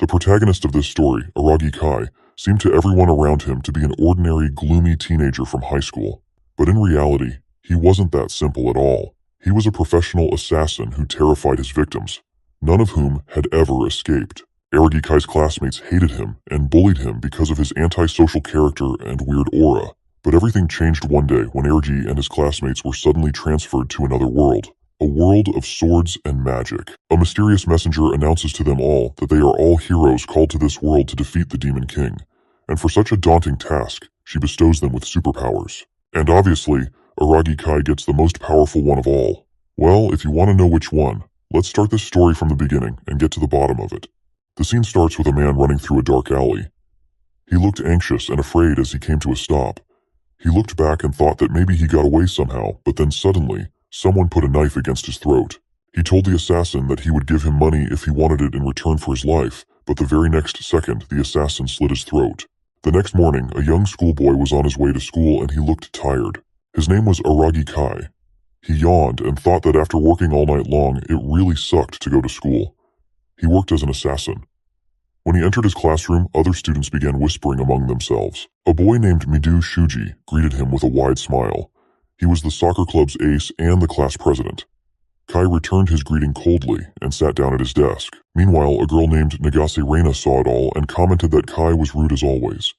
The protagonist of this story, Aragi Kai, seemed to everyone around him to be an ordinary, gloomy teenager from high school. But in reality, he wasn't that simple at all. He was a professional assassin who terrified his victims, none of whom had ever escaped. Aragi Kai's classmates hated him and bullied him because of his antisocial character and weird aura. But everything changed one day when Aragi and his classmates were suddenly transferred to another world. A world of swords and magic. A mysterious messenger announces to them all that they are all heroes called to this world to defeat the Demon King. And for such a daunting task, she bestows them with superpowers. And obviously, Aragi Kai gets the most powerful one of all. Well, if you want to know which one, let's start this story from the beginning and get to the bottom of it. The scene starts with a man running through a dark alley. He looked anxious and afraid as he came to a stop. He looked back and thought that maybe he got away somehow, but then suddenly, someone put a knife against his throat. He told the assassin that he would give him money if he wanted it in return for his life, but the very next second, the assassin slit his throat. The next morning, a young schoolboy was on his way to school and he looked tired. His name was Aragi Kai. He yawned and thought that after working all night long, it really sucked to go to school. He worked as an assassin. When he entered his classroom, other students began whispering among themselves. A boy named Midu Shuji greeted him with a wide smile. He was the soccer club's ace and the class president. Kai returned his greeting coldly and sat down at his desk. Meanwhile, a girl named Nagase Reina saw it all and commented that Kai was rude as always.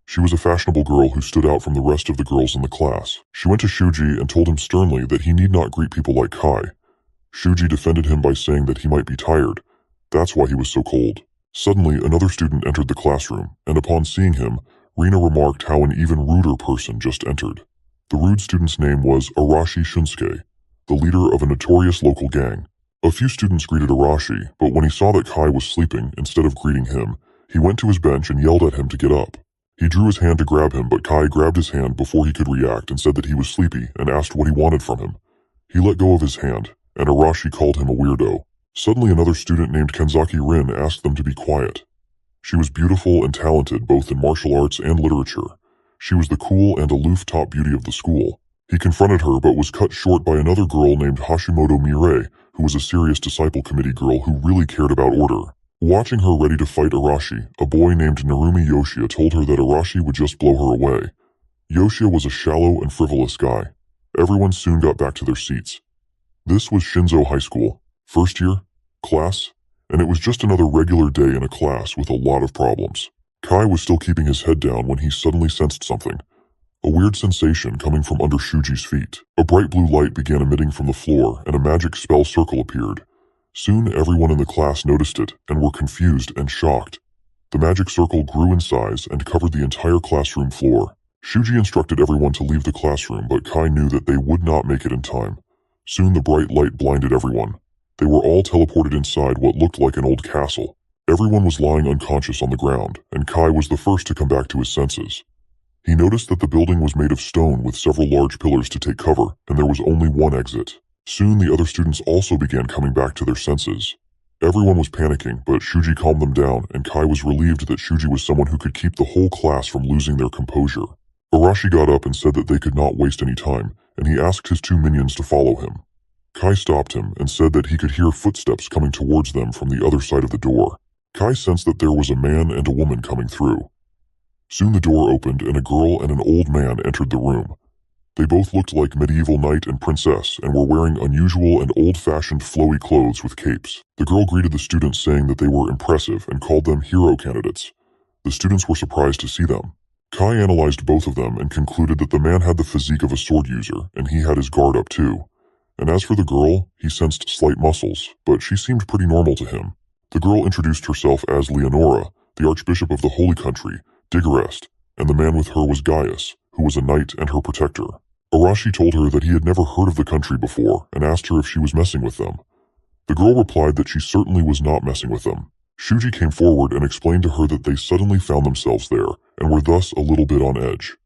She was a fashionable girl who stood out from the rest of the girls in the class. She went to Shuji and told him sternly that he need not greet people like Kai. Shuji defended him by saying that he might be tired. That's why he was so cold. Suddenly, another student entered the classroom, and upon seeing him, Reina remarked how an even ruder person just entered. The rude student's name was Arashi Shunsuke, the leader of a notorious local gang. A few students greeted Arashi, but when he saw that Kai was sleeping, instead of greeting him, he went to his bench and yelled at him to get up. He drew his hand to grab him, but Kai grabbed his hand before he could react and said that he was sleepy and asked what he wanted from him. He let go of his hand, and Arashi called him a weirdo. Suddenly another student named Kenzaki Rin asked them to be quiet. She was beautiful and talented both in martial arts and literature. She was the cool and aloof top beauty of the school. He confronted her but was cut short by another girl named Hashimoto Mirei, who was a serious disciple committee girl who really cared about order. Watching her ready to fight Arashi, a boy named Narumi Yoshia told her that Arashi would just blow her away. Yoshia was a shallow and frivolous guy. Everyone soon got back to their seats. This was Shinzo High School, first year, class, and it was just another regular day in a class with a lot of problems. Kai was still keeping his head down when he suddenly sensed something. A weird sensation coming from under Shuji's feet. A bright blue light began emitting from the floor and a magic spell circle appeared. Soon everyone in the class noticed it and were confused and shocked. The magic circle grew in size and covered the entire classroom floor. Shuji instructed everyone to leave the classroom, but Kai knew that they would not make it in time. Soon the bright light blinded everyone. They were all teleported inside what looked like an old castle. Everyone was lying unconscious on the ground, and Kai was the first to come back to his senses. He noticed that the building was made of stone with several large pillars to take cover, and there was only one exit. Soon the other students also began coming back to their senses. Everyone was panicking, but Shuji calmed them down, and Kai was relieved that Shuji was someone who could keep the whole class from losing their composure. Arashi got up and said that they could not waste any time, and he asked his two minions to follow him. Kai stopped him and said that he could hear footsteps coming towards them from the other side of the door. Kai sensed that there was a man and a woman coming through. Soon the door opened and a girl and an old man entered the room. They both looked like medieval knight and princess and were wearing unusual and old-fashioned flowy clothes with capes. The girl greeted the students saying that they were impressive and called them hero candidates. The students were surprised to see them. Kai analyzed both of them and concluded that the man had the physique of a sword user and he had his guard up too. And as for the girl, he sensed slight muscles, but she seemed pretty normal to him. The girl introduced herself as Leonora, the Archbishop of the Holy Country, Diggerest, and the man with her was Gaius, who was a knight and her protector. Arashi told her that he had never heard of the country before and asked her if she was messing with them. The girl replied that she certainly was not messing with them. Shuji came forward and explained to her that they suddenly found themselves there and were thus a little bit on edge.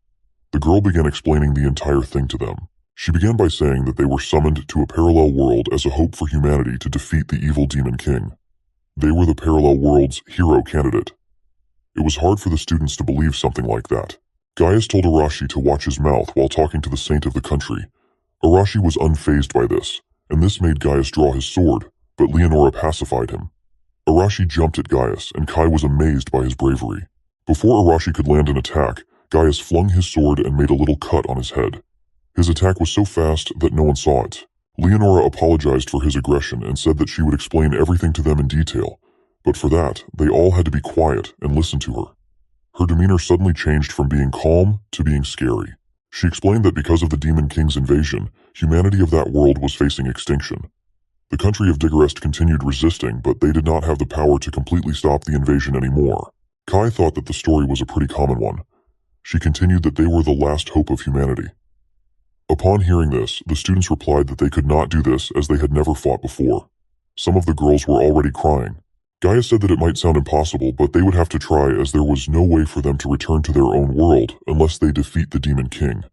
The girl began explaining the entire thing to them. She began by saying that they were summoned to a parallel world as a hope for humanity to defeat the evil Demon King. They were the parallel world's hero candidate. It was hard for the students to believe something like that. Gaius told Arashi to watch his mouth while talking to the saint of the country. Arashi was unfazed by this, and this made Gaius draw his sword, but Leonora pacified him. Arashi jumped at Gaius, and Kai was amazed by his bravery. Before Arashi could land an attack, Gaius flung his sword and made a little cut on his head. His attack was so fast that no one saw it. Leonora apologized for his aggression and said that she would explain everything to them in detail, but for that, they all had to be quiet and listen to her. Her demeanor suddenly changed from being calm to being scary. She explained that because of the Demon King's invasion, humanity of that world was facing extinction. The country of Diggerest continued resisting, but they did not have the power to completely stop the invasion anymore. Kai thought that the story was a pretty common one. She continued that they were the last hope of humanity. Upon hearing this, the students replied that they could not do this as they had never fought before. Some of the girls were already crying. Gaius said that it might sound impossible, but they would have to try as there was no way for them to return to their own world unless they defeat the Demon King.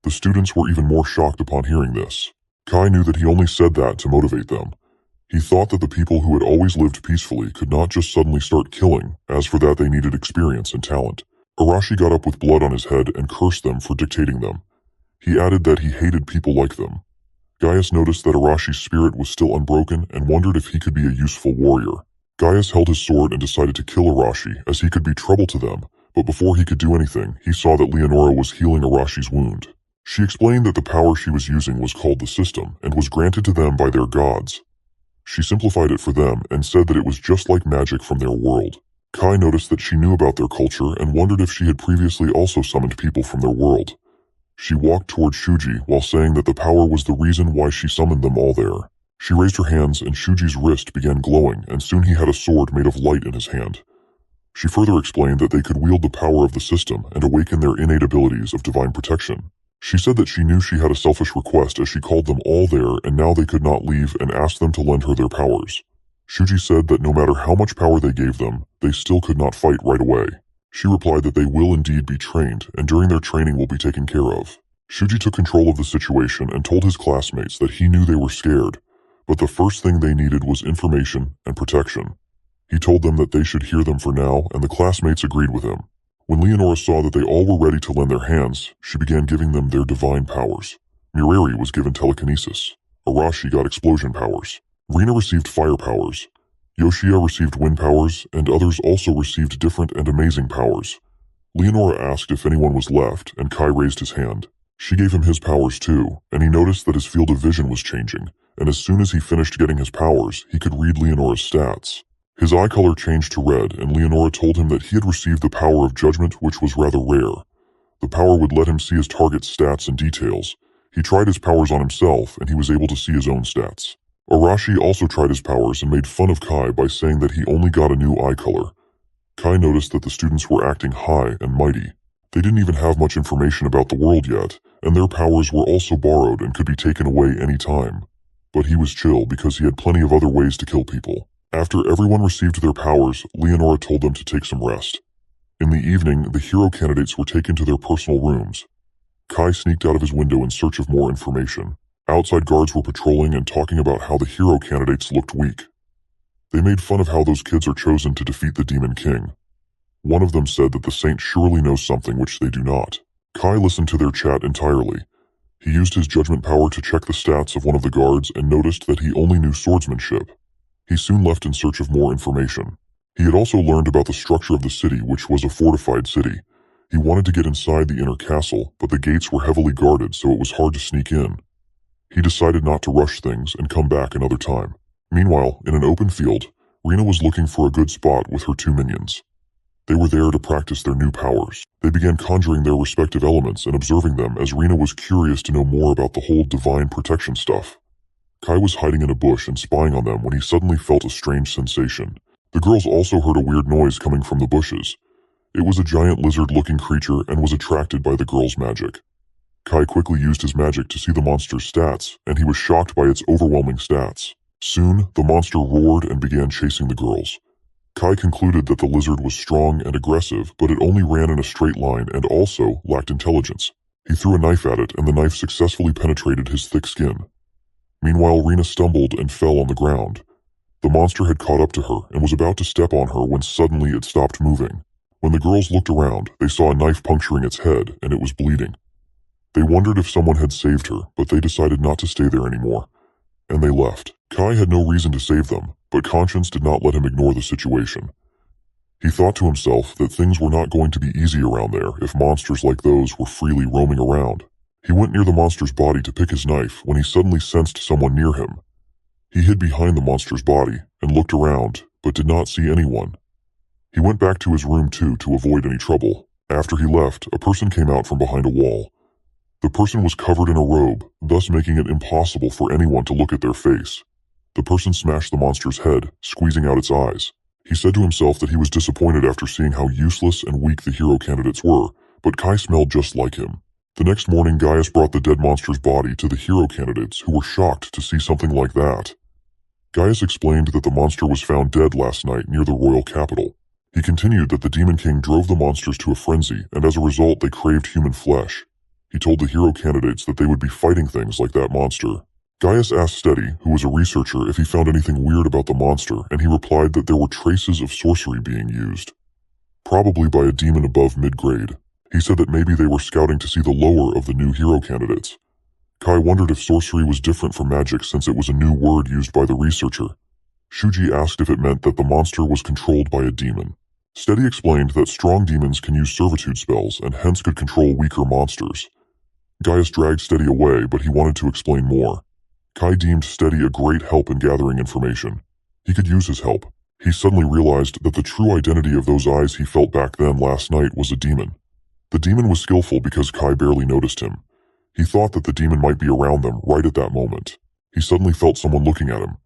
The students were even more shocked upon hearing this. Kai knew that he only said that to motivate them. He thought that the people who had always lived peacefully could not just suddenly start killing. As for that, they needed experience and talent. Arashi got up with blood on his head and cursed them for dictating them. He added that he hated people like them. Gaius noticed that Arashi's spirit was still unbroken and wondered if he could be a useful warrior. Gaius held his sword and decided to kill Arashi, as he could be trouble to them, but before he could do anything, he saw that Leonora was healing Arashi's wound. She explained that the power she was using was called the System and was granted to them by their gods. She simplified it for them and said that it was just like magic from their world. Kai noticed that she knew about their culture and wondered if she had previously also summoned people from their world. She walked toward Shuji while saying that the power was the reason why she summoned them all there. She raised her hands and Shuji's wrist began glowing, and soon he had a sword made of light in his hand. She further explained that they could wield the power of the System and awaken their innate abilities of divine protection. She said that she knew she had a selfish request as she called them all there and now they could not leave and asked them to lend her their powers. Shuji said that no matter how much power they gave them, they still could not fight right away. She replied that they will indeed be trained and during their training will be taken care of. Shuji took control of the situation and told his classmates that he knew they were scared, but the first thing they needed was information and protection. He told them that they should hear them for now, and the classmates agreed with him. When Leonora saw that they all were ready to lend their hands, she began giving them their divine powers. Mireri was given telekinesis. Arashi got explosion powers. Rina received fire powers. Yoshia received wind powers, and others also received different and amazing powers. Leonora asked if anyone was left, and Kai raised his hand. She gave him his powers too, and he noticed that his field of vision was changing, and as soon as he finished getting his powers, he could read Leonora's stats. His eye color changed to red, and Leonora told him that he had received the power of judgment, which was rather rare. The power would let him see his target's stats and details. He tried his powers on himself, and he was able to see his own stats. Arashi also tried his powers and made fun of Kai by saying that he only got a new eye color. Kai noticed that the students were acting high and mighty. They didn't even have much information about the world yet, and their powers were also borrowed and could be taken away any time. But he was chill because he had plenty of other ways to kill people. After everyone received their powers, Leonora told them to take some rest. In the evening, the hero candidates were taken to their personal rooms. Kai sneaked out of his window in search of more information. Outside guards were patrolling and talking about how the hero candidates looked weak. They made fun of how those kids are chosen to defeat the Demon King. One of them said that the saint surely knows something which they do not. Kai listened to their chat entirely. He used his judgment power to check the stats of one of the guards and noticed that he only knew swordsmanship. He soon left in search of more information. He had also learned about the structure of the city, which was a fortified city. He wanted to get inside the inner castle, but the gates were heavily guarded, so it was hard to sneak in. He decided not to rush things and come back another time. Meanwhile, in an open field, Rina was looking for a good spot with her two minions. They were there to practice their new powers. They began conjuring their respective elements and observing them as Rina was curious to know more about the whole divine protection stuff. Kai was hiding in a bush and spying on them when he suddenly felt a strange sensation. The girls also heard a weird noise coming from the bushes. It was a giant lizard-looking creature and was attracted by the girls' magic. Kai quickly used his magic to see the monster's stats, and he was shocked by its overwhelming stats. Soon, the monster roared and began chasing the girls. Kai concluded that the lizard was strong and aggressive, but it only ran in a straight line and also lacked intelligence. He threw a knife at it, and the knife successfully penetrated his thick skin. Meanwhile, Rina stumbled and fell on the ground. The monster had caught up to her and was about to step on her when suddenly it stopped moving. When the girls looked around, they saw a knife puncturing its head, and it was bleeding. They wondered if someone had saved her, but they decided not to stay there anymore, and they left. Kai had no reason to save them, but conscience did not let him ignore the situation. He thought to himself that things were not going to be easy around there if monsters like those were freely roaming around. He went near the monster's body to pick his knife when he suddenly sensed someone near him. He hid behind the monster's body and looked around, but did not see anyone. He went back to his room too to avoid any trouble. After he left, a person came out from behind a wall. The person was covered in a robe, thus making it impossible for anyone to look at their face. The person smashed the monster's head, squeezing out its eyes. He said to himself that he was disappointed after seeing how useless and weak the hero candidates were, but Kai smelled just like him. The next morning, Gaius brought the dead monster's body to the hero candidates, who were shocked to see something like that. Gaius explained that the monster was found dead last night near the royal capital. He continued that the Demon King drove the monsters to a frenzy, and as a result they craved human flesh. He told the hero candidates that they would be fighting things like that monster. Gaius asked Steady, who was a researcher, if he found anything weird about the monster, and he replied that there were traces of sorcery being used. Probably by a demon above mid-grade. He said that maybe they were scouting to see the lower of the new hero candidates. Kai wondered if sorcery was different from magic since it was a new word used by the researcher. Shuji asked if it meant that the monster was controlled by a demon. Steady explained that strong demons can use servitude spells and hence could control weaker monsters. Gaius dragged Steady away, but he wanted to explain more. Kai deemed Steady a great help in gathering information. He could use his help. He suddenly realized that the true identity of those eyes he felt back then last night was a demon. The demon was skillful because Kai barely noticed him. He thought that the demon might be around them right at that moment. He suddenly felt someone looking at him.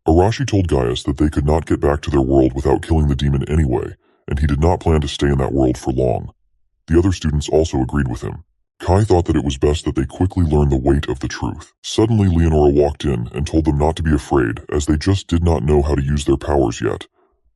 Arashi told Gaius that they could not get back to their world without killing the demon anyway, and he did not plan to stay in that world for long. The other students also agreed with him. Kai thought that it was best that they quickly learn the weight of the truth. Suddenly, Leonora walked in and told them not to be afraid, as they just did not know how to use their powers yet.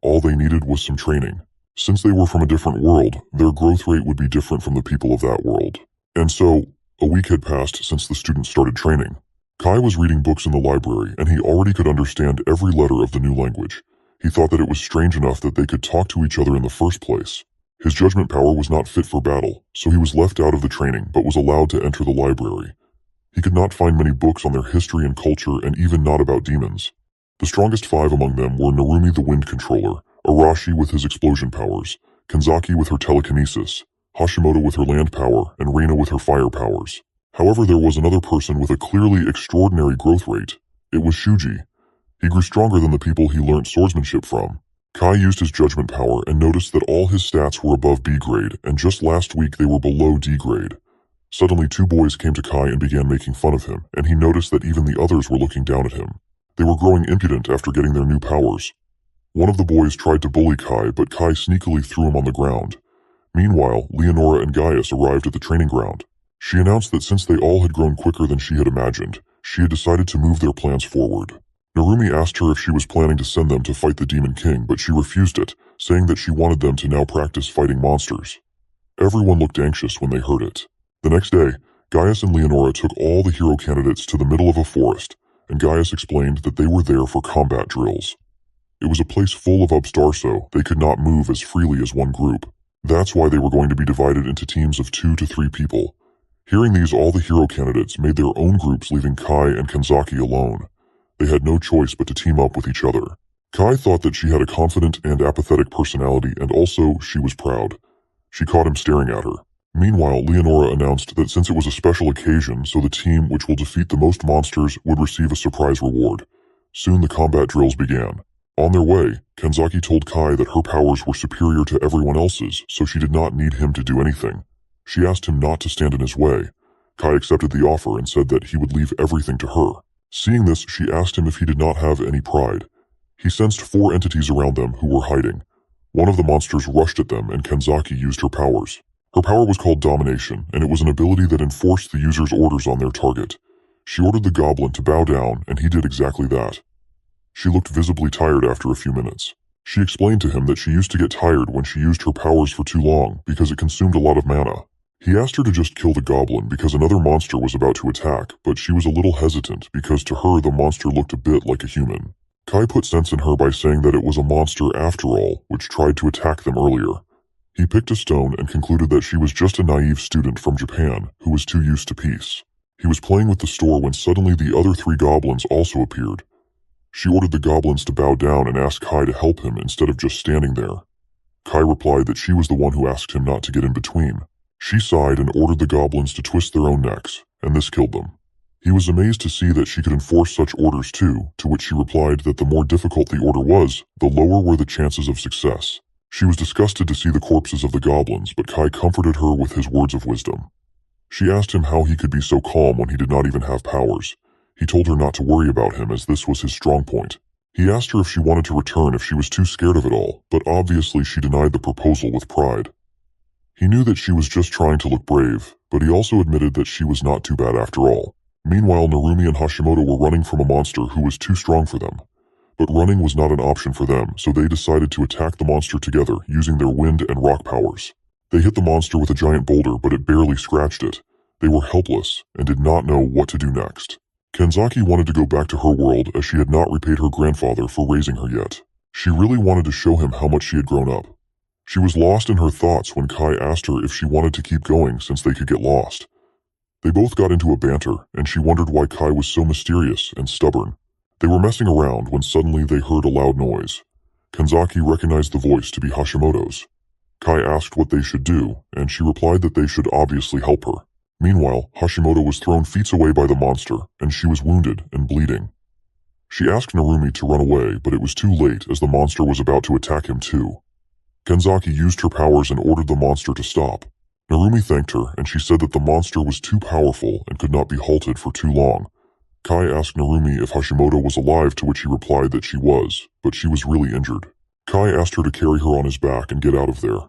All they needed was some training. Since they were from a different world, their growth rate would be different from the people of that world. And so, a week had passed since the students started training. Kai was reading books in the library, and he already could understand every letter of the new language. He thought that it was strange enough that they could talk to each other in the first place. His judgment power was not fit for battle, so he was left out of the training but was allowed to enter the library. He could not find many books on their history and culture, and even not about demons. The strongest 5 among them were Narumi the Wind Controller, Arashi with his explosion powers, Kanzaki with her telekinesis, Hashimoto with her land power, and Reina with her fire powers. However, there was another person with a clearly extraordinary growth rate. It was Shuji. He grew stronger than the people he learnt swordsmanship from. Kai used his judgment power and noticed that all his stats were above B grade, and just last week they were below D grade. Suddenly 2 boys came to Kai and began making fun of him, and he noticed that even the others were looking down at him. They were growing impudent after getting their new powers. One of the boys tried to bully Kai, but Kai sneakily threw him on the ground. Meanwhile, Leonora and Gaius arrived at the training ground. She announced that since they all had grown quicker than she had imagined, she had decided to move their plans forward. Narumi asked her if she was planning to send them to fight the Demon King, but she refused it, saying that she wanted them to now practice fighting monsters. Everyone looked anxious when they heard it. The next day, Gaius and Leonora took all the hero candidates to the middle of a forest, and Gaius explained that they were there for combat drills. It was a place full of upstars, so they could not move as freely as one group. That's why they were going to be divided into teams of 2 to 3 people. Hearing these, all the hero candidates made their own groups, leaving Kai and Kanzaki alone. They had no choice but to team up with each other. Kai thought that she had a confident and apathetic personality, and also she was proud. She caught him staring at her. Meanwhile, Leonora announced that since it was a special occasion, so the team which will defeat the most monsters would receive a surprise reward. Soon the combat drills began. On their way, Kanzaki told Kai that her powers were superior to everyone else's, so she did not need him to do anything. She asked him not to stand in his way. Kai accepted the offer and said that he would leave everything to her. Seeing this, she asked him if he did not have any pride. He sensed 4 entities around them who were hiding. One of the monsters rushed at them, and Kanzaki used her powers. Her power was called Domination, and it was an ability that enforced the user's orders on their target. She ordered the goblin to bow down, and he did exactly that. She looked visibly tired after a few minutes. She explained to him that she used to get tired when she used her powers for too long because it consumed a lot of mana. He asked her to just kill the goblin because another monster was about to attack, but she was a little hesitant because to her the monster looked a bit like a human. Kai put sense in her by saying that it was a monster after all, which tried to attack them earlier. He picked a stone and concluded that she was just a naive student from Japan who was too used to peace. He was playing with the store when suddenly the other 3 goblins also appeared. She ordered the goblins to bow down and ask Kai to help him instead of just standing there. Kai replied that she was the one who asked him not to get in between. She sighed and ordered the goblins to twist their own necks, and this killed them. He was amazed to see that she could enforce such orders too, to which she replied that the more difficult the order was, the lower were the chances of success. She was disgusted to see the corpses of the goblins, but Kai comforted her with his words of wisdom. She asked him how he could be so calm when he did not even have powers. He told her not to worry about him as this was his strong point. He asked her if she wanted to return if she was too scared of it all, but obviously she denied the proposal with pride. He knew that she was just trying to look brave, but he also admitted that she was not too bad after all. Meanwhile, Narumi and Hashimoto were running from a monster who was too strong for them. But running was not an option for them, so they decided to attack the monster together using their wind and rock powers. They hit the monster with a giant boulder, but it barely scratched it. They were helpless and did not know what to do next. Kanzaki wanted to go back to her world as she had not repaid her grandfather for raising her yet. She really wanted to show him how much she had grown up. She was lost in her thoughts when Kai asked her if she wanted to keep going since they could get lost. They both got into a banter, and she wondered why Kai was so mysterious and stubborn. They were messing around when suddenly they heard a loud noise. Kanzaki recognized the voice to be Hashimoto's. Kai asked what they should do, and she replied that they should obviously help her. Meanwhile, Hashimoto was thrown feet away by the monster, and she was wounded and bleeding. She asked Narumi to run away, but it was too late as the monster was about to attack him too. Kanzaki used her powers and ordered the monster to stop. Narumi thanked her, and she said that the monster was too powerful and could not be halted for too long. Kai asked Narumi if Hashimoto was alive, to which he replied that she was, but she was really injured. Kai asked her to carry her on his back and get out of there.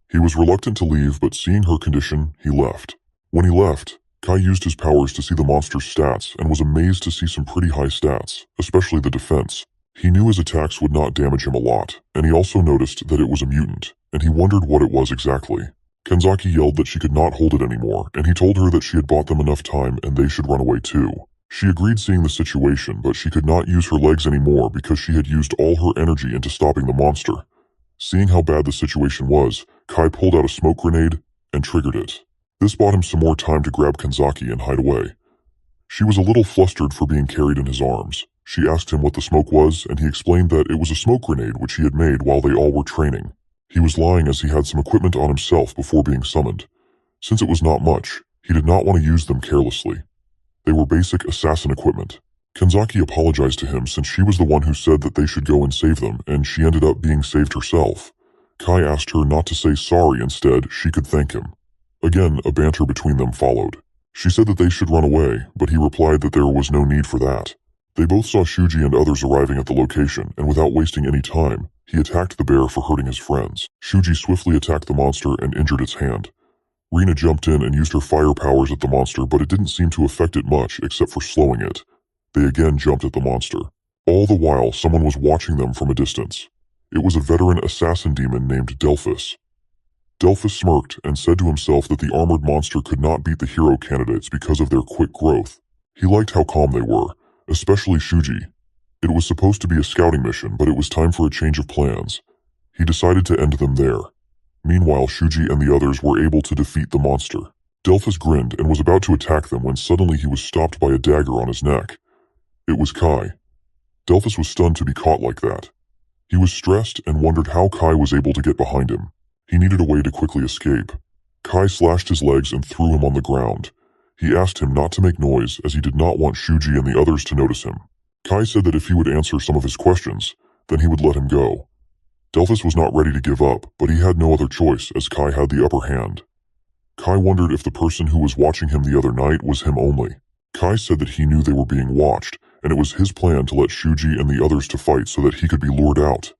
He was reluctant to leave, but seeing her condition, he left. When he left, Kai used his powers to see the monster's stats and was amazed to see some pretty high stats, especially the defense. He knew his attacks would not damage him a lot, and he also noticed that it was a mutant, and he wondered what it was exactly. Kanzaki yelled that she could not hold it anymore, and he told her that she had bought them enough time and they should run away too. She agreed, seeing the situation, but she could not use her legs anymore because she had used all her energy into stopping the monster. Seeing how bad the situation was, Kai pulled out a smoke grenade and triggered it. This bought him some more time to grab Kanzaki and hide away. She was a little flustered for being carried in his arms. She asked him what the smoke was, and he explained that it was a smoke grenade which he had made while they all were training. He was lying as he had some equipment on himself before being summoned. Since it was not much, he did not want to use them carelessly. They were basic assassin equipment. Kanzaki apologized to him since she was the one who said that they should go and save them, and she ended up being saved herself. Kai asked her not to say sorry, instead she could thank him. Again, a banter between them followed. She said that they should run away, but he replied that there was no need for that. They both saw Shuji and others arriving at the location, and without wasting any time, he attacked the bear for hurting his friends. Shuji swiftly attacked the monster and injured its hand. Rina jumped in and used her fire powers at the monster, but it didn't seem to affect it much except for slowing it. They again jumped at the monster. All the while, someone was watching them from a distance. It was a veteran assassin demon named Delphus. Delphus smirked and said to himself that the armored monster could not beat the hero candidates because of their quick growth. He liked how calm they were, especially Shuji. It was supposed to be a scouting mission, but it was time for a change of plans. He decided to end them there. Meanwhile, Shuji and the others were able to defeat the monster. Delphus grinned and was about to attack them when suddenly he was stopped by a dagger on his neck. It was Kai. Delphus was stunned to be caught like that. He was stressed and wondered how Kai was able to get behind him. He needed a way to quickly escape. Kai slashed his legs and threw him on the ground. He asked him not to make noise as he did not want Shuji and the others to notice him. Kai said that if he would answer some of his questions, then he would let him go. Delphus was not ready to give up, but he had no other choice as Kai had the upper hand. Kai wondered if the person who was watching him the other night was him only. Kai said that he knew they were being watched, and it was his plan to let Shuji and the others to fight so that he could be lured out.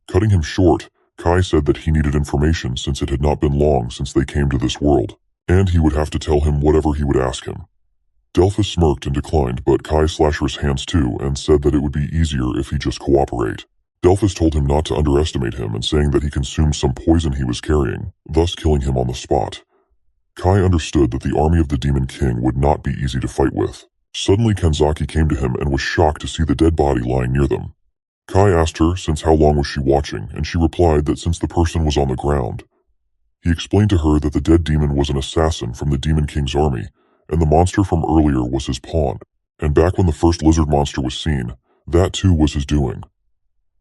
Cutting him short, Kai said that he needed information since it had not been long since they came to this world, and he would have to tell him whatever he would ask him. Delphus smirked and declined, but Kai slashed his hands too and said that it would be easier if he just cooperate. Delphus told him not to underestimate him and saying that he consumed some poison he was carrying, thus killing him on the spot. Kai understood that the army of the Demon King would not be easy to fight with. Suddenly Kanzaki came to him and was shocked to see the dead body lying near them. Kai asked her since how long was she watching, and she replied that since the person was on the ground. He explained to her that the dead demon was an assassin from the Demon King's army, and the monster from earlier was his pawn. And back when the first lizard monster was seen, That too was his doing.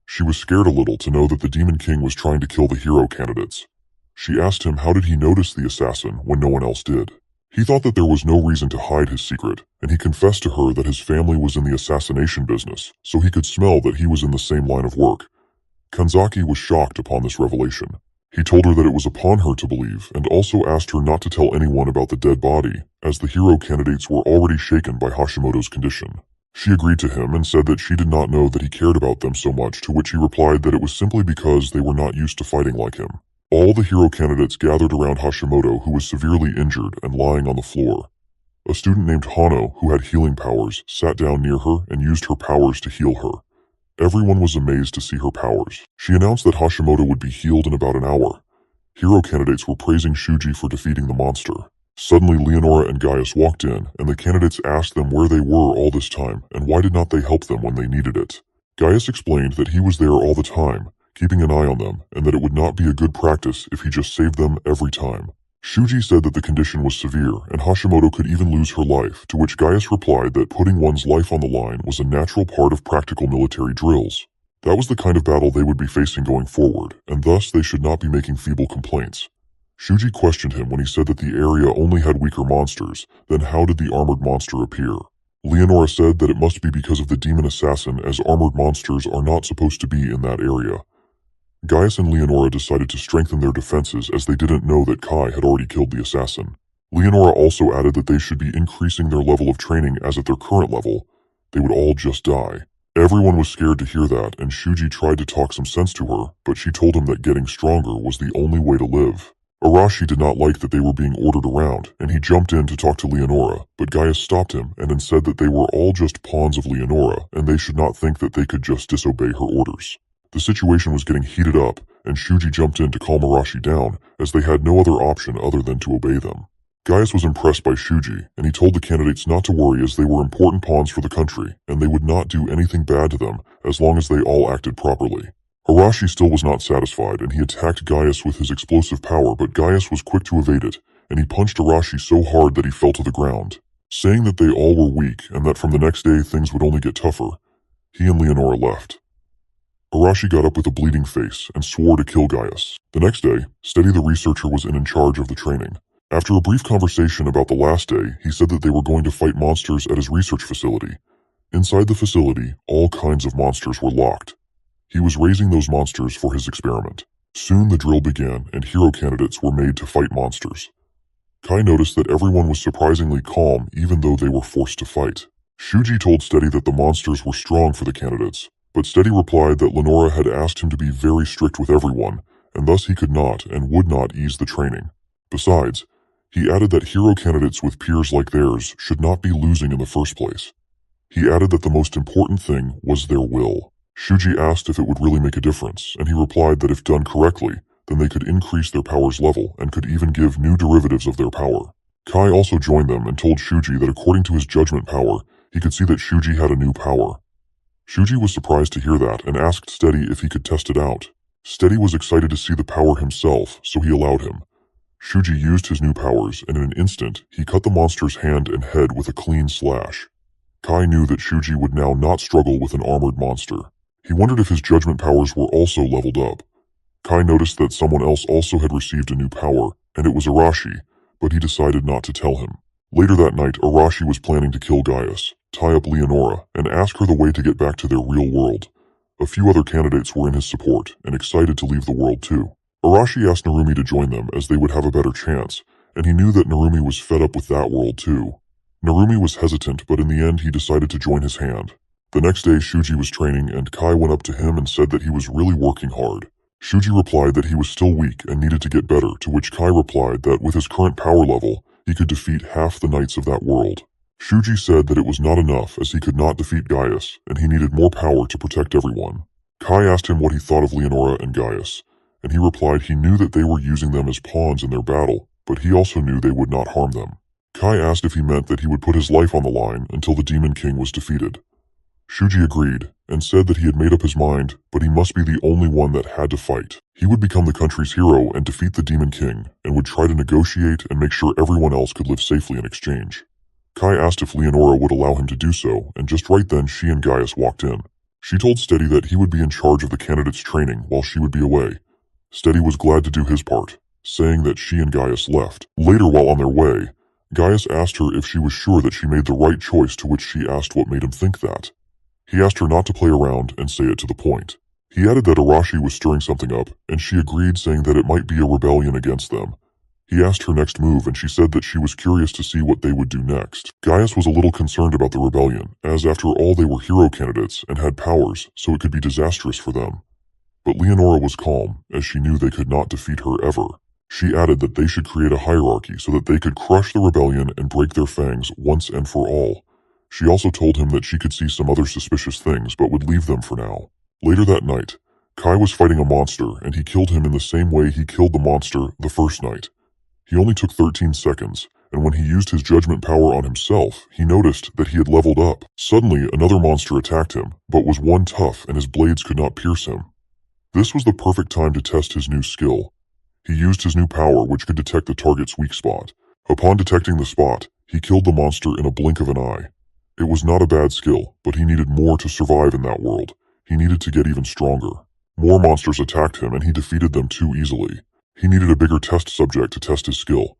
She was scared a little to know that the Demon King was trying to kill the hero candidates. She asked him how did he notice the assassin when no one else did. He thought that there was no reason to hide his secret, and he confessed to her that his family was in the assassination business, so he could smell that he was in the same line of work. Kanzaki was shocked upon this revelation. He told her that it was upon her to believe, and also asked her not to tell anyone about the dead body, as the hero candidates were already shaken by Hashimoto's condition. She agreed to him and said that she did not know that he cared about them so much, to which he replied that it was simply because they were not used to fighting like him. All the hero candidates gathered around Hashimoto, who was severely injured and lying on the floor. A student named Hano, who had healing powers, sat down near her and used her powers to heal her. Everyone was amazed to see her powers. She announced that Hashimoto would be healed in about an hour. Hero candidates were praising Shuji for defeating the monster. Suddenly, Leonora and Gaius walked in, and the candidates asked them where they were all this time and why did not they help them when they needed it. Gaius explained that he was there all the time, keeping an eye on them, and that it would not be a good practice if he just saved them every time. Shuji said that the condition was severe, and Hashimoto could even lose her life, to which Gaius replied that putting one's life on the line was a natural part of practical military drills. That was the kind of battle they would be facing going forward, and thus they should not be making feeble complaints. Shuji questioned him when he said that the area only had weaker monsters, then how did the armored monster appear? Leonora said that it must be because of the demon assassin, as armored monsters are not supposed to be in that area. Gaius and Leonora decided to strengthen their defenses as they didn't know that Kai had already killed the assassin. Leonora also added that they should be increasing their level of training, as at their current level, they would all just die. Everyone was scared to hear that, and Shuji tried to talk some sense to her, but she told him that getting stronger was the only way to live. Arashi did not like that they were being ordered around, and he jumped in to talk to Leonora, but Gaius stopped him and then said that they were all just pawns of Leonora, and they should not think that they could just disobey her orders. The situation was getting heated up, and Shuji jumped in to calm Arashi down, as they had no other option other than to obey them. Gaius was impressed by Shuji, and he told the candidates not to worry as they were important pawns for the country, and they would not do anything bad to them as long as they all acted properly. Arashi still was not satisfied, and he attacked Gaius with his explosive power, but Gaius was quick to evade it, and he punched Arashi so hard that he fell to the ground. Saying that they all were weak, and that from the next day things would only get tougher, he and Leonora left. Arashi got up with a bleeding face and swore to kill Gaius. The next day, Steady the researcher was in charge of the training. After a brief conversation about the last day, he said that they were going to fight monsters at his research facility. Inside the facility, all kinds of monsters were locked. He was raising those monsters for his experiment. Soon the drill began, and hero candidates were made to fight monsters. Kai noticed that everyone was surprisingly calm even though they were forced to fight. Shuji told Steady that the monsters were strong for the candidates, but Steady replied that Lenora had asked him to be very strict with everyone, and thus he could not and would not ease the training. Besides, he added that hero candidates with peers like theirs should not be losing in the first place. He added that the most important thing was their will. Shuji asked if it would really make a difference, and he replied that if done correctly, then they could increase their power's level and could even give new derivatives of their power. Kai also joined them and told Shuji that according to his judgment power, he could see that Shuji had a new power. Shuji was surprised to hear that and asked Steady if he could test it out. Steady was excited to see the power himself, so he allowed him. Shuji used his new powers, and in an instant, he cut the monster's hand and head with a clean slash. Kai knew that Shuji would now not struggle with an armored monster. He wondered if his judgment powers were also leveled up. Kai noticed that someone else also had received a new power, and it was Arashi, but he decided not to tell him. Later that night, Arashi was planning to kill Gaius, tie up Leonora, and ask her the way to get back to their real world. A few other candidates were in his support, and excited to leave the world too. Arashi asked Narumi to join them as they would have a better chance, and he knew that Narumi was fed up with that world too. Narumi was hesitant, but in the end he decided to join his hand. The next day Shuji was training, and Kai went up to him and said that he was really working hard. Shuji replied that he was still weak and needed to get better, to which Kai replied that with his current power level, he could defeat half the knights of that world. Shuji said that it was not enough as he could not defeat Gaius, and he needed more power to protect everyone. Kai asked him what he thought of Leonora and Gaius, and he replied he knew that they were using them as pawns in their battle, but he also knew they would not harm them. Kai asked if he meant that he would put his life on the line until the Demon King was defeated. Shuji agreed, and said that he had made up his mind, but he must be the only one that had to fight. He would become the country's hero and defeat the Demon King, and would try to negotiate and make sure everyone else could live safely in exchange. Kai asked if Leonora would allow him to do so, and just right then she and Gaius walked in. She told Steady that he would be in charge of the candidates' training while she would be away. Steady was glad to do his part, saying that she and Gaius left. Later, while on their way, Gaius asked her if she was sure that she made the right choice, to which she asked what made him think that. He asked her not to play around and say it to the point. He added that Arashi was stirring something up, and she agreed, saying that it might be a rebellion against them. He asked her next move, and she said that she was curious to see what they would do next. Gaius was a little concerned about the rebellion, as after all they were hero candidates and had powers, so it could be disastrous for them. But Leonora was calm, as she knew they could not defeat her ever. She added that they should create a hierarchy so that they could crush the rebellion and break their fangs once and for all. She also told him that she could see some other suspicious things but would leave them for now. Later that night, Kai was fighting a monster, and he killed him in the same way he killed the monster the first night. He only took 13 seconds, and when he used his judgment power on himself, he noticed that he had leveled up. Suddenly, another monster attacked him, but was one tough and his blades could not pierce him. This was the perfect time to test his new skill. He used his new power, which could detect the target's weak spot. Upon detecting the spot, he killed the monster in a blink of an eye. It was not a bad skill, but he needed more to survive in that world. He needed to get even stronger. More monsters attacked him, and he defeated them too easily. He needed a bigger test subject to test his skill.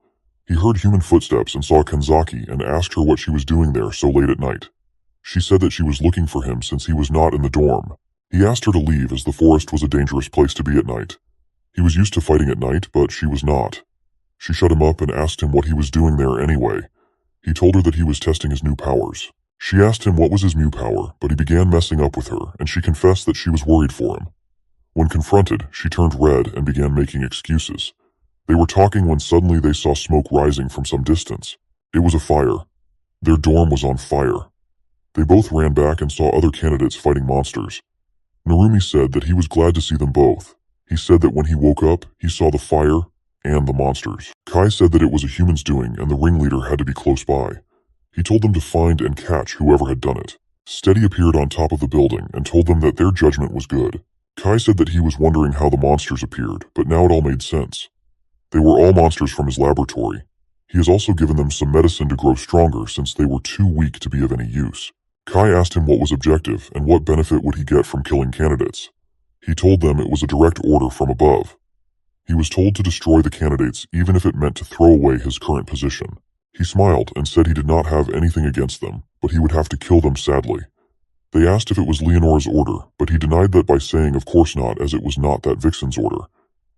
He heard human footsteps and saw Kanzaki and asked her what she was doing there so late at night. She said that she was looking for him since he was not in the dorm. He asked her to leave, as the forest was a dangerous place to be at night. He was used to fighting at night, but she was not. She shut him up and asked him what he was doing there anyway. He told her that he was testing his new powers. She asked him what was his new power, but he began messing up with her, and she confessed that she was worried for him. When confronted, she turned red and began making excuses. They were talking when suddenly they saw smoke rising from some distance. It was a fire. Their dorm was on fire. They both ran back and saw other candidates fighting monsters. Narumi said that he was glad to see them both. He said that when he woke up, he saw the fire and the monsters. Kai said that it was a human's doing and the ringleader had to be close by. He told them to find and catch whoever had done it. Steady appeared on top of the building and told them that their judgment was good. Kai said that he was wondering how the monsters appeared, but now it all made sense. They were all monsters from his laboratory. He has also given them some medicine to grow stronger since they were too weak to be of any use. Kai asked him what was objective and what benefit would he get from killing candidates. He told them it was a direct order from above. He was told to destroy the candidates even if it meant to throw away his current position. He smiled and said he did not have anything against them, but he would have to kill them sadly. They asked if it was Leonora's order, but he denied that by saying of course not, as it was not that vixen's order.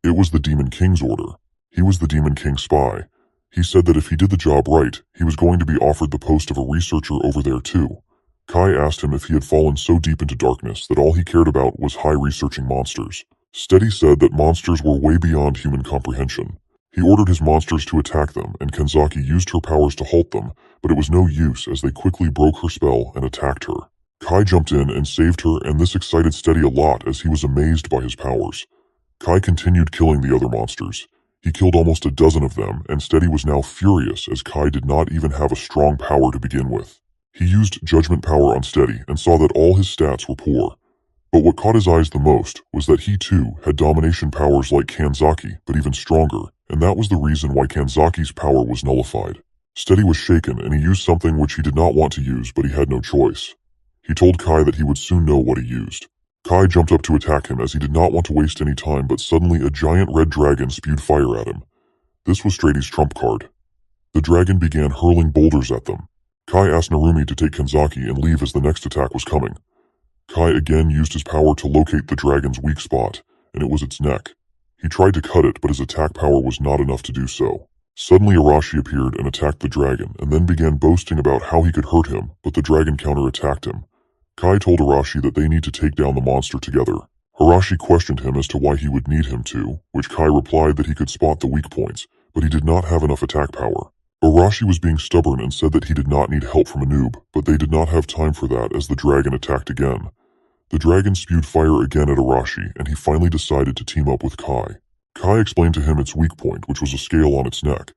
It was the Demon King's order. He was the Demon King's spy. He said that if he did the job right, he was going to be offered the post of a researcher over there too. Kai asked him if he had fallen so deep into darkness that all he cared about was researching monsters. Steady said that monsters were way beyond human comprehension. He ordered his monsters to attack them, and Kanzaki used her powers to halt them, but it was no use as they quickly broke her spell and attacked her. Kai jumped in and saved her, and this excited Steady a lot as he was amazed by his powers. Kai continued killing the other monsters. He killed almost a dozen of them, and Steady was now furious as Kai did not even have a strong power to begin with. He used judgment power on Steady and saw that all his stats were poor. But what caught his eyes the most was that he too had domination powers like Kanzaki, but even stronger, and that was the reason why Kanzaki's power was nullified. Steady was shaken, and he used something which he did not want to use, but he had no choice. He told Kai that he would soon know what he used. Kai jumped up to attack him as he did not want to waste any time, but suddenly a giant red dragon spewed fire at him. This was Steady's trump card. The dragon began hurling boulders at them. Kai asked Narumi to take Kanzaki and leave as the next attack was coming. Kai again used his power to locate the dragon's weak spot, and it was its neck. He tried to cut it, but his attack power was not enough to do so. Suddenly Arashi appeared and attacked the dragon, and then began boasting about how he could hurt him, but the dragon counterattacked him. Kai told Arashi that they need to take down the monster together. Arashi questioned him as to why he would need him to, which Kai replied that he could spot the weak points, but he did not have enough attack power. Arashi was being stubborn and said that he did not need help from a noob, but they did not have time for that as the dragon attacked again. The dragon spewed fire again at Arashi, and he finally decided to team up with Kai. Kai explained to him its weak point, which was a scale on its neck.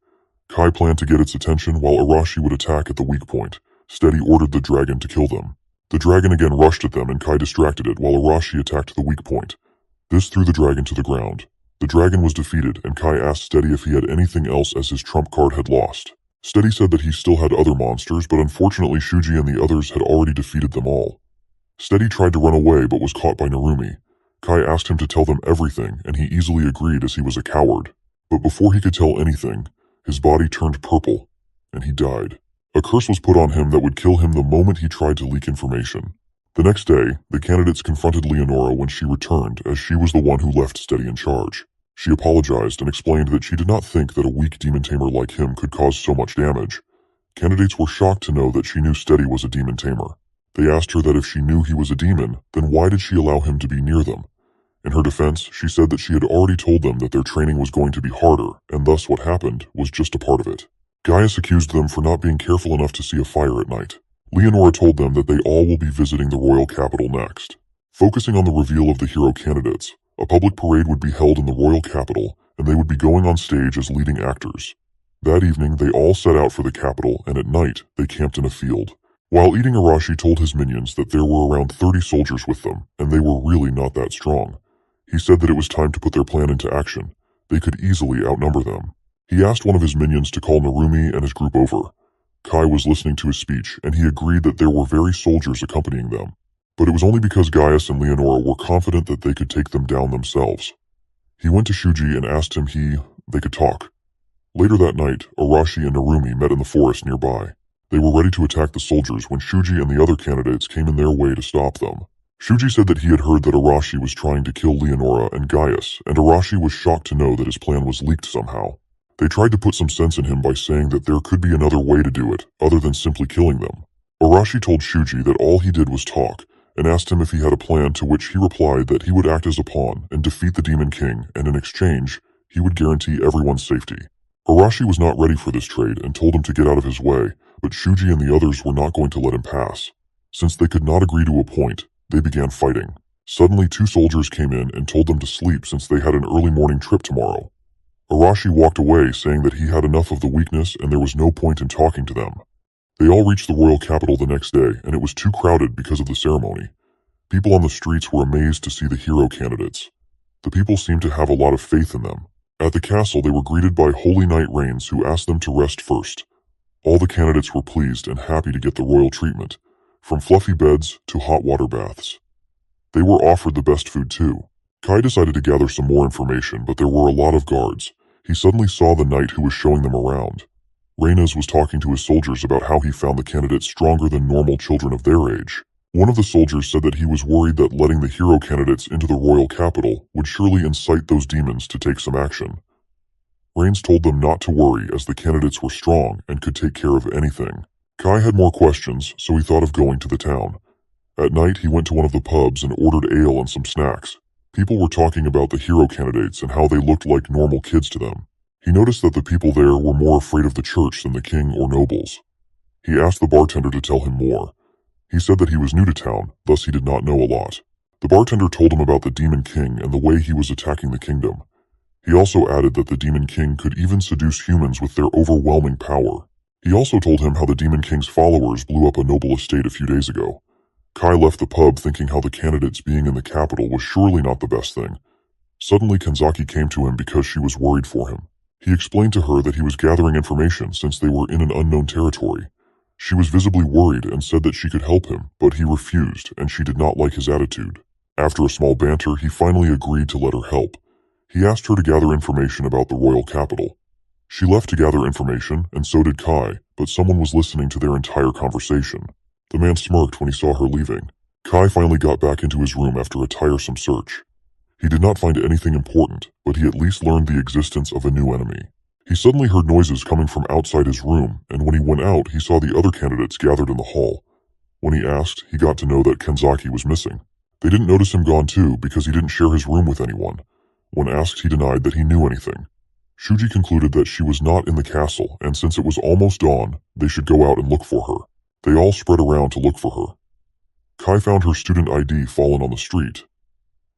Kai planned to get its attention while Arashi would attack at the weak point. Steady ordered the dragon to kill them. The dragon again rushed at them and Kai distracted it while Arashi attacked the weak point. This threw the dragon to the ground. The dragon was defeated, and Kai asked Steady if he had anything else as his trump card had lost. Steady said that he still had other monsters, but unfortunately Shuji and the others had already defeated them all. Steady tried to run away but was caught by Narumi. Kai asked him to tell them everything, and he easily agreed as he was a coward. But before he could tell anything, his body turned purple, and he died. A curse was put on him that would kill him the moment he tried to leak information. The next day, the candidates confronted Leonora when she returned, as she was the one who left Steady in charge. She apologized and explained that she did not think that a weak demon tamer like him could cause so much damage. Candidates were shocked to know that she knew Steady was a demon tamer. They asked her that if she knew he was a demon, then why did she allow him to be near them? In her defense, she said that she had already told them that their training was going to be harder, and thus what happened was just a part of it. Gaius accused them for not being careful enough to see a fire at night. Leonora told them that they all will be visiting the royal capital next. Focusing on the reveal of the hero candidates, a public parade would be held in the royal capital, and they would be going on stage as leading actors. That evening, they all set out for the capital, and at night, they camped in a field. While eating, Arashi told his minions that there were around 30 soldiers with them, and they were really not that strong. He said that it was time to put their plan into action. They could easily outnumber them. He asked one of his minions to call Narumi and his group over. Kai was listening to his speech, and he agreed that there were very soldiers accompanying them. But it was only because Gaius and Leonora were confident that they could take them down themselves. He went to Shuji and asked him they could talk. Later that night, Arashi and Narumi met in the forest nearby. They were ready to attack the soldiers when Shuji and the other candidates came in their way to stop them. Shuji said that he had heard that Arashi was trying to kill Leonora and Gaius, and Arashi was shocked to know that his plan was leaked somehow. They tried to put some sense in him by saying that there could be another way to do it, other than simply killing them. Arashi told Shuji that all he did was talk, and asked him if he had a plan, to which he replied that he would act as a pawn and defeat the Demon King, and in exchange, he would guarantee everyone's safety. Arashi was not ready for this trade and told him to get out of his way, but Shuji and the others were not going to let him pass. Since they could not agree to a point, they began fighting. Suddenly 2 soldiers came in and told them to sleep since they had an early morning trip tomorrow. Arashi walked away saying that he had enough of the weakness and there was no point in talking to them. They all reached the royal capital the next day, and it was too crowded because of the ceremony. People on the streets were amazed to see the hero candidates. The people seemed to have a lot of faith in them. At the castle, they were greeted by Holy Knight Rains, who asked them to rest first. All the candidates were pleased and happy to get the royal treatment, from fluffy beds to hot water baths. They were offered the best food too. Kai decided to gather some more information, but there were a lot of guards. He suddenly saw the knight who was showing them around. Reynes was talking to his soldiers about how he found the candidates stronger than normal children of their age. One of the soldiers said that he was worried that letting the hero candidates into the royal capital would surely incite those demons to take some action. Rains told them not to worry, as the candidates were strong and could take care of anything. Kai had more questions, so he thought of going to the town. At night, he went to one of the pubs and ordered ale and some snacks. People were talking about the hero candidates and how they looked like normal kids to them. He noticed that the people there were more afraid of the church than the king or nobles. He asked the bartender to tell him more. He said that he was new to town, thus he did not know a lot. The bartender told him about the Demon King and the way he was attacking the kingdom. He also added that the Demon King could even seduce humans with their overwhelming power. He also told him how the Demon King's followers blew up a noble estate a few days ago. Kai left the pub thinking how the candidates being in the capital was surely not the best thing. Suddenly Kanzaki came to him because she was worried for him. He explained to her that he was gathering information since they were in an unknown territory. She was visibly worried and said that she could help him, but he refused, and she did not like his attitude. After a small banter, he finally agreed to let her help. He asked her to gather information about the royal capital. She left to gather information, and so did Kai, but someone was listening to their entire conversation. The man smirked when he saw her leaving. Kai finally got back into his room after a tiresome search. He did not find anything important, but he at least learned the existence of a new enemy. He suddenly heard noises coming from outside his room, and when he went out, he saw the other candidates gathered in the hall. When he asked, he got to know that Kanzaki was missing. They didn't notice him gone too because he didn't share his room with anyone. When asked, he denied that he knew anything. Shuji concluded that she was not in the castle, and since it was almost dawn, they should go out and look for her. They all spread around to look for her. Kai found her student ID fallen on the street.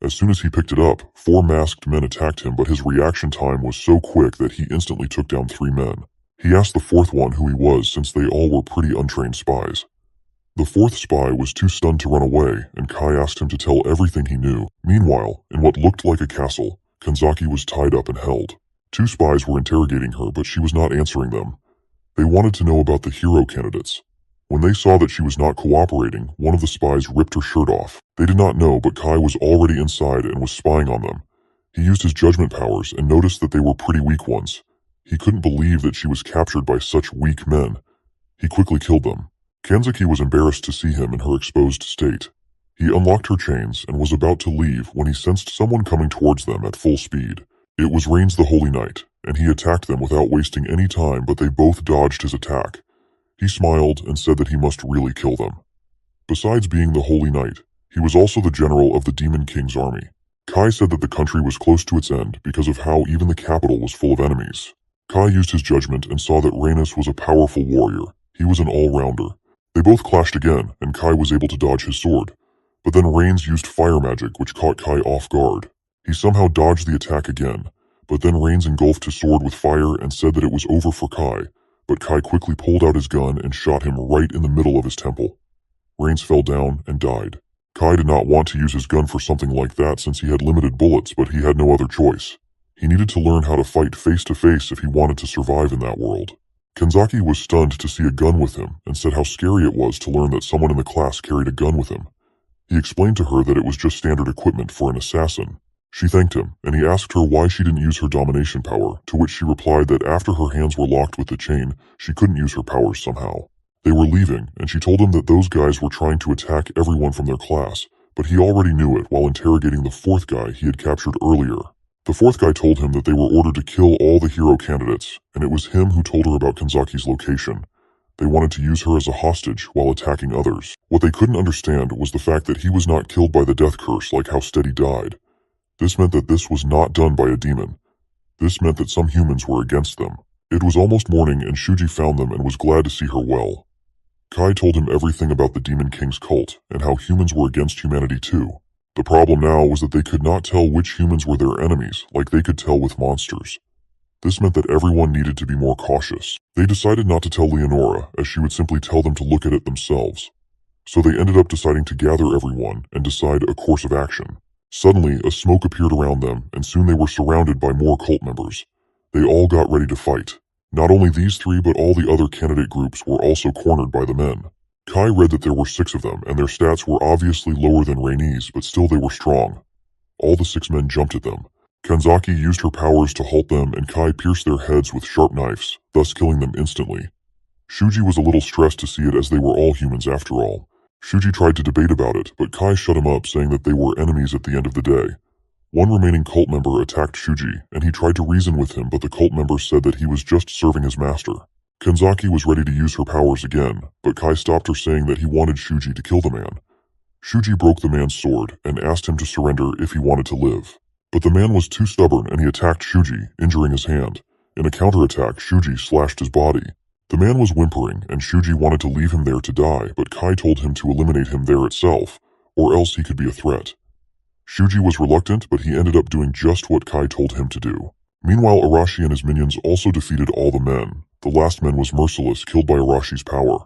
As soon as he picked it up, 4 masked men attacked him, but his reaction time was so quick that he instantly took down 3 men. He asked the 4th one who he was, since they all were pretty untrained spies. The 4th spy was too stunned to run away, and Kai asked him to tell everything he knew. Meanwhile, in what looked like a castle, Kanzaki was tied up and held. 2 spies were interrogating her, but she was not answering them. They wanted to know about the hero candidates. When they saw that she was not cooperating, one of the spies ripped her shirt off. They did not know, but Kai was already inside and was spying on them. He used his judgment powers and noticed that they were pretty weak ones. He couldn't believe that she was captured by such weak men. He quickly killed them. Kanzaki was embarrassed to see him in her exposed state. He unlocked her chains and was about to leave when he sensed someone coming towards them at full speed. It was Rains the Holy Knight, and he attacked them without wasting any time, but they both dodged his attack. He smiled and said that he must really kill them. Besides being the Holy Knight, he was also the general of the Demon King's army. Kai said that the country was close to its end because of how even the capital was full of enemies. Kai used his judgment and saw that Rhaenys was a powerful warrior. He was an all-rounder. They both clashed again, and Kai was able to dodge his sword. But then Rains used fire magic, which caught Kai off guard. He somehow dodged the attack again, but then Rains engulfed his sword with fire and said that it was over for Kai, but Kai quickly pulled out his gun and shot him right in the middle of his temple. Rains fell down and died. Kai did not want to use his gun for something like that since he had limited bullets, but he had no other choice. He needed to learn how to fight face to face if he wanted to survive in that world. Kanzaki was stunned to see a gun with him and said how scary it was to learn that someone in the class carried a gun with him. He explained to her that it was just standard equipment for an assassin. She thanked him, and he asked her why she didn't use her domination power, to which she replied that after her hands were locked with the chain, she couldn't use her powers somehow. They were leaving, and she told him that those guys were trying to attack everyone from their class, but he already knew it while interrogating the fourth guy he had captured earlier. The fourth guy told him that they were ordered to kill all the hero candidates, and it was him who told her about Kanzaki's location. They wanted to use her as a hostage while attacking others. What they couldn't understand was the fact that he was not killed by the death curse like how Steady died. This meant that this was not done by a demon. This meant that some humans were against them. It was almost morning and Shuji found them and was glad to see her well. Kai told him everything about the Demon King's cult and how humans were against humanity too. The problem now was that they could not tell which humans were their enemies like they could tell with monsters. This meant that everyone needed to be more cautious. They decided not to tell Leonora, as she would simply tell them to look at it themselves. So they ended up deciding to gather everyone and decide a course of action. Suddenly, a smoke appeared around them, and soon they were surrounded by more cult members. They all got ready to fight. Not only these three, but all the other candidate groups were also cornered by the men. Kai read that there were 6 of them, and their stats were obviously lower than Rhaenys, but still they were strong. All the 6 men jumped at them. Kanzaki used her powers to halt them, and Kai pierced their heads with sharp knives, thus killing them instantly. Shuji was a little stressed to see it as they were all humans after all. Shuji tried to debate about it, but Kai shut him up, saying that they were enemies at the end of the day. One remaining cult member attacked Shuji, and he tried to reason with him, but the cult member said that he was just serving his master. Kanzaki was ready to use her powers again, but Kai stopped her, saying that he wanted Shuji to kill the man. Shuji broke the man's sword and asked him to surrender if he wanted to live. But the man was too stubborn and he attacked Shuji, injuring his hand. In a counterattack, Shuji slashed his body. The man was whimpering, and Shuji wanted to leave him there to die, but Kai told him to eliminate him there itself, or else he could be a threat. Shuji was reluctant, but he ended up doing just what Kai told him to do. Meanwhile, Arashi and his minions also defeated all the men. The last man was merciless, killed by Arashi's power.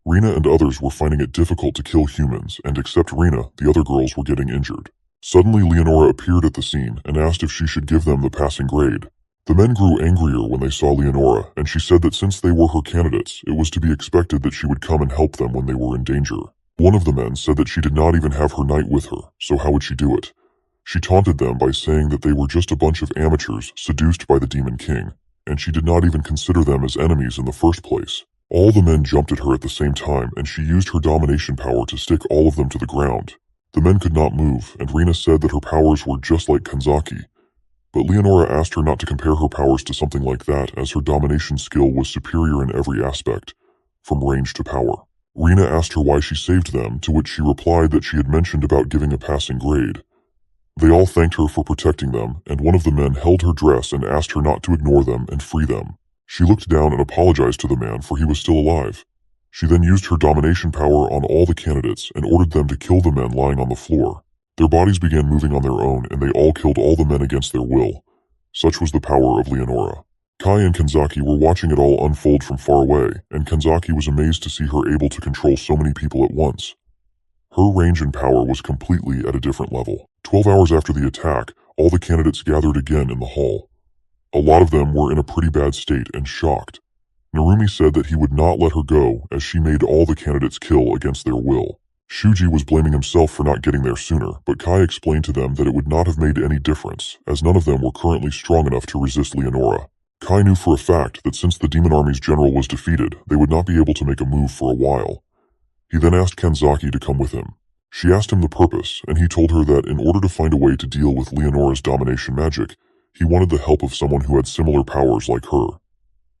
Rina and others were finding it difficult to kill humans, and except Rina, the other girls were getting injured. Suddenly, Leonora appeared at the scene and asked if she should give them the passing grade. The men grew angrier when they saw Leonora, and she said that since they were her candidates, it was to be expected that she would come and help them when they were in danger. One of the men said that she did not even have her knight with her, so how would she do it? She taunted them by saying that they were just a bunch of amateurs seduced by the Demon King, and she did not even consider them as enemies in the first place. All the men jumped at her at the same time, and she used her domination power to stick all of them to the ground. The men could not move, and Rina said that her powers were just like Kanzaki. But Leonora asked her not to compare her powers to something like that, as her domination skill was superior in every aspect, from range to power. Rina asked her why she saved them, to which she replied that she had mentioned about giving a passing grade. They all thanked her for protecting them, and one of the men held her dress and asked her not to ignore them and free them. She looked down and apologized to the man, for he was still alive. She then used her domination power on all the candidates and ordered them to kill the men lying on the floor. Their bodies began moving on their own, and they all killed all the men against their will. Such was the power of Leonora. Kai and Kanzaki were watching it all unfold from far away, and Kanzaki was amazed to see her able to control so many people at once. Her range and power was completely at a different level. 12 hours after the attack, all the candidates gathered again in the hall. A lot of them were in a pretty bad state and shocked. Narumi said that he would not let her go as she made all the candidates kill against their will. Shuji was blaming himself for not getting there sooner, but Kai explained to them that it would not have made any difference, as none of them were currently strong enough to resist Leonora. Kai knew for a fact that since the demon army's general was defeated, they would not be able to make a move for a while. He then asked Kanzaki to come with him. She asked him the purpose, and he told her that in order to find a way to deal with Leonora's domination magic, he wanted the help of someone who had similar powers like her.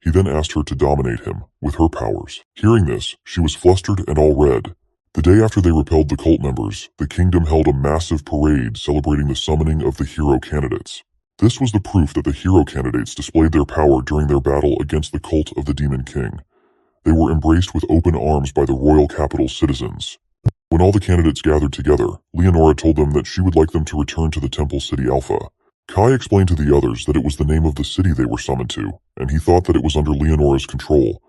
He then asked her to dominate him with her powers. Hearing this, she was flustered and all red. The day after they repelled the cult members, the kingdom held a massive parade celebrating the summoning of the hero candidates. This was the proof that the hero candidates displayed their power during their battle against the cult of the Demon King. They were embraced with open arms by the royal capital's citizens. When all the candidates gathered together, Leonora told them that she would like them to return to the Temple City Alpha. Kai explained to the others that it was the name of the city they were summoned to, and he thought that it was under Leonora's control.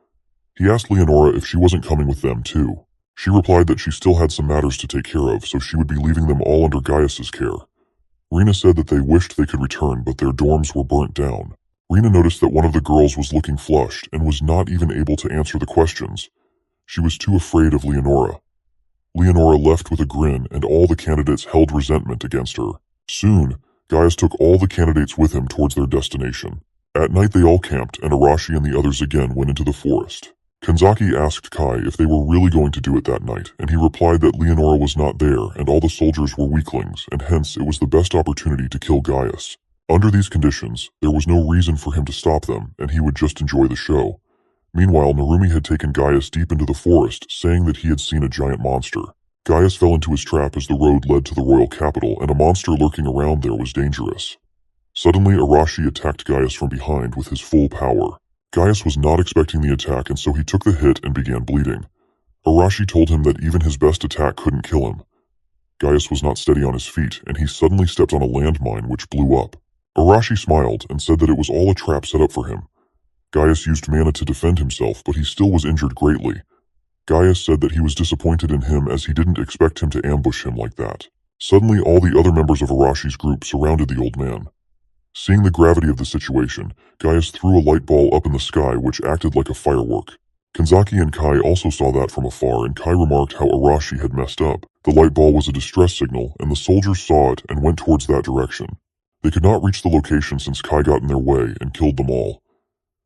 He asked Leonora if she wasn't coming with them too. She replied that she still had some matters to take care of, so she would be leaving them all under Gaius's care. Rina said that they wished they could return, but their dorms were burnt down. Rina noticed that one of the girls was looking flushed and was not even able to answer the questions. She was too afraid of Leonora. Leonora left with a grin, and all the candidates held resentment against her. Soon, Gaius took all the candidates with him towards their destination. At night they all camped, and Arashi and the others again went into the forest. Kanzaki asked Kai if they were really going to do it that night, and he replied that Leonora was not there and all the soldiers were weaklings, and hence it was the best opportunity to kill Gaius. Under these conditions, there was no reason for him to stop them, and he would just enjoy the show. Meanwhile, Narumi had taken Gaius deep into the forest, saying that he had seen a giant monster. Gaius fell into his trap as the road led to the royal capital, and a monster lurking around there was dangerous. Suddenly, Arashi attacked Gaius from behind with his full power. Gaius was not expecting the attack, and so he took the hit and began bleeding. Arashi told him that even his best attack couldn't kill him. Gaius was not steady on his feet, and he suddenly stepped on a landmine which blew up. Arashi smiled and said that it was all a trap set up for him. Gaius used mana to defend himself, but he still was injured greatly. Gaius said that he was disappointed in him as he didn't expect him to ambush him like that. Suddenly, all the other members of Arashi's group surrounded the old man. Seeing the gravity of the situation, Gaius threw a light ball up in the sky which acted like a firework. Kanzaki and Kai also saw that from afar, and Kai remarked how Arashi had messed up. The light ball was a distress signal, and the soldiers saw it and went towards that direction. They could not reach the location since Kai got in their way and killed them all.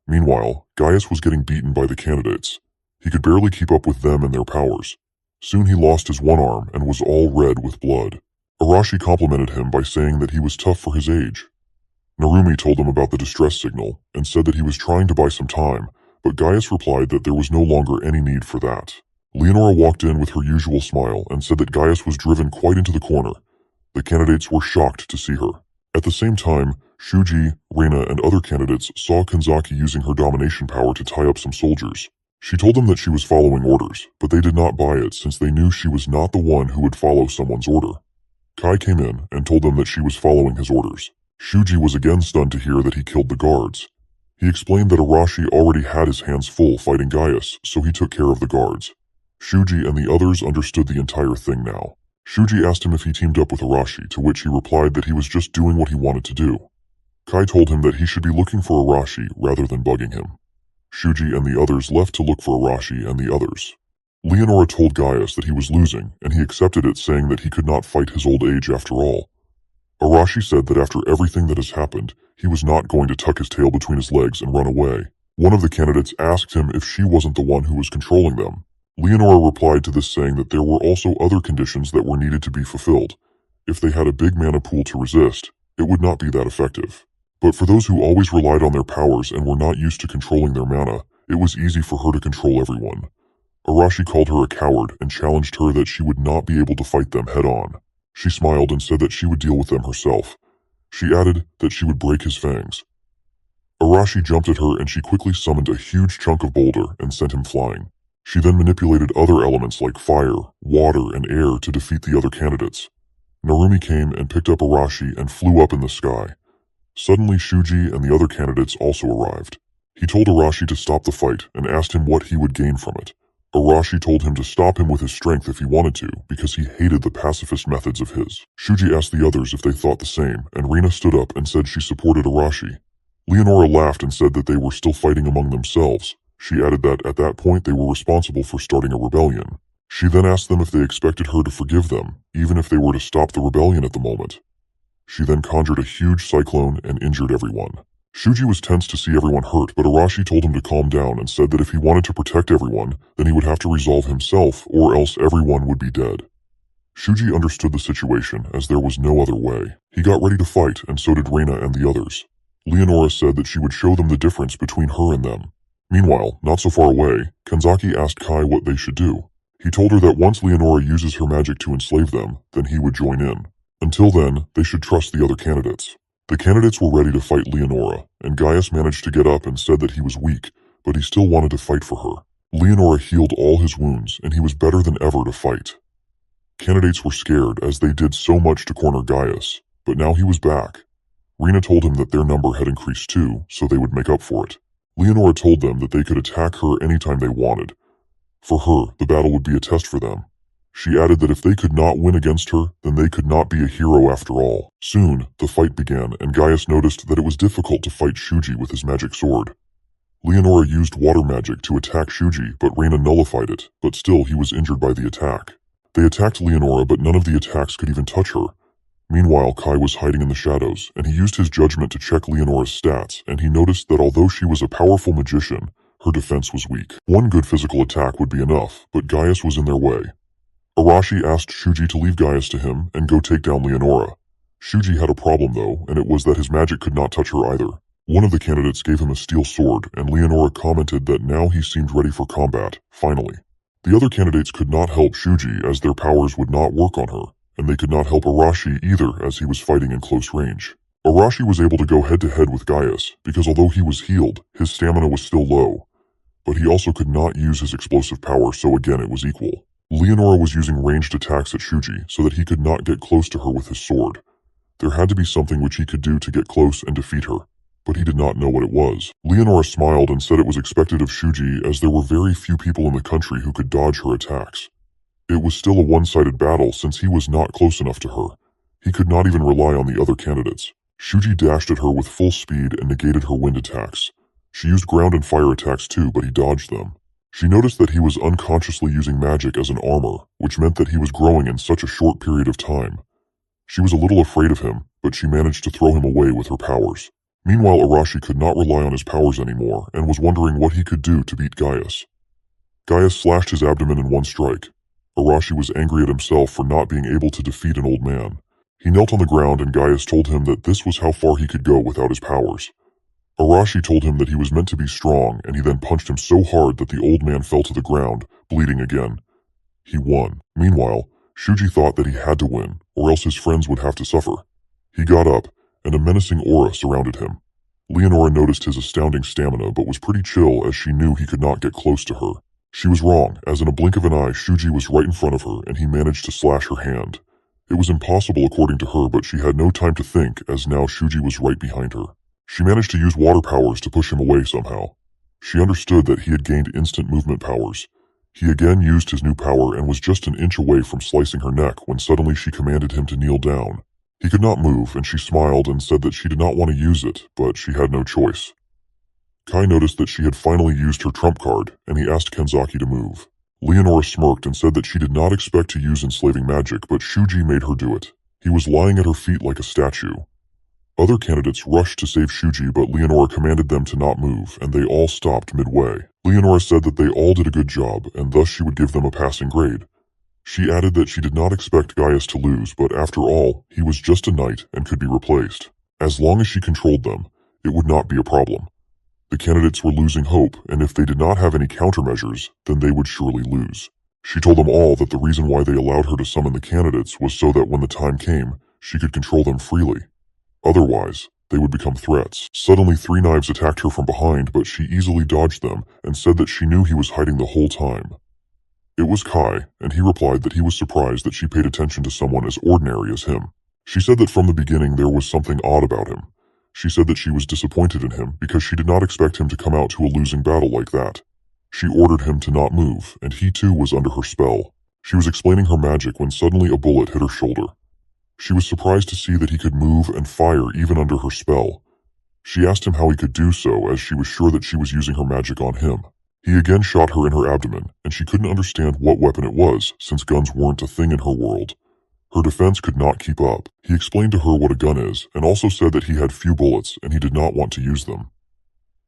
Meanwhile, Gaius was getting beaten by the candidates. He could barely keep up with them and their powers. Soon he lost his one arm and was all red with blood. Arashi complimented him by saying that he was tough for his age. Narumi told him about the distress signal and said that he was trying to buy some time, but Gaius replied that there was no longer any need for that. Leonora walked in with her usual smile and said that Gaius was driven quite into the corner. The candidates were shocked to see her. At the same time, Shuji, Reina, and other candidates saw Kanzaki using her domination power to tie up some soldiers. She told them that she was following orders, but they did not buy it since they knew she was not the one who would follow someone's order. Kai came in and told them that she was following his orders. Shuji was again stunned to hear that he killed the guards. He explained that Arashi already had his hands full fighting Gaius, so he took care of the guards. Shuji and the others understood the entire thing now. Shuji asked him if he teamed up with Arashi, to which he replied that he was just doing what he wanted to do. Kai told him that he should be looking for Arashi rather than bugging him. Shuji and the others left to look for Arashi and the others. Leonora told Gaius that he was losing, and he accepted it, saying that he could not fight his old age after all. Arashi said that after everything that has happened, he was not going to tuck his tail between his legs and run away. One of the candidates asked him if she wasn't the one who was controlling them. Leonora replied to this, saying that there were also other conditions that were needed to be fulfilled. If they had a big mana pool to resist, it would not be that effective. But for those who always relied on their powers and were not used to controlling their mana, it was easy for her to control everyone. Arashi called her a coward and challenged her that she would not be able to fight them head-on. She smiled and said that she would deal with them herself. She added that she would break his fangs. Arashi jumped at her and she quickly summoned a huge chunk of boulder and sent him flying. She then manipulated other elements like fire, water, and air to defeat the other candidates. Narumi came and picked up Arashi and flew up in the sky. Suddenly, Shuji and the other candidates also arrived. He told Arashi to stop the fight and asked him what he would gain from it. Arashi told him to stop him with his strength if he wanted to, because he hated the pacifist methods of his. Shuji asked the others if they thought the same, and Rina stood up and said she supported Arashi. Leonora laughed and said that they were still fighting among themselves. She added that at that point they were responsible for starting a rebellion. She then asked them if they expected her to forgive them, even if they were to stop the rebellion at the moment. She then conjured a huge cyclone and injured everyone. Shuji was tense to see everyone hurt, but Arashi told him to calm down and said that if he wanted to protect everyone, then he would have to resolve himself or else everyone would be dead. Shuji understood the situation as there was no other way. He got ready to fight, and so did Reina and the others. Leonora said that she would show them the difference between her and them. Meanwhile, not so far away, Kanzaki asked Kai what they should do. He told her that once Leonora uses her magic to enslave them, then he would join in. Until then, they should trust the other candidates. The candidates were ready to fight Leonora, and Gaius managed to get up and said that he was weak, but he still wanted to fight for her. Leonora healed all his wounds, and he was better than ever to fight. Candidates were scared as they did so much to corner Gaius, but now he was back. Rena told him that their number had increased too, so they would make up for it. Leonora told them that they could attack her anytime they wanted. For her, the battle would be a test for them. She added that if they could not win against her, then they could not be a hero after all. Soon, the fight began, and Gaius noticed that it was difficult to fight Shuji with his magic sword. Leonora used water magic to attack Shuji, but Reina nullified it, but still he was injured by the attack. They attacked Leonora, but none of the attacks could even touch her. Meanwhile, Kai was hiding in the shadows, and he used his judgment to check Leonora's stats, and he noticed that although she was a powerful magician, her defense was weak. One good physical attack would be enough, but Gaius was in their way. Arashi asked Shuji to leave Gaius to him and go take down Leonora. Shuji had a problem though, and it was that his magic could not touch her either. One of the candidates gave him a steel sword, and Leonora commented that now he seemed ready for combat, finally. The other candidates could not help Shuji as their powers would not work on her, and they could not help Arashi either as he was fighting in close range. Arashi was able to go head-to-head with Gaius, because although he was healed, his stamina was still low. But he also could not use his explosive power, so again it was equal. Leonora was using ranged attacks at Shuji so that he could not get close to her with his sword. There had to be something which he could do to get close and defeat her, but he did not know what it was. Leonora smiled and said it was expected of Shuji as there were very few people in the country who could dodge her attacks. It was still a one-sided battle since he was not close enough to her. He could not even rely on the other candidates. Shuji dashed at her with full speed and negated her wind attacks. She used ground and fire attacks too, but he dodged them. She noticed that he was unconsciously using magic as an armor, which meant that he was growing in such a short period of time. She was a little afraid of him, but she managed to throw him away with her powers. Meanwhile, Arashi could not rely on his powers anymore and was wondering what he could do to beat Gaius. Gaius slashed his abdomen in one strike. Arashi was angry at himself for not being able to defeat an old man. He knelt on the ground and Gaius told him that this was how far he could go without his powers. Arashi told him that he was meant to be strong, and he then punched him so hard that the old man fell to the ground, bleeding again. He won. Meanwhile, Shuji thought that he had to win, or else his friends would have to suffer. He got up, and a menacing aura surrounded him. Leonora noticed his astounding stamina, but was pretty chill as she knew he could not get close to her. She was wrong, as in a blink of an eye, Shuji was right in front of her, and he managed to slash her hand. It was impossible according to her, but she had no time to think, as now Shuji was right behind her. She managed to use water powers to push him away somehow. She understood that he had gained instant movement powers. He again used his new power and was just an inch away from slicing her neck when suddenly she commanded him to kneel down. He could not move, and she smiled and said that she did not want to use it, but she had no choice. Kai noticed that she had finally used her trump card, and he asked Kanzaki to move. Leonora smirked and said that she did not expect to use enslaving magic, but Shuji made her do it. He was lying at her feet like a statue. Other candidates rushed to save Shuji, but Leonora commanded them to not move, and they all stopped midway. Leonora said that they all did a good job, and thus she would give them a passing grade. She added that she did not expect Gaius to lose, but after all, he was just a knight and could be replaced. As long as she controlled them, it would not be a problem. The candidates were losing hope, and if they did not have any countermeasures, then they would surely lose. She told them all that the reason why they allowed her to summon the candidates was so that when the time came, she could control them freely. Otherwise, they would become threats. Suddenly 3 knives attacked her from behind, but she easily dodged them and said that she knew he was hiding the whole time. It was Kai, and he replied that he was surprised that she paid attention to someone as ordinary as him. She said that from the beginning there was something odd about him. She said that she was disappointed in him because she did not expect him to come out to a losing battle like that. She ordered him to not move, and he too was under her spell. She was explaining her magic when suddenly a bullet hit her shoulder. She was surprised to see that he could move and fire even under her spell. She asked him how he could do so, as she was sure that she was using her magic on him. He again shot her in her abdomen, and she couldn't understand what weapon it was, since guns weren't a thing in her world. Her defense could not keep up. He explained to her what a gun is, and also said that he had few bullets and he did not want to use them.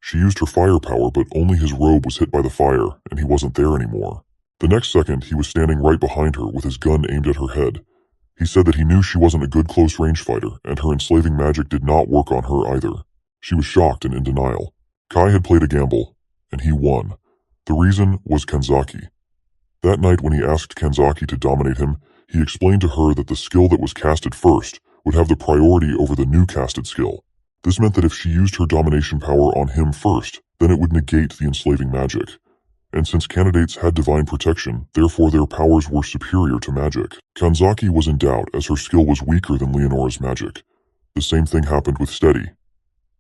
She used her firepower, but only his robe was hit by the fire, and he wasn't there anymore. The next second, he was standing right behind her with his gun aimed at her head. He said that he knew she wasn't a good close-range fighter, and her enslaving magic did not work on her either. She was shocked and in denial. Kai had played a gamble, and he won. The reason was Kanzaki. That night when he asked Kanzaki to dominate him, he explained to her that the skill that was casted first would have the priority over the new casted skill. This meant that if she used her domination power on him first, then it would negate the enslaving magic. And since candidates had divine protection, therefore their powers were superior to magic. Kanzaki was in doubt as her skill was weaker than Leonora's magic. The same thing happened with Steady.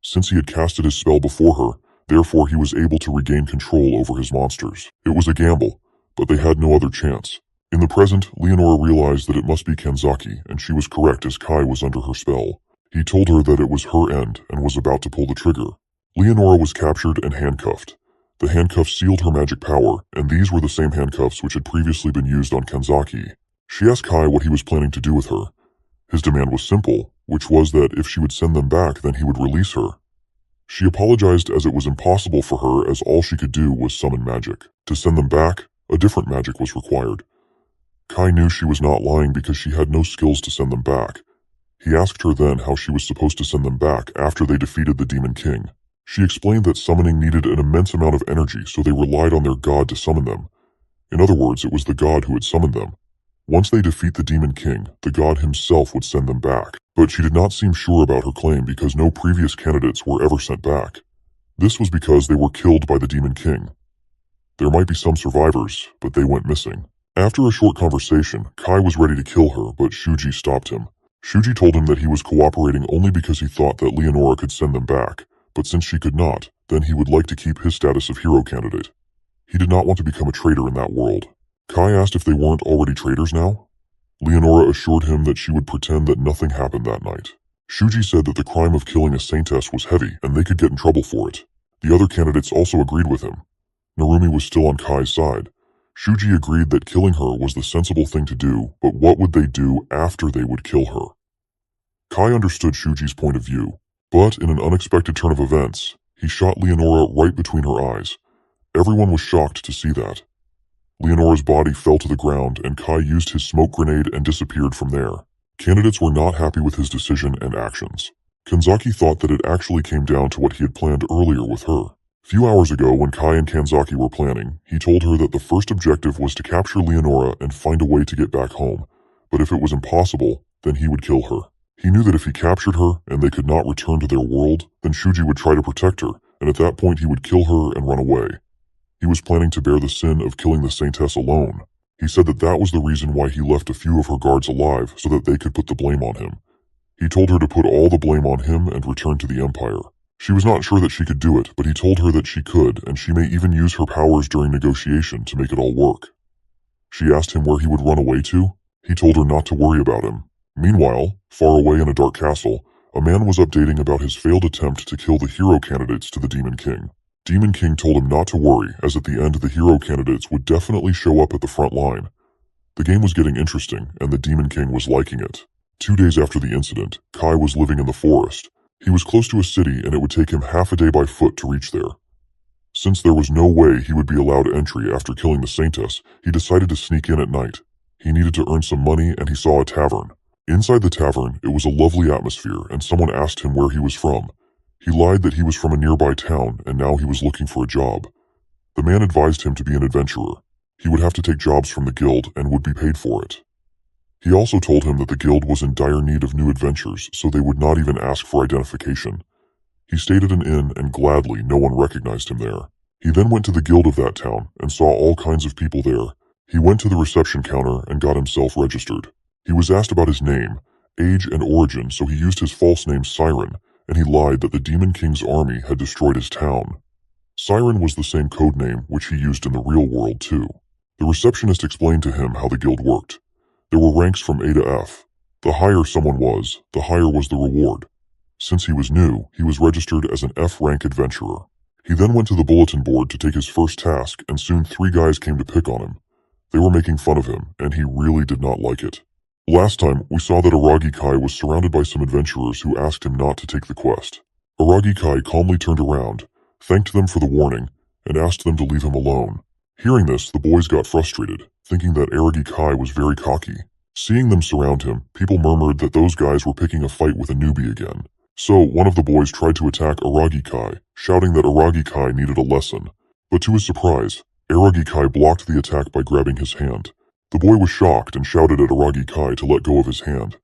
Since he had casted his spell before her, therefore he was able to regain control over his monsters. It was a gamble, but they had no other chance. In the present, Leonora realized that it must be Kanzaki, and she was correct as Kai was under her spell. He told her that it was her end and was about to pull the trigger. Leonora was captured and handcuffed. The handcuffs sealed her magic power, and these were the same handcuffs which had previously been used on Kanzaki. She asked Kai what he was planning to do with her. His demand was simple, which was that if she would send them back, then he would release her. She apologized as it was impossible for her as all she could do was summon magic. To send them back, a different magic was required. Kai knew she was not lying because she had no skills to send them back. He asked her then how she was supposed to send them back after they defeated the Demon King. She explained that summoning needed an immense amount of energy, so they relied on their god to summon them. In other words, it was the god who had summoned them. Once they defeat the Demon King, the god himself would send them back. But she did not seem sure about her claim because no previous candidates were ever sent back. This was because they were killed by the Demon King. There might be some survivors, but they went missing. After a short conversation, Kai was ready to kill her, but Shuji stopped him. Shuji told him that he was cooperating only because he thought that Leonora could send them back, but since she could not, then he would like to keep his status of hero candidate. He did not want to become a traitor in that world. Kai asked if they weren't already traitors now. Leonora assured him that she would pretend that nothing happened that night. Shuji said that the crime of killing a saintess was heavy and they could get in trouble for it. The other candidates also agreed with him. Narumi was still on Kai's side. Shuji agreed that killing her was the sensible thing to do, but what would they do after they would kill her? Kai understood Shuji's point of view, but in an unexpected turn of events, he shot Leonora right between her eyes. Everyone was shocked to see that. Leonora's body fell to the ground and Kai used his smoke grenade and disappeared from there. Candidates were not happy with his decision and actions. Kanzaki thought that it actually came down to what he had planned earlier with her. Few hours ago, when Kai and Kanzaki were planning, he told her that the first objective was to capture Leonora and find a way to get back home, but if it was impossible, then he would kill her. He knew that if he captured her and they could not return to their world, then Shuji would try to protect her, and at that point he would kill her and run away. He was planning to bear the sin of killing the saintess alone. He said that that was the reason why he left a few of her guards alive so that they could put the blame on him. He told her to put all the blame on him and return to the Empire. She was not sure that she could do it, but he told her that she could, and she may even use her powers during negotiation to make it all work. She asked him where he would run away to. He told her not to worry about him. Meanwhile, far away in a dark castle, a man was updating about his failed attempt to kill the hero candidates to the Demon King. Demon King told him not to worry, as at the end the hero candidates would definitely show up at the front line. The game was getting interesting, and the Demon King was liking it. 2 days after the incident, Kai was living in the forest. He was close to a city and it would take him half a day by foot to reach there. Since there was no way he would be allowed entry after killing the saintess, he decided to sneak in at night. He needed to earn some money and he saw a tavern. Inside the tavern, it was a lovely atmosphere and someone asked him where he was from. He lied that he was from a nearby town and now he was looking for a job. The man advised him to be an adventurer. He would have to take jobs from the guild and would be paid for it. He also told him that the guild was in dire need of new adventures, so they would not even ask for identification. He stayed at an inn and gladly no one recognized him there. He then went to the guild of that town and saw all kinds of people there. He went to the reception counter and got himself registered. He was asked about his name, age, and origin, so he used his false name Siren, and he lied that the Demon King's army had destroyed his town. Siren was the same code name which he used in the real world too. The receptionist explained to him how the guild worked. There were ranks from A to F. The higher someone was, the higher was the reward. Since he was new, he was registered as an F-rank adventurer. He then went to the bulletin board to take his first task, and soon 3 guys came to pick on him. They were making fun of him, and he really did not like it. Last time, we saw that Aragi Kai was surrounded by some adventurers who asked him not to take the quest. Aragi Kai calmly turned around, thanked them for the warning, and asked them to leave him alone. Hearing this, the boys got frustrated, thinking that Aragi Kai was very cocky. Seeing them surround him, people murmured that those guys were picking a fight with a newbie again. So, one of the boys tried to attack Aragi Kai, shouting that Aragi Kai needed a lesson. But to his surprise, Aragi Kai blocked the attack by grabbing his hand. The boy was shocked and shouted at Aragi Kai to let go of his hand.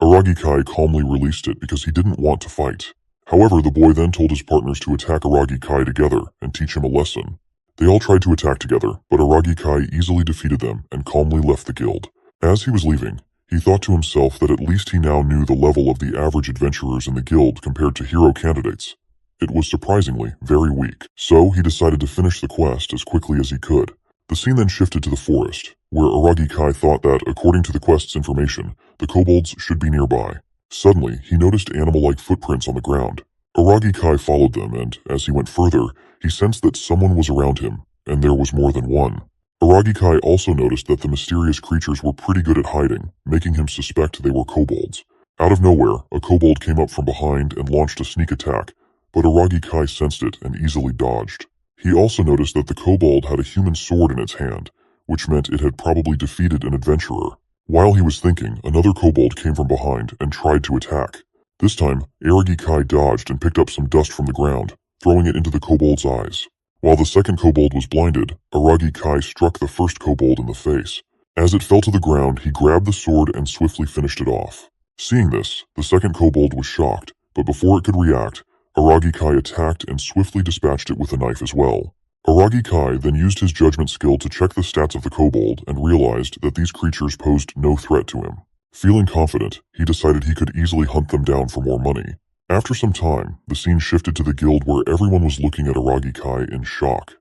Aragi Kai calmly released it because he didn't want to fight. However, the boy then told his partners to attack Aragi Kai together and teach him a lesson. They all tried to attack together, but Aragi Kai easily defeated them and calmly left the guild. As he was leaving, he thought to himself that at least he now knew the level of the average adventurers in the guild compared to hero candidates. It was surprisingly very weak, so he decided to finish the quest as quickly as he could. The scene then shifted to the forest, where Aragi Kai thought that, according to the quest's information, the kobolds should be nearby. Suddenly, he noticed animal-like footprints on the ground. Aragi Kai followed them, and as he went further, he sensed that someone was around him, and there was more than one. Aragi Kai also noticed that the mysterious creatures were pretty good at hiding, making him suspect they were kobolds. Out of nowhere, a kobold came up from behind and launched a sneak attack, but Aragi Kai sensed it and easily dodged. He also noticed that the kobold had a human sword in its hand, which meant it had probably defeated an adventurer. While he was thinking, another kobold came from behind and tried to attack. This time, Aragi Kai dodged and picked up some dust from the ground, throwing it into the kobold's eyes. While the second kobold was blinded, Aragi Kai struck the first kobold in the face. As it fell to the ground, he grabbed the sword and swiftly finished it off. Seeing this, the second kobold was shocked, but before it could react, Aragi Kai attacked and swiftly dispatched it with a knife as well. Aragi Kai then used his judgment skill to check the stats of the kobold and realized that these creatures posed no threat to him. Feeling confident, he decided he could easily hunt them down for more money. After some time, the scene shifted to the guild where everyone was looking at Aragi Kai in shock.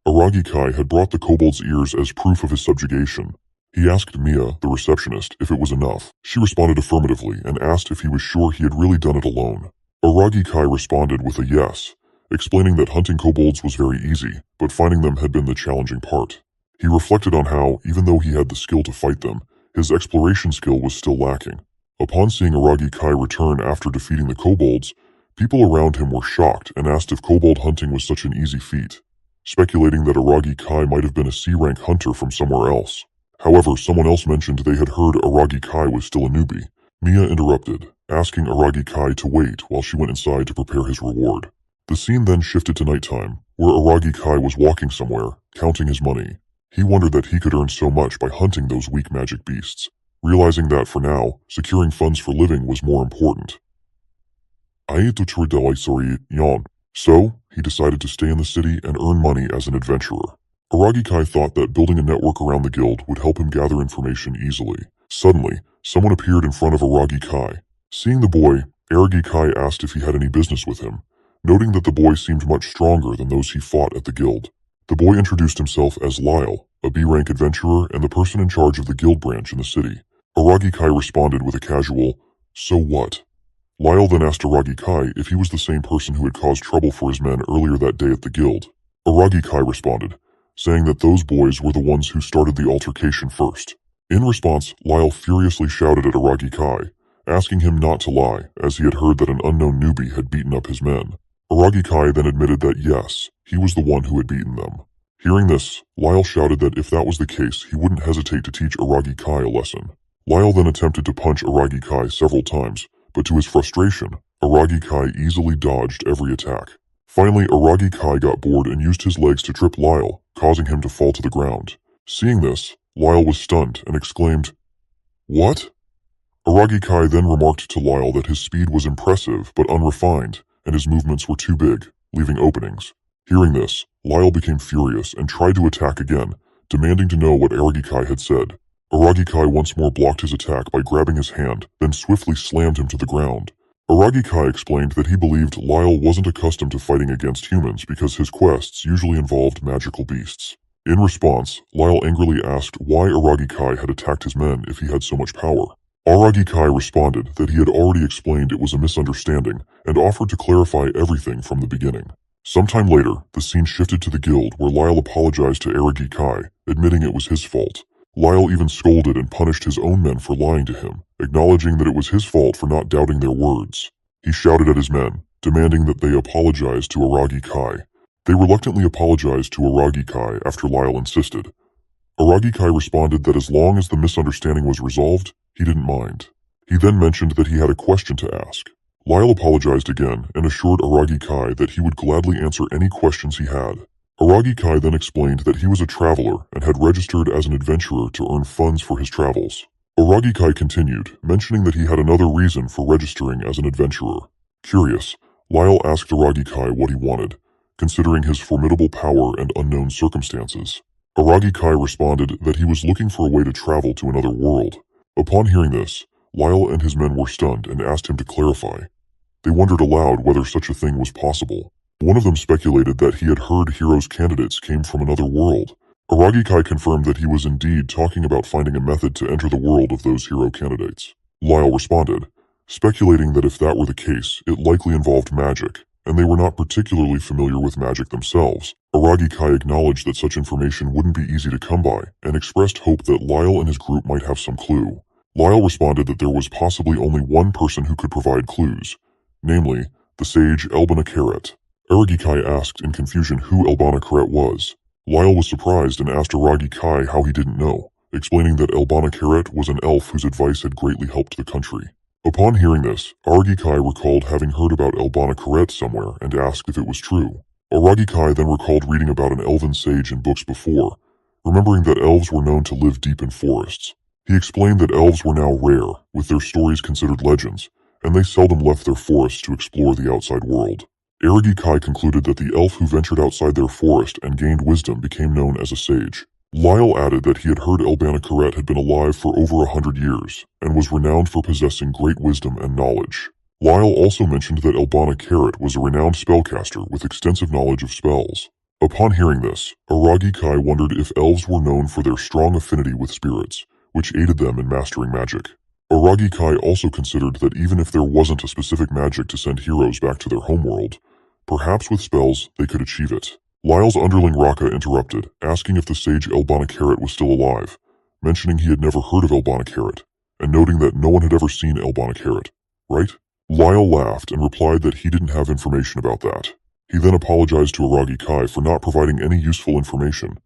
Aragi Kai had brought the kobold's ears as proof of his subjugation. He asked Mia, the receptionist, if it was enough. She responded affirmatively and asked if he was sure he had really done it alone. Aragi Kai responded with a yes, explaining that hunting kobolds was very easy, but finding them had been the challenging part. He reflected on how, even though he had the skill to fight them, his exploration skill was still lacking. Upon seeing Aragi Kai return after defeating the kobolds, people around him were shocked and asked if kobold hunting was such an easy feat, speculating that Aragi Kai might have been a C-rank hunter from somewhere else. However, someone else mentioned they had heard Aragi Kai was still a newbie. Mia interrupted, asking Aragi Kai to wait while she went inside to prepare his reward. The scene then shifted to nighttime, where Aragi Kai was walking somewhere, counting his money. He wondered that he could earn so much by hunting those weak magic beasts, realizing that, for now, securing funds for living was more important. So, he decided to stay in the city and earn money as an adventurer. Aragi Kai thought that building a network around the guild would help him gather information easily. Suddenly, someone appeared in front of Aragi Kai. Seeing the boy, Aragi Kai asked if he had any business with him, noting that the boy seemed much stronger than those he fought at the guild. The boy introduced himself as Lyle, a B-rank adventurer and the person in charge of the guild branch in the city. Aragi Kai responded with a casual, "So what?" Lyle then asked Aragi Kai if he was the same person who had caused trouble for his men earlier that day at the guild. Aragi Kai responded, saying that those boys were the ones who started the altercation first. In response, Lyle furiously shouted at Aragi Kai, asking him not to lie, as he had heard that an unknown newbie had beaten up his men. Aragi Kai then admitted that yes, he was the one who had beaten them. Hearing this, Lyle shouted that if that was the case, he wouldn't hesitate to teach Aragi Kai a lesson. Lyle then attempted to punch Aragi Kai several times, but to his frustration, Aragi Kai easily dodged every attack. Finally, Aragi Kai got bored and used his legs to trip Lyle, causing him to fall to the ground. Seeing this, Lyle was stunned and exclaimed, "What?" Aragi Kai then remarked to Lyle that his speed was impressive but unrefined, and his movements were too big, leaving openings. Hearing this, Lyle became furious and tried to attack again, demanding to know what Aragi Kai had said. Aragi Kai once more blocked his attack by grabbing his hand, then swiftly slammed him to the ground. Aragi Kai explained that he believed Lyle wasn't accustomed to fighting against humans because his quests usually involved magical beasts. In response, Lyle angrily asked why Aragi Kai had attacked his men if he had so much power. Aragi Kai responded that he had already explained it was a misunderstanding and offered to clarify everything from the beginning. Sometime later, the scene shifted to the guild where Lyle apologized to Aragi Kai, admitting it was his fault. Lyle even scolded and punished his own men for lying to him, acknowledging that it was his fault for not doubting their words. He shouted at his men, demanding that they apologize to Aragi Kai. They reluctantly apologized to Aragi Kai after Lyle insisted. Aragi Kai responded that as long as the misunderstanding was resolved, he didn't mind. He then mentioned that he had a question to ask. Lyle apologized again and assured Aragi Kai that he would gladly answer any questions he had. Aragi Kai then explained that he was a traveler and had registered as an adventurer to earn funds for his travels. Aragi Kai continued, mentioning that he had another reason for registering as an adventurer. Curious, Lyle asked Aragi Kai what he wanted, considering his formidable power and unknown circumstances. Aragi Kai responded that he was looking for a way to travel to another world. Upon hearing this, Lyle and his men were stunned and asked him to clarify. They wondered aloud whether such a thing was possible. One of them speculated that he had heard heroes' candidates came from another world. Aragi Kai confirmed that he was indeed talking about finding a method to enter the world of those hero candidates. Lyle responded, speculating that if that were the case, it likely involved magic, and they were not particularly familiar with magic themselves. Aragi Kai acknowledged that such information wouldn't be easy to come by, and expressed hope that Lyle and his group might have some clue. Lyle responded that there was possibly only one person who could provide clues, namely, the sage Elbana Karet. Aragi Kai asked in confusion who Elbana Karet was. Lyle was surprised and asked Aragi Kai how he didn't know, explaining that Elbana Karet was an elf whose advice had greatly helped the country. Upon hearing this, Aragi Kai recalled having heard about Elbana Karet somewhere and asked if it was true. Aragi Kai then recalled reading about an elven sage in books before, remembering that elves were known to live deep in forests. He explained that elves were now rare, with their stories considered legends, and they seldom left their forests to explore the outside world. Aragi Kai concluded that the elf who ventured outside their forest and gained wisdom became known as a sage. Lyle added that he had heard Elbana Karet had been alive for over 100 years, and was renowned for possessing great wisdom and knowledge. Lyle also mentioned that Elbana Karet was a renowned spellcaster with extensive knowledge of spells. Upon hearing this, Aragi Kai wondered if elves were known for their strong affinity with spirits, which aided them in mastering magic. Aragi Kai also considered that even if there wasn't a specific magic to send heroes back to their homeworld, perhaps with spells they could achieve it. Lyle's underling Raka interrupted, asking if the sage Elbana Karet was still alive, mentioning he had never heard of Elbana Karet, and noting that no one had ever seen Elbana Karet, right? Lyle laughed and replied that he didn't have information about that. He then apologized to Aragi Kai for not providing any useful information.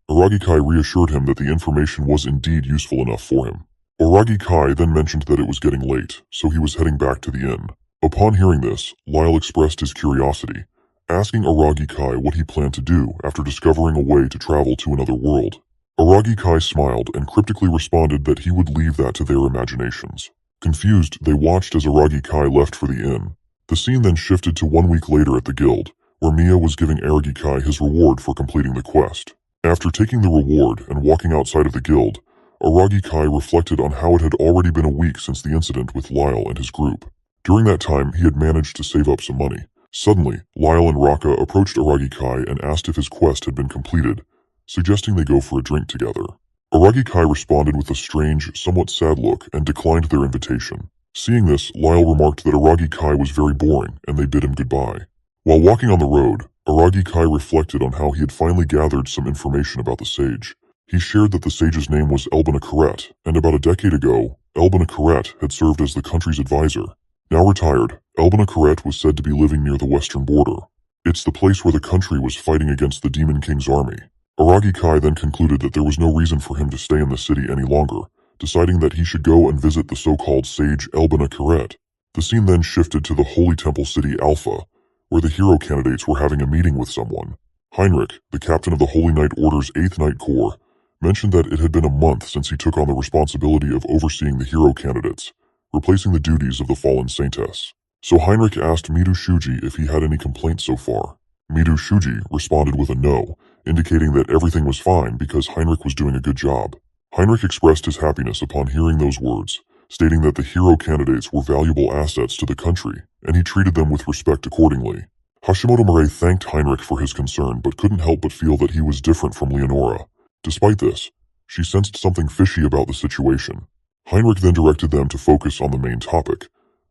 Aragi Kai reassured him that the information was indeed useful enough for him. Aragi Kai then mentioned that it was getting late, so he was heading back to the inn. Upon hearing this, Lyle expressed his curiosity, asking Aragi Kai what he planned to do after discovering a way to travel to another world. Aragi Kai smiled and cryptically responded that he would leave that to their imaginations. Confused, they watched as Aragi Kai left for the inn. The scene then shifted to 1 week later at the guild, where Mia was giving Aragi Kai his reward for completing the quest. After taking the reward and walking outside of the guild, Aragi Kai reflected on how it had already been a week since the incident with Lyle and his group. During that time, he had managed to save up some money. Suddenly, Lyle and Raka approached Aragi Kai and asked if his quest had been completed, suggesting they go for a drink together. Aragi Kai responded with a strange, somewhat sad look and declined their invitation. Seeing this, Lyle remarked that Aragi Kai was very boring and they bid him goodbye. While walking on the road, Aragi Kai reflected on how he had finally gathered some information about the sage. He shared that the sage's name was Elbana Karet, and about a decade ago, Elbana Karet had served as the country's advisor. Now retired, Elbana Karet was said to be living near the western border. It's the place where the country was fighting against the Demon King's army. Aragi Kai then concluded that there was no reason for him to stay in the city any longer, deciding that he should go and visit the so-called sage Elbana Karet. The scene then shifted to the Holy Temple City Alpha, where the hero candidates were having a meeting with someone. Heinrich, the captain of the Holy Knight Order's 8th Knight Corps, mentioned that it had been a month since he took on the responsibility of overseeing the hero candidates, replacing the duties of the fallen saintess. So Heinrich asked Midu Shuji if he had any complaints so far. Midu Shuji responded with a no, indicating that everything was fine because Heinrich was doing a good job. Heinrich expressed his happiness upon hearing those words, stating that the hero candidates were valuable assets to the country, and he treated them with respect accordingly. Hashimoto Murray thanked Heinrich for his concern but couldn't help but feel that he was different from Leonora. Despite this, she sensed something fishy about the situation. Heinrich then directed them to focus on the main topic,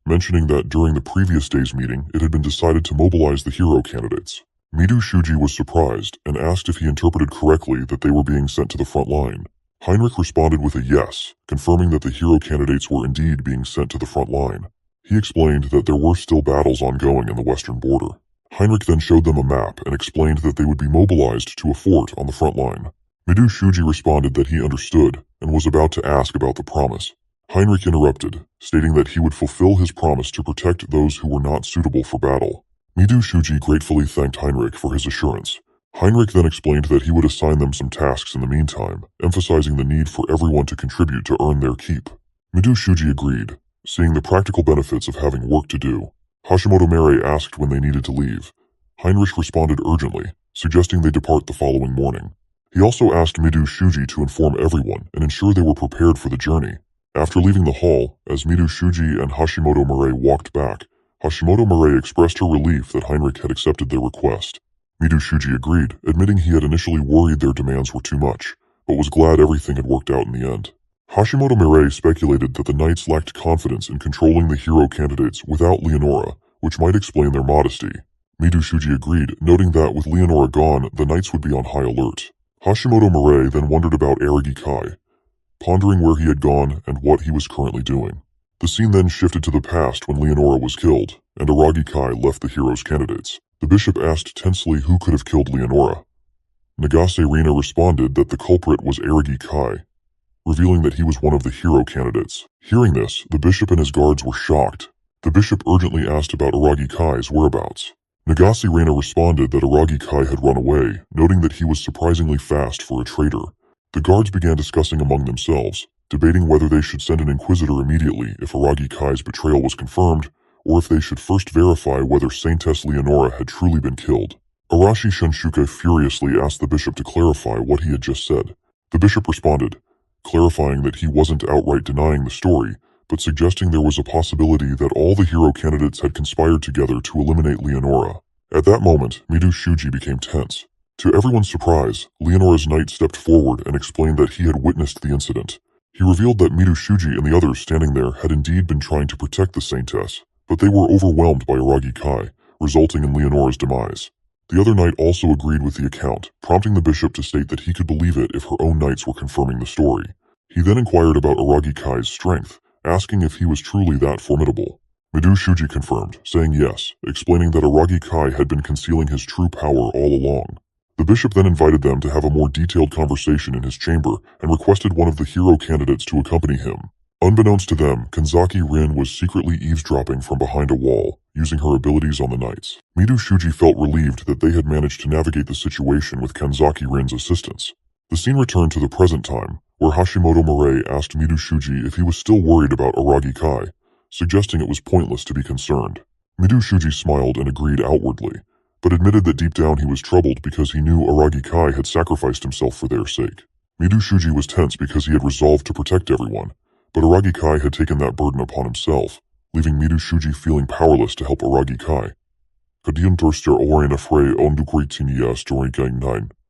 mentioning that during the previous day's meeting, it had been decided to mobilize the hero candidates. Midu Shuji was surprised and asked if he interpreted correctly that they were being sent to the front line. Heinrich responded with a yes, confirming that the hero candidates were indeed being sent to the front line. He explained that there were still battles ongoing in the western border. Heinrich then showed them a map and explained that they would be mobilized to a fort on the front line. Midu Shuji responded that he understood and was about to ask about the promise. Heinrich interrupted, stating that he would fulfill his promise to protect those who were not suitable for battle. Midu Shuji gratefully thanked Heinrich for his assurance. Heinrich then explained that he would assign them some tasks in the meantime, emphasizing the need for everyone to contribute to earn their keep. Midu Shuji agreed, seeing the practical benefits of having work to do. Hashimoto Mere asked when they needed to leave. Heinrich responded urgently, suggesting they depart the following morning. He also asked Midu Shuji to inform everyone and ensure they were prepared for the journey. After leaving the hall, as Midu Shuji and Hashimoto Mere walked back, Hashimoto Mere expressed her relief that Heinrich had accepted their request. Midu Shuji agreed, admitting he had initially worried their demands were too much, but was glad everything had worked out in the end. Hashimoto Mere speculated that the knights lacked confidence in controlling the hero candidates without Leonora, which might explain their modesty. Midu Shuji agreed, noting that with Leonora gone, the knights would be on high alert. Hashimoto Mere then wondered about Aragi Kai, pondering where he had gone and what he was currently doing. The scene then shifted to the past when Leonora was killed, and Aragi Kai left the hero's candidates. The bishop asked tensely who could have killed Leonora. Nagase Rina responded that the culprit was Aragi Kai, revealing that he was one of the hero candidates. Hearing this, the bishop and his guards were shocked. The bishop urgently asked about Aragi Kai's whereabouts. Nagase Rina responded that Aragi Kai had run away, noting that he was surprisingly fast for a traitor. The guards began discussing among themselves, debating whether they should send an inquisitor immediately if Aragi Kai's betrayal was confirmed, or if they should first verify whether Saintess Leonora had truly been killed. Arashi Shunshuke furiously asked the bishop to clarify what he had just said. The bishop responded, clarifying that he wasn't outright denying the story, but suggesting there was a possibility that all the hero candidates had conspired together to eliminate Leonora. At that moment, Midu Shuji became tense. To everyone's surprise, Leonora's knight stepped forward and explained that he had witnessed the incident. He revealed that Midu Shuji and the others standing there had indeed been trying to protect the Saintess, but they were overwhelmed by Aragi Kai, resulting in Leonora's demise. The other knight also agreed with the account, prompting the bishop to state that he could believe it if her own knights were confirming the story. He then inquired about Aragi Kai's strength, asking if he was truly that formidable. Midu Shuji confirmed, saying yes, explaining that Aragi Kai had been concealing his true power all along. The bishop then invited them to have a more detailed conversation in his chamber and requested one of the hero candidates to accompany him. Unbeknownst to them, Kanzaki Rin was secretly eavesdropping from behind a wall, using her abilities on the knights. Midu Shuji felt relieved that they had managed to navigate the situation with Kanzaki Rin's assistance. The scene returned to the present time, where Hashimoto Mere asked Midu Shuji if he was still worried about Aragi Kai, suggesting it was pointless to be concerned. Midu Shuji smiled and agreed outwardly, but admitted that deep down he was troubled because he knew Aragi Kai had sacrificed himself for their sake. Midu Shuji was tense because he had resolved to protect everyone, but Aragi Kai had taken that burden upon himself, leaving Midu Shuji feeling powerless to help Aragi Kai.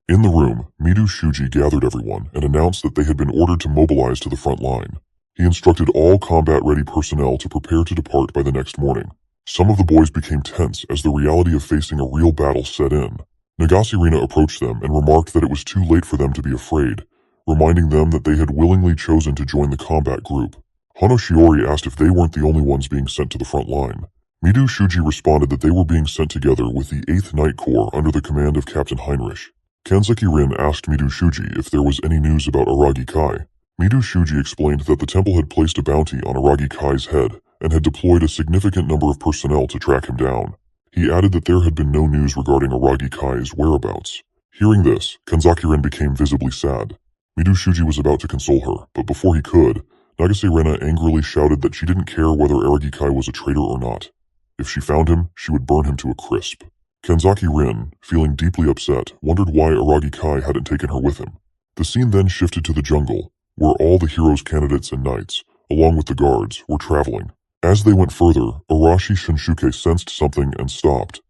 In the room, Midu Shuji gathered everyone and announced that they had been ordered to mobilize to the front line. He instructed all combat-ready personnel to prepare to depart by the next morning. Some of the boys became tense as the reality of facing a real battle set in. Nagase Rina approached them and remarked that it was too late for them to be afraid, reminding them that they had willingly chosen to join the combat group. Hano Shiori asked if they weren't the only ones being sent to the front line. Midu Shuji responded that they were being sent together with the 8th Night Corps under the command of Captain Heinrich. Kanzaki Rin asked Midu Shuji if there was any news about Aragi Kai. Midu Shuji explained that the temple had placed a bounty on Aragi Kai's head and had deployed a significant number of personnel to track him down. He added that there had been no news regarding Aragi Kai's whereabouts. Hearing this, Kanzaki Rin became visibly sad. Midu Shuji was about to console her, but before he could, Nagase Rina angrily shouted that she didn't care whether Aragi Kai was a traitor or not. If she found him, she would burn him to a crisp. Kanzaki Rin, feeling deeply upset, wondered why Aragi Kai hadn't taken her with him. The scene then shifted to the jungle, where all the heroes' candidates and knights, along with the guards, were traveling. As they went further, Arashi Shunshuke sensed something and stopped.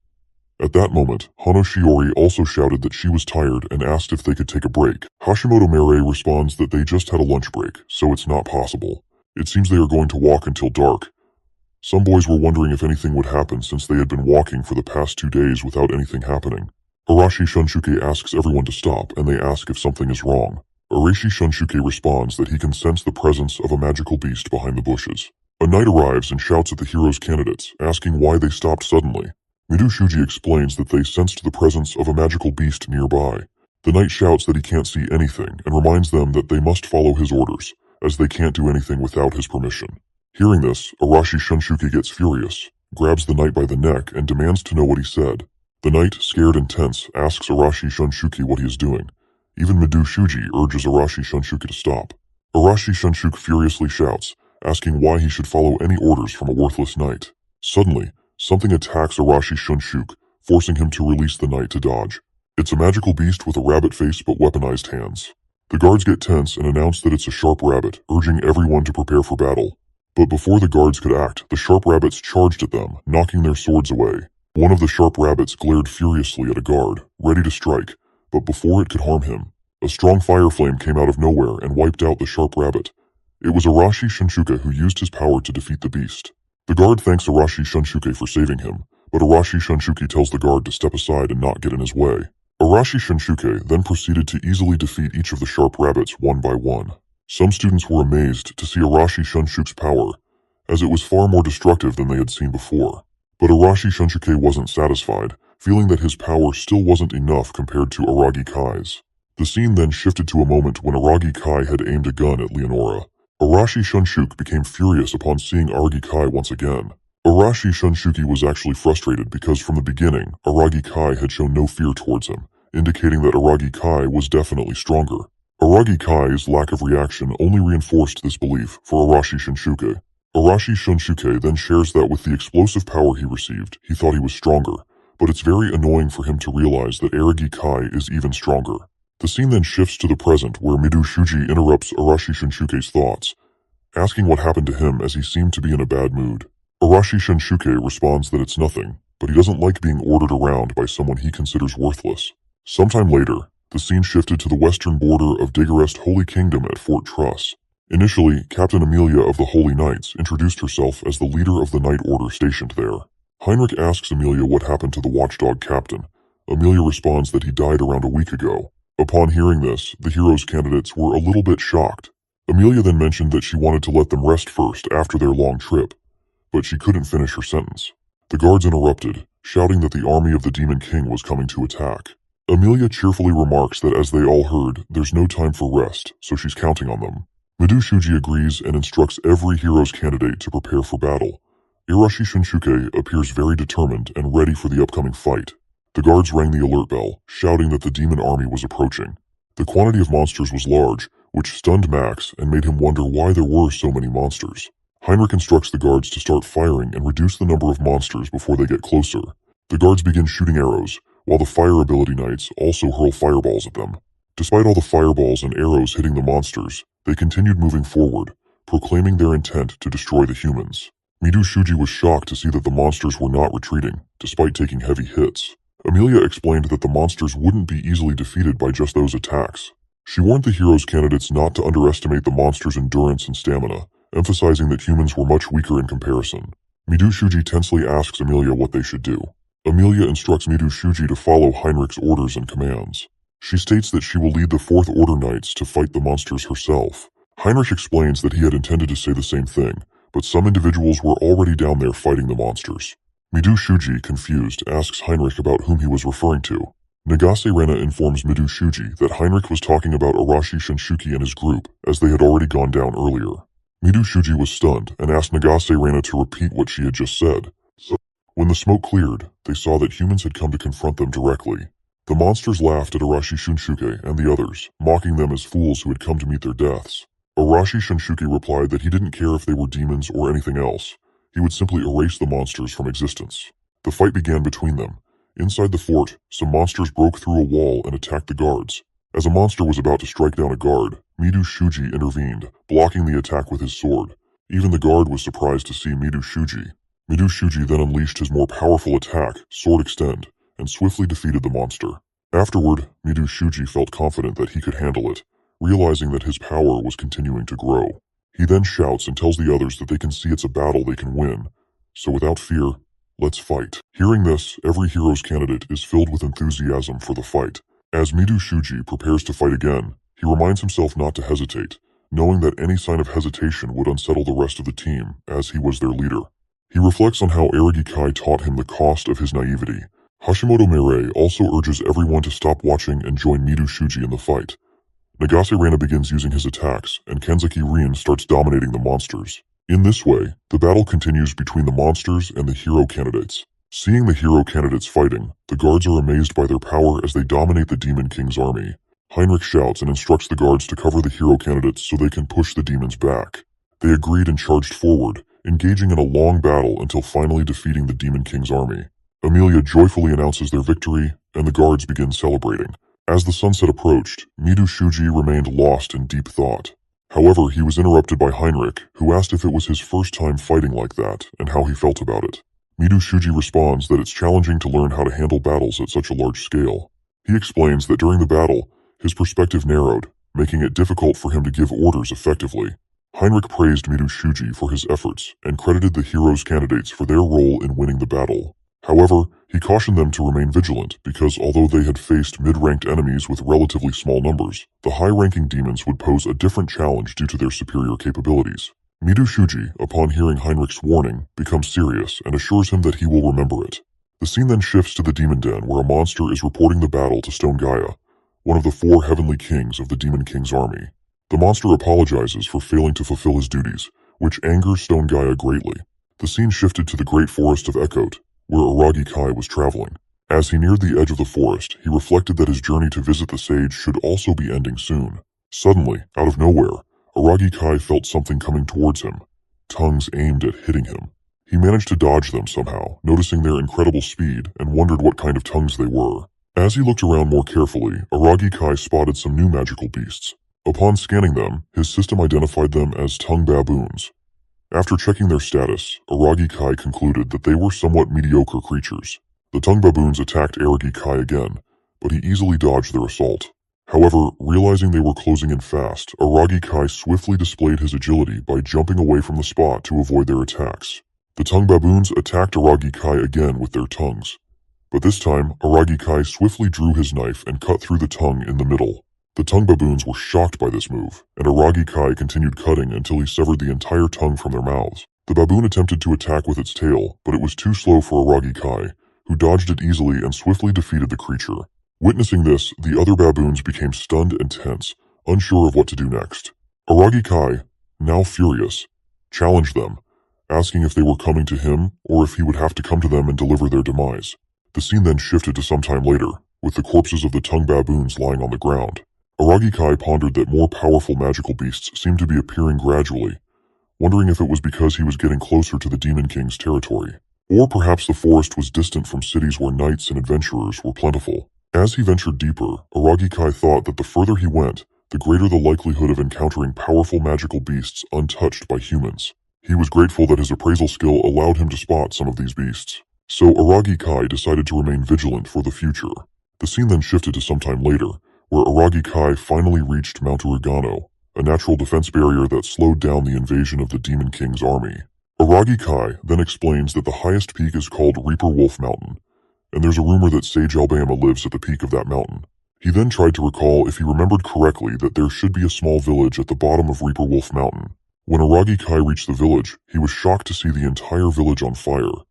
At that moment, Hano Shiori also shouted that she was tired and asked if they could take a break. Hashimoto Mere responds that they just had a lunch break, so it's not possible. It seems they are going to walk until dark, Some boys were wondering if anything would happen since they had been walking for the past 2 days without anything happening. Arashi Shunsuke asks everyone to stop, and they ask if something is wrong. Arashi Shunsuke responds that he can sense the presence of a magical beast behind the bushes. A knight arrives and shouts at the hero's candidates, asking why they stopped suddenly. Midu Shuji explains that they sensed the presence of a magical beast nearby. The knight shouts that he can't see anything and reminds them that they must follow his orders, as they can't do anything without his permission. Hearing this, Arashi Shunsuke gets furious, grabs the knight by the neck, and demands to know what he said. The knight, scared and tense, asks Arashi Shunsuke what he is doing. Even Midu Shuji urges Arashi Shunsuke to stop. Arashi Shunsuke furiously shouts, asking why he should follow any orders from a worthless knight. Suddenly, something attacks Arashi Shunsuke, forcing him to release the knight to dodge. It's a magical beast with a rabbit face but weaponized hands. The guards get tense and announce that it's a sharp rabbit, urging everyone to prepare for battle. But before the guards could act, the sharp rabbits charged at them, knocking their swords away. One of the sharp rabbits glared furiously at a guard, ready to strike, but before it could harm him, a strong fire flame came out of nowhere and wiped out the sharp rabbit. It was Arashi Shunsuke who used his power to defeat the beast. The guard thanks Arashi Shunsuke for saving him, but Arashi Shunsuke tells the guard to step aside and not get in his way. Arashi Shunsuke then proceeded to easily defeat each of the sharp rabbits one by one. Some students were amazed to see Arashi Shunsuke's power, as it was far more destructive than they had seen before. But Arashi Shunsuke wasn't satisfied, feeling that his power still wasn't enough compared to Aragi Kai's. The scene then shifted to a moment when Aragi Kai had aimed a gun at Leonora. Arashi Shunsuke became furious upon seeing Aragi Kai once again. Arashi Shunsuke was actually frustrated because from the beginning, Aragi Kai had shown no fear towards him, indicating that Aragi Kai was definitely stronger. Aragi Kai's lack of reaction only reinforced this belief for Arashi Shunsuke. Arashi Shunsuke then shares that with the explosive power he received, he thought he was stronger, but it's very annoying for him to realize that Aragi Kai is even stronger. The scene then shifts to the present where Midu Shuji interrupts Arashi Shunsuke's thoughts, asking what happened to him as he seemed to be in a bad mood. Arashi Shunsuke responds that it's nothing, but he doesn't like being ordered around by someone he considers worthless. Sometime later, the scene shifted to the western border of Dagoest Holy Kingdom at Fort Truss. Initially, Captain Amelia of the Holy Knights introduced herself as the leader of the Knight Order stationed there. Heinrich asks Amelia what happened to the watchdog captain. Amelia responds that he died around a week ago. Upon hearing this, the hero's candidates were a little bit shocked. Amelia then mentioned that she wanted to let them rest first after their long trip, but she couldn't finish her sentence. The guards interrupted, shouting that the army of the Demon King was coming to attack. Amelia cheerfully remarks that as they all heard, there's no time for rest, so she's counting on them. Midu Shuji agrees and instructs every hero's candidate to prepare for battle. Arashi Shunsuke appears very determined and ready for the upcoming fight. The guards rang the alert bell, shouting that the demon army was approaching. The quantity of monsters was large, which stunned Max and made him wonder why there were so many monsters. Heinrich instructs the guards to start firing and reduce the number of monsters before they get closer. The guards begin shooting arrows, while the fire ability knights also hurl fireballs at them. Despite all the fireballs and arrows hitting the monsters, they continued moving forward, proclaiming their intent to destroy the humans. Midu Shuji was shocked to see that the monsters were not retreating, despite taking heavy hits. Amelia explained that the monsters wouldn't be easily defeated by just those attacks. She warned the hero's candidates not to underestimate the monsters' endurance and stamina, emphasizing that humans were much weaker in comparison. Midu Shuji tensely asks Amelia what they should do. Amelia instructs Midu Shuji to follow Heinrich's orders and commands. She states that she will lead the Fourth Order Knights to fight the monsters herself. Heinrich explains that he had intended to say the same thing, but some individuals were already down there fighting the monsters. Midu Shuji, confused, asks Heinrich about whom he was referring to. Nagase Rena informs Midu Shuji that Heinrich was talking about Arashi Shunsuke and his group, as they had already gone down earlier. Midu Shuji was stunned and asked Nagase Rena to repeat what she had just said. When the smoke cleared, they saw that humans had come to confront them directly. The monsters laughed at Arashi Shunsuke and the others, mocking them as fools who had come to meet their deaths. Arashi Shunsuke replied that he didn't care if they were demons or anything else. He would simply erase the monsters from existence. The fight began between them. Inside the fort, some monsters broke through a wall and attacked the guards. As a monster was about to strike down a guard, Midu Shuji intervened, blocking the attack with his sword. Even the guard was surprised to see Midu Shuji. Midu Shuji then unleashed his more powerful attack, Sword Extend, and swiftly defeated the monster. Afterward, Midu Shuji felt confident that he could handle it, realizing that his power was continuing to grow. He then shouts and tells the others that they can see it's a battle they can win, so without fear, let's fight. Hearing this, every hero's candidate is filled with enthusiasm for the fight. As Midu Shuji prepares to fight again, he reminds himself not to hesitate, knowing that any sign of hesitation would unsettle the rest of the team, as he was their leader. He reflects on how Aragi Kai taught him the cost of his naivety. Hashimoto Meirei also urges everyone to stop watching and join Midu Shuji in the fight. Nagase Reina begins using his attacks, and Kenzaki Rin starts dominating the monsters. In this way, the battle continues between the monsters and the hero candidates. Seeing the hero candidates fighting, the guards are amazed by their power as they dominate the Demon King's army. Heinrich shouts and instructs the guards to cover the hero candidates so they can push the demons back. They agreed and charged forward, engaging in a long battle until finally defeating the Demon King's army. Amelia joyfully announces their victory, and the guards begin celebrating. As the sunset approached, Midu Shuji remained lost in deep thought. However, he was interrupted by Heinrich, who asked if it was his first time fighting like that, and how he felt about it. Midu Shuji responds that it's challenging to learn how to handle battles at such a large scale. He explains that during the battle, his perspective narrowed, making it difficult for him to give orders effectively. Heinrich praised Midu Shuji for his efforts, and credited the heroes' candidates for their role in winning the battle. However, he cautioned them to remain vigilant because although they had faced mid-ranked enemies with relatively small numbers, the high-ranking demons would pose a different challenge due to their superior capabilities. Midu Shuji, upon hearing Heinrich's warning, becomes serious and assures him that he will remember it. The scene then shifts to the Demon Den where a monster is reporting the battle to Stone Gaia, one of the 4 heavenly kings of the Demon King's army. The monster apologizes for failing to fulfill his duties, which angers Stone Gaia greatly. The scene shifted to the great forest of Ekot, where Aragi Kai was traveling. As he neared the edge of the forest, he reflected that his journey to visit the sage should also be ending soon. Suddenly, out of nowhere, Aragi Kai felt something coming towards him, tongues aimed at hitting him. He managed to dodge them somehow, noticing their incredible speed, and wondered what kind of tongues they were. As he looked around more carefully, Aragi Kai spotted some new magical beasts. Upon scanning them, his system identified them as tongue baboons. After checking their status, Aragi Kai concluded that they were somewhat mediocre creatures. The tongue baboons attacked Aragi Kai again, but he easily dodged their assault. However, realizing they were closing in fast, Aragi Kai swiftly displayed his agility by jumping away from the spot to avoid their attacks. The tongue baboons attacked Aragi Kai again with their tongues. But this time, Aragi Kai swiftly drew his knife and cut through the tongue in the middle. The tongue baboons were shocked by this move, and Aragi Kai continued cutting until he severed the entire tongue from their mouths. The baboon attempted to attack with its tail, but it was too slow for Aragi Kai, who dodged it easily and swiftly defeated the creature. Witnessing this, the other baboons became stunned and tense, unsure of what to do next. Aragi Kai, now furious, challenged them, asking if they were coming to him or if he would have to come to them and deliver their demise. The scene then shifted to some time later, with the corpses of the tongue baboons lying on the ground. Aragi Kai pondered that more powerful magical beasts seemed to be appearing gradually, wondering if it was because he was getting closer to the Demon King's territory, or perhaps the forest was distant from cities where knights and adventurers were plentiful. As he ventured deeper, Aragi Kai thought that the further he went, the greater the likelihood of encountering powerful magical beasts untouched by humans. He was grateful that his appraisal skill allowed him to spot some of these beasts. So Aragi Kai decided to remain vigilant for the future. The scene then shifted to some time later, where Aragi Kai finally reached Mount Urigano, a natural defense barrier that slowed down the invasion of the Demon King's army. Aragi Kai then explains that the highest peak is called Reaper Wolf Mountain, and there's a rumor that Sage Alabama lives at the peak of that mountain. He then tried to recall if he remembered correctly that there should be a small village at the bottom of Reaper Wolf Mountain. When Aragi Kai reached the village, he was shocked to see the entire village on fire.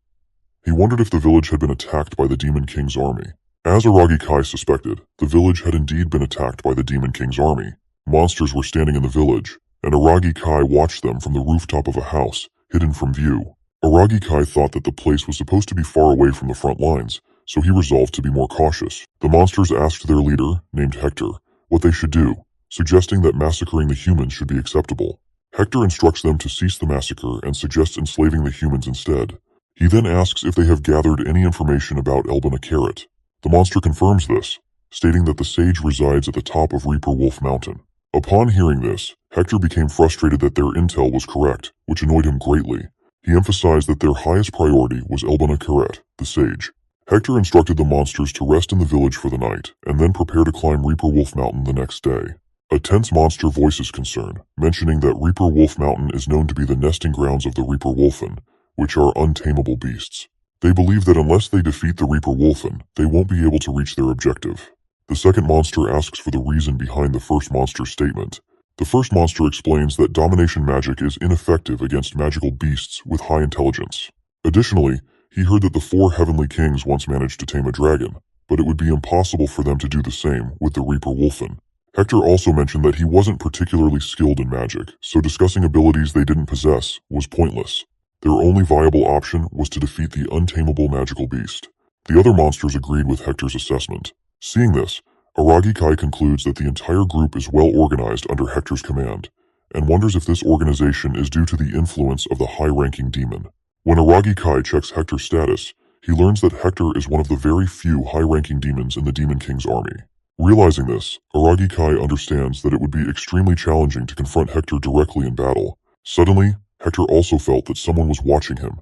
He wondered if the village had been attacked by the Demon King's army. As Aragi Kai suspected, the village had indeed been attacked by the Demon King's army. Monsters were standing in the village, and Aragi Kai watched them from the rooftop of a house, hidden from view. Aragi Kai thought that the place was supposed to be far away from the front lines, so he resolved to be more cautious. The monsters asked their leader, named Hector, what they should do, suggesting that massacring the humans should be acceptable. Hector instructs them to cease the massacre and suggests enslaving the humans instead. He then asks if they have gathered any information about Elbana Carrot. The monster confirms this, stating that the sage resides at the top of Reaper Wolf Mountain. Upon hearing this, Hector became frustrated that their intel was correct, which annoyed him greatly. He emphasized that their highest priority was Elbana Carrot, the sage. Hector instructed the monsters to rest in the village for the night, and then prepare to climb Reaper Wolf Mountain the next day. A tense monster voices concern, mentioning that Reaper Wolf Mountain is known to be the nesting grounds of the Reaper Wolfen, which are untamable beasts. They believe that unless they defeat the Reaper Wolfen, they won't be able to reach their objective. The second monster asks for the reason behind the first monster's statement. The first monster explains that domination magic is ineffective against magical beasts with high intelligence. Additionally, he heard that the 4 heavenly kings once managed to tame a dragon, but it would be impossible for them to do the same with the Reaper Wolfen. Hector also mentioned that he wasn't particularly skilled in magic, so discussing abilities they didn't possess was pointless. Their only viable option was to defeat the untamable magical beast. The other monsters agreed with Hector's assessment. Seeing this, Aragi Kai concludes that the entire group is well organized under Hector's command, and wonders if this organization is due to the influence of the high-ranking demon. When Aragi Kai checks Hector's status, he learns that Hector is one of the very few high-ranking demons in the Demon King's army. Realizing this, Aragi Kai understands that it would be extremely challenging to confront Hector directly in battle. Suddenly, Hector also felt that someone was watching him,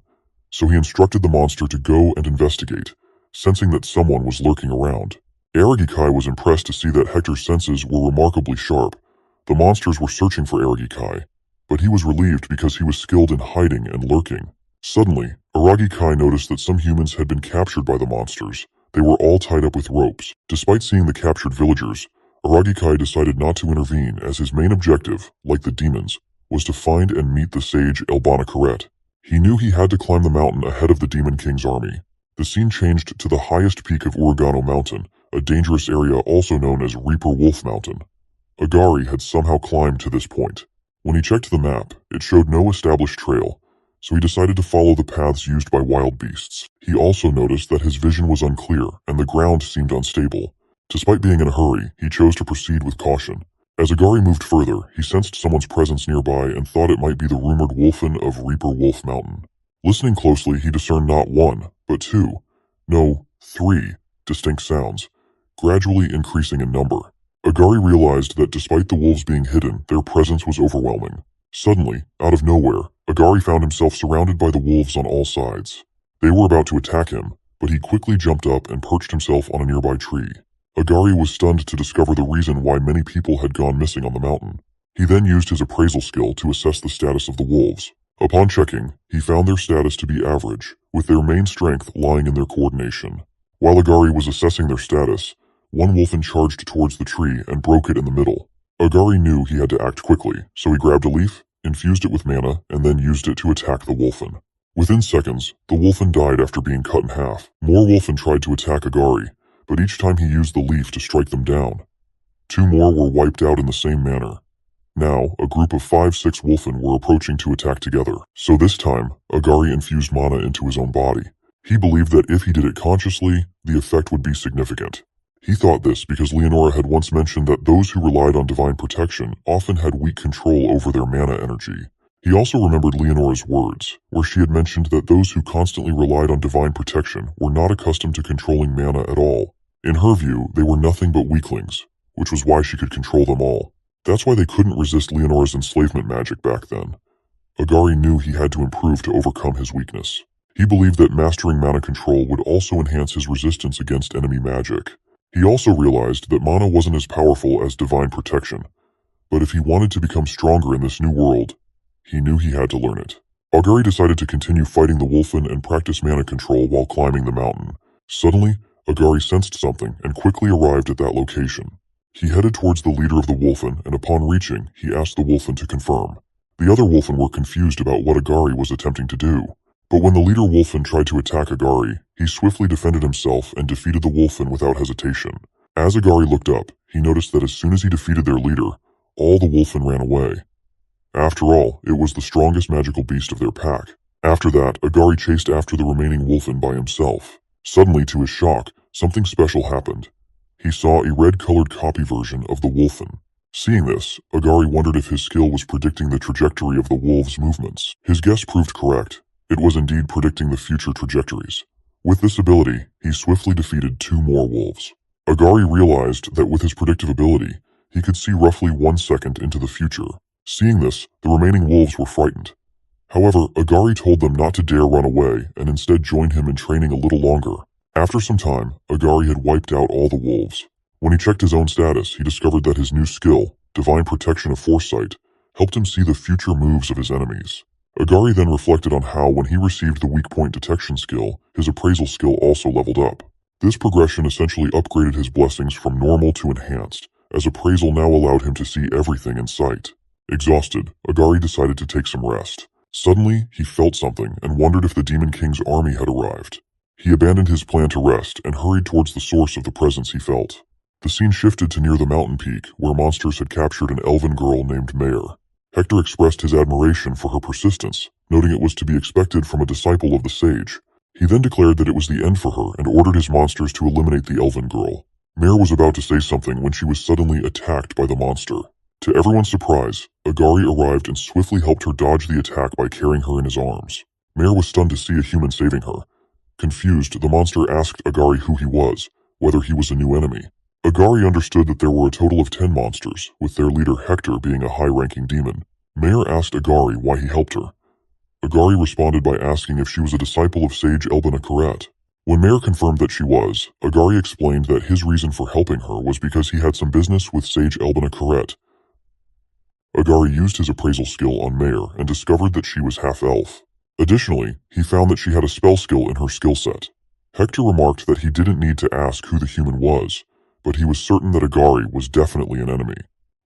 so he instructed the monster to go and investigate, sensing that someone was lurking around. Aragi Kai was impressed to see that Hector's senses were remarkably sharp. The monsters were searching for Aragi Kai, but he was relieved because he was skilled in hiding and lurking. Suddenly, Aragi Kai noticed that some humans had been captured by the monsters. They were all tied up with ropes. Despite seeing the captured villagers, Aragi Kai decided not to intervene as his main objective, like the demons, was to find and meet the sage Elbana Karet. He knew he had to climb the mountain ahead of the Demon King's army. The scene changed to the highest peak of Uragano Mountain, a dangerous area also known as Reaper Wolf Mountain. Agari had somehow climbed to this point. When he checked the map, it showed no established trail, so he decided to follow the paths used by wild beasts. He also noticed that his vision was unclear and the ground seemed unstable. Despite being in a hurry, he chose to proceed with caution. As Agari moved further, he sensed someone's presence nearby and thought it might be the rumored Wolfen of Reaper Wolf Mountain. Listening closely, he discerned not 1, but 2, no, 3 distinct sounds, gradually increasing in number. Agari realized that despite the wolves being hidden, their presence was overwhelming. Suddenly, out of nowhere, Agari found himself surrounded by the wolves on all sides. They were about to attack him, but he quickly jumped up and perched himself on a nearby tree. Agari was stunned to discover the reason why many people had gone missing on the mountain. He then used his appraisal skill to assess the status of the wolves. Upon checking, he found their status to be average, with their main strength lying in their coordination. While Agari was assessing their status, one wolfen charged towards the tree and broke it in the middle. Agari knew he had to act quickly, so he grabbed a leaf, infused it with mana, and then used it to attack the wolfen. Within seconds, the wolfen died after being cut in half. More wolfen tried to attack Agari, but each time he used the leaf to strike them down. 2 more were wiped out in the same manner. Now, a group of 5-6 wolfen were approaching to attack together, so this time, Agari infused mana into his own body. He believed that if he did it consciously, the effect would be significant. He thought this because Leonora had once mentioned that those who relied on divine protection often had weak control over their mana energy. He also remembered Leonora's words, where she had mentioned that those who constantly relied on divine protection were not accustomed to controlling mana at all. In her view, they were nothing but weaklings, which was why she could control them all. That's why they couldn't resist Leonora's enslavement magic back then. Agari knew he had to improve to overcome his weakness. He believed that mastering mana control would also enhance his resistance against enemy magic. He also realized that mana wasn't as powerful as divine protection, but if he wanted to become stronger in this new world, he knew he had to learn it. Agari decided to continue fighting the wolfen and practice mana control while climbing the mountain. Suddenly, Agari sensed something and quickly arrived at that location. He headed towards the leader of the wolfen, and upon reaching, he asked the wolfen to confirm. The other wolfen were confused about what Agari was attempting to do. But when the leader wolfen tried to attack Agari, he swiftly defended himself and defeated the wolfen without hesitation. As Agari looked up, he noticed that as soon as he defeated their leader, all the wolfen ran away. After all, it was the strongest magical beast of their pack. After that, Agari chased after the remaining wolfen by himself. Suddenly, to his shock, something special happened. He saw a red-colored copy version of the wolfen. Seeing this, Agari wondered if his skill was predicting the trajectory of the wolves' movements. His guess proved correct. It was indeed predicting the future trajectories. With this ability, he swiftly defeated 2 more wolves. Agari realized that with his predictive ability, he could see roughly 1 second into the future. Seeing this, the remaining wolves were frightened. However, Agari told them not to dare run away and instead join him in training a little longer. After some time, Agari had wiped out all the wolves. When he checked his own status, he discovered that his new skill, Divine Protection of Foresight, helped him see the future moves of his enemies. Agari then reflected on how, when he received the weak point detection skill, his appraisal skill also leveled up. This progression essentially upgraded his blessings from normal to enhanced, as appraisal now allowed him to see everything in sight. Exhausted, Agari decided to take some rest. Suddenly, he felt something and wondered if the Demon King's army had arrived. He abandoned his plan to rest and hurried towards the source of the presence he felt. The scene shifted to near the mountain peak, where monsters had captured an elven girl named Mare. Hector expressed his admiration for her persistence, noting it was to be expected from a disciple of the sage. He then declared that it was the end for her and ordered his monsters to eliminate the elven girl. Mare was about to say something when she was suddenly attacked by the monster. To everyone's surprise, Agari arrived and swiftly helped her dodge the attack by carrying her in his arms. Mare was stunned to see a human saving her. Confused, the monster asked Agari who he was, whether he was a new enemy. Agari understood that there were a total of 10 monsters, with their leader Hector being a high-ranking demon. Mare asked Agari why he helped her. Agari responded by asking if she was a disciple of Sage Elbina Karet. When Mare confirmed that she was, Agari explained that his reason for helping her was because he had some business with Sage Elbina Karet. Agari used his appraisal skill on Mare and discovered that she was half-elf. Additionally, he found that she had a spell skill in her skill set. Hector remarked that he didn't need to ask who the human was, but he was certain that Agari was definitely an enemy.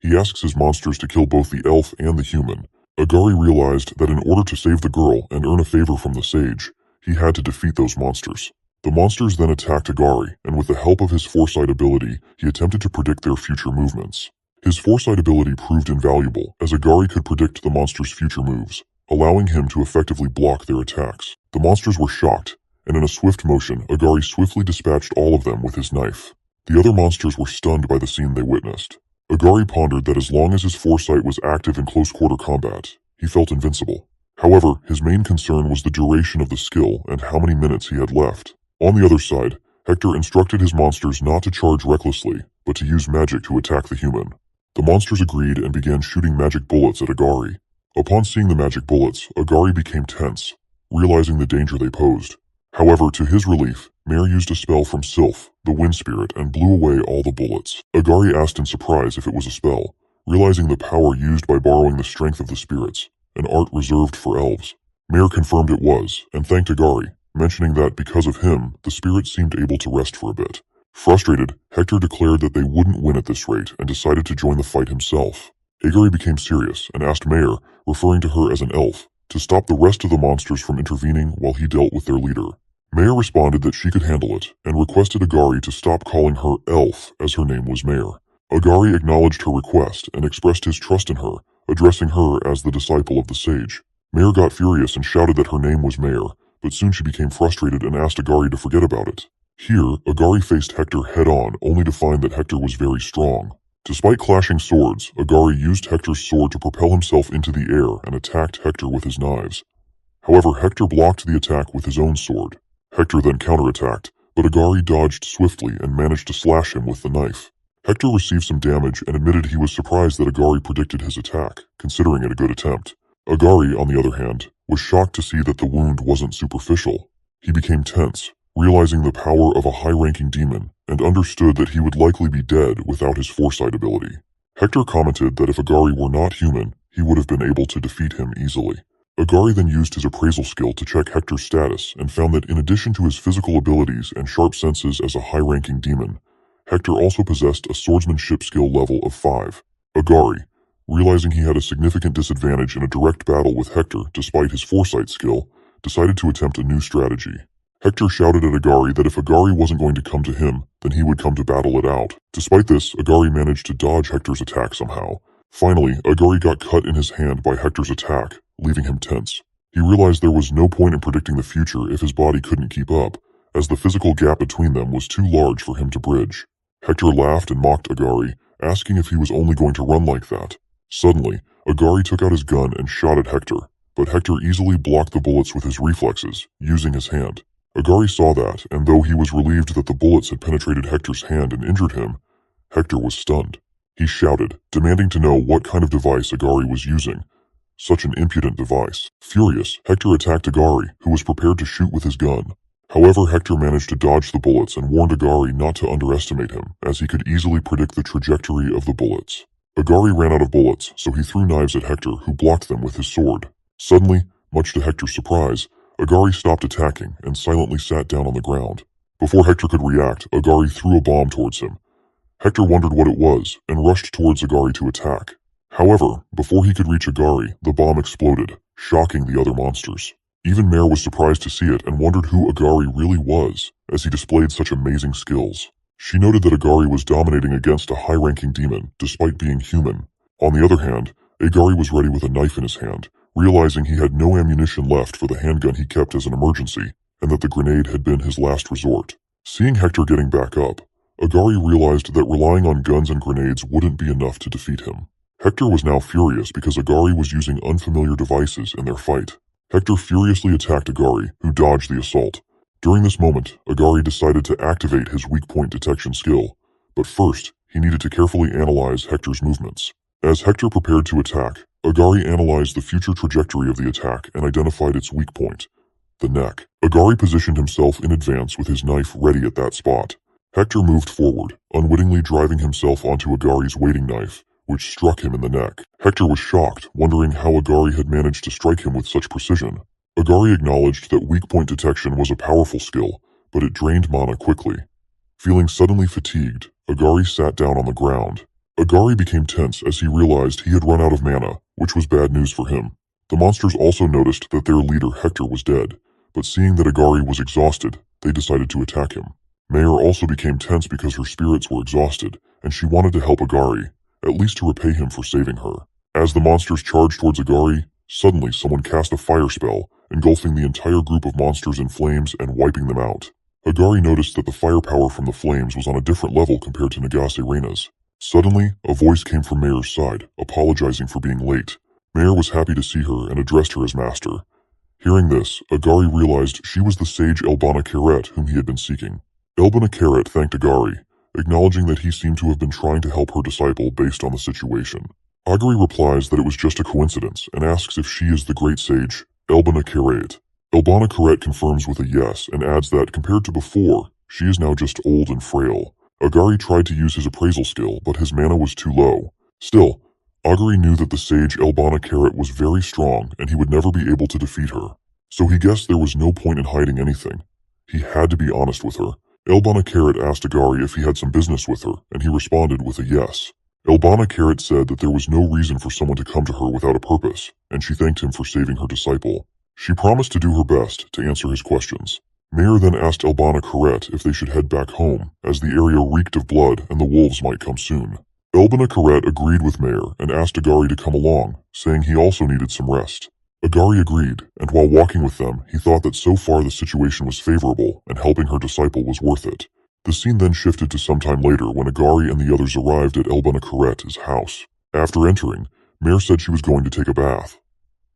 He asks his monsters to kill both the elf and the human. Agari realized that in order to save the girl and earn a favor from the sage, he had to defeat those monsters. The monsters then attacked Agari, and with the help of his foresight ability, he attempted to predict their future movements. His foresight ability proved invaluable, as Agari could predict the monsters' future moves, allowing him to effectively block their attacks. The monsters were shocked, and in a swift motion, Agari swiftly dispatched all of them with his knife. The other monsters were stunned by the scene they witnessed. Agari pondered that as long as his foresight was active in close-quarter combat, he felt invincible. However, his main concern was the duration of the skill and how many minutes he had left. On the other side, Hector instructed his monsters not to charge recklessly, but to use magic to attack the human. The monsters agreed and began shooting magic bullets at Agari. Upon seeing the magic bullets, Agari became tense, realizing the danger they posed. However, to his relief, Mare used a spell from Sylph, the wind spirit, and blew away all the bullets. Agari asked in surprise if it was a spell, realizing the power used by borrowing the strength of the spirits, an art reserved for elves. Mare confirmed it was, and thanked Agari, mentioning that because of him, the spirits seemed able to rest for a bit. Frustrated, Hector declared that they wouldn't win at this rate and decided to join the fight himself. Agari became serious and asked Mare, referring to her as an elf, to stop the rest of the monsters from intervening while he dealt with their leader. Mare responded that she could handle it, and requested Agari to stop calling her elf as her name was Mare. Agari acknowledged her request and expressed his trust in her, addressing her as the disciple of the sage. Mare got furious and shouted that her name was Mare, but soon she became frustrated and asked Agari to forget about it. Here, Agari faced Hector head-on, only to find that Hector was very strong. Despite clashing swords, Agari used Hector's sword to propel himself into the air and attacked Hector with his knives. However, Hector blocked the attack with his own sword. Hector then counterattacked, but Agari dodged swiftly and managed to slash him with the knife. Hector received some damage and admitted he was surprised that Agari predicted his attack, considering it a good attempt. Agari, on the other hand, was shocked to see that the wound wasn't superficial. He became tense, realizing the power of a high-ranking demon, and understood that he would likely be dead without his foresight ability. Hector commented that if Agari were not human, he would have been able to defeat him easily. Agari then used his appraisal skill to check Hector's status and found that in addition to his physical abilities and sharp senses as a high-ranking demon, Hector also possessed a swordsmanship skill level of 5. Agari, realizing he had a significant disadvantage in a direct battle with Hector despite his foresight skill, decided to attempt a new strategy. Hector shouted at Agari that if Agari wasn't going to come to him, then he would come to battle it out. Despite this, Agari managed to dodge Hector's attack somehow. Finally, Agari got cut in his hand by Hector's attack, leaving him tense. He realized there was no point in predicting the future if his body couldn't keep up, as the physical gap between them was too large for him to bridge. Hector laughed and mocked Agari, asking if he was only going to run like that. Suddenly, Agari took out his gun and shot at Hector, but Hector easily blocked the bullets with his reflexes, using his hand. Agari saw that, and though he was relieved that the bullets had penetrated Hector's hand and injured him, Hector was stunned. He shouted, demanding to know what kind of device Agari was using. Such an impudent device. Furious, Hector attacked Agari, who was prepared to shoot with his gun. However, Hector managed to dodge the bullets and warned Agari not to underestimate him, as he could easily predict the trajectory of the bullets. Agari ran out of bullets, so he threw knives at Hector, who blocked them with his sword. Suddenly, Much to Hector's surprise, Agari stopped attacking and silently sat down on the ground. Before Hector could react, Agari threw a bomb towards him. Hector wondered what it was and rushed towards Agari to attack. However, before he could reach Agari, the bomb exploded, shocking the other monsters. Even Mare was surprised to see it and wondered who Agari really was, as he displayed such amazing skills. She noted that Agari was dominating against a high-ranking demon, despite being human. On the other hand, Agari was ready with a knife in his hand, realizing he had no ammunition left for the handgun he kept as an emergency, and that the grenade had been his last resort. Seeing Hector getting back up, Agari realized that relying on guns and grenades wouldn't be enough to defeat him. Hector was now furious because Agari was using unfamiliar devices in their fight. Hector furiously attacked Agari, who dodged the assault. During this moment, Agari decided to activate his weak point detection skill, but first, he needed to carefully analyze Hector's movements. As Hector prepared to attack, Agari analyzed the future trajectory of the attack and identified its weak point, the neck. Agari positioned himself in advance with his knife ready at that spot. Hector moved forward, unwittingly driving himself onto Agari's waiting knife, which struck him in the neck. Hector was shocked, wondering how Agari had managed to strike him with such precision. Agari acknowledged that weak point detection was a powerful skill, but it drained mana quickly. Feeling suddenly fatigued, Agari sat down on the ground. Agari became tense as he realized he had run out of mana, which was bad news for him. The monsters also noticed that their leader Hector was dead, but seeing that Agari was exhausted, they decided to attack him. Mare also became tense because her spirits were exhausted, and she wanted to help Agari, at least to repay him for saving her. As the monsters charged towards Agari, suddenly someone cast a fire spell, engulfing the entire group of monsters in flames and wiping them out. Agari noticed that the firepower from the flames was on a different level compared to Nagase Reina's. Suddenly, a voice came from Mare's side, apologizing for being late. Mare was happy to see her and addressed her as master. Hearing this, Agari realized she was the sage Elbana Karet whom he had been seeking. Elbana Karet thanked Agari, acknowledging that he seemed to have been trying to help her disciple based on the situation. Agari replies that it was just a coincidence and asks if she is the great sage, Elbana Karet. Elbana Karet confirms with a yes and adds that compared to before, she is now just old and frail. Agari tried to use his appraisal skill, but his mana was too low. Still, Agari knew that the sage Elbana Karet was very strong and he would never be able to defeat her. So he guessed there was no point in hiding anything. He had to be honest with her. Elbana Karet asked Agari if he had some business with her, and he responded with a yes. Elbana Karet said that there was no reason for someone to come to her without a purpose, and she thanked him for saving her disciple. She promised to do her best to answer his questions. Mare then asked Elbana Karet if they should head back home, as the area reeked of blood and the wolves might come soon. Elbana Karet agreed with Mare and asked Agari to come along, saying he also needed some rest. Agari agreed, and while walking with them, he thought that so far the situation was favorable and helping her disciple was worth it. The scene then shifted to some time later when Agari and the others arrived at Elbana Karet's house. After entering, Mare said she was going to take a bath.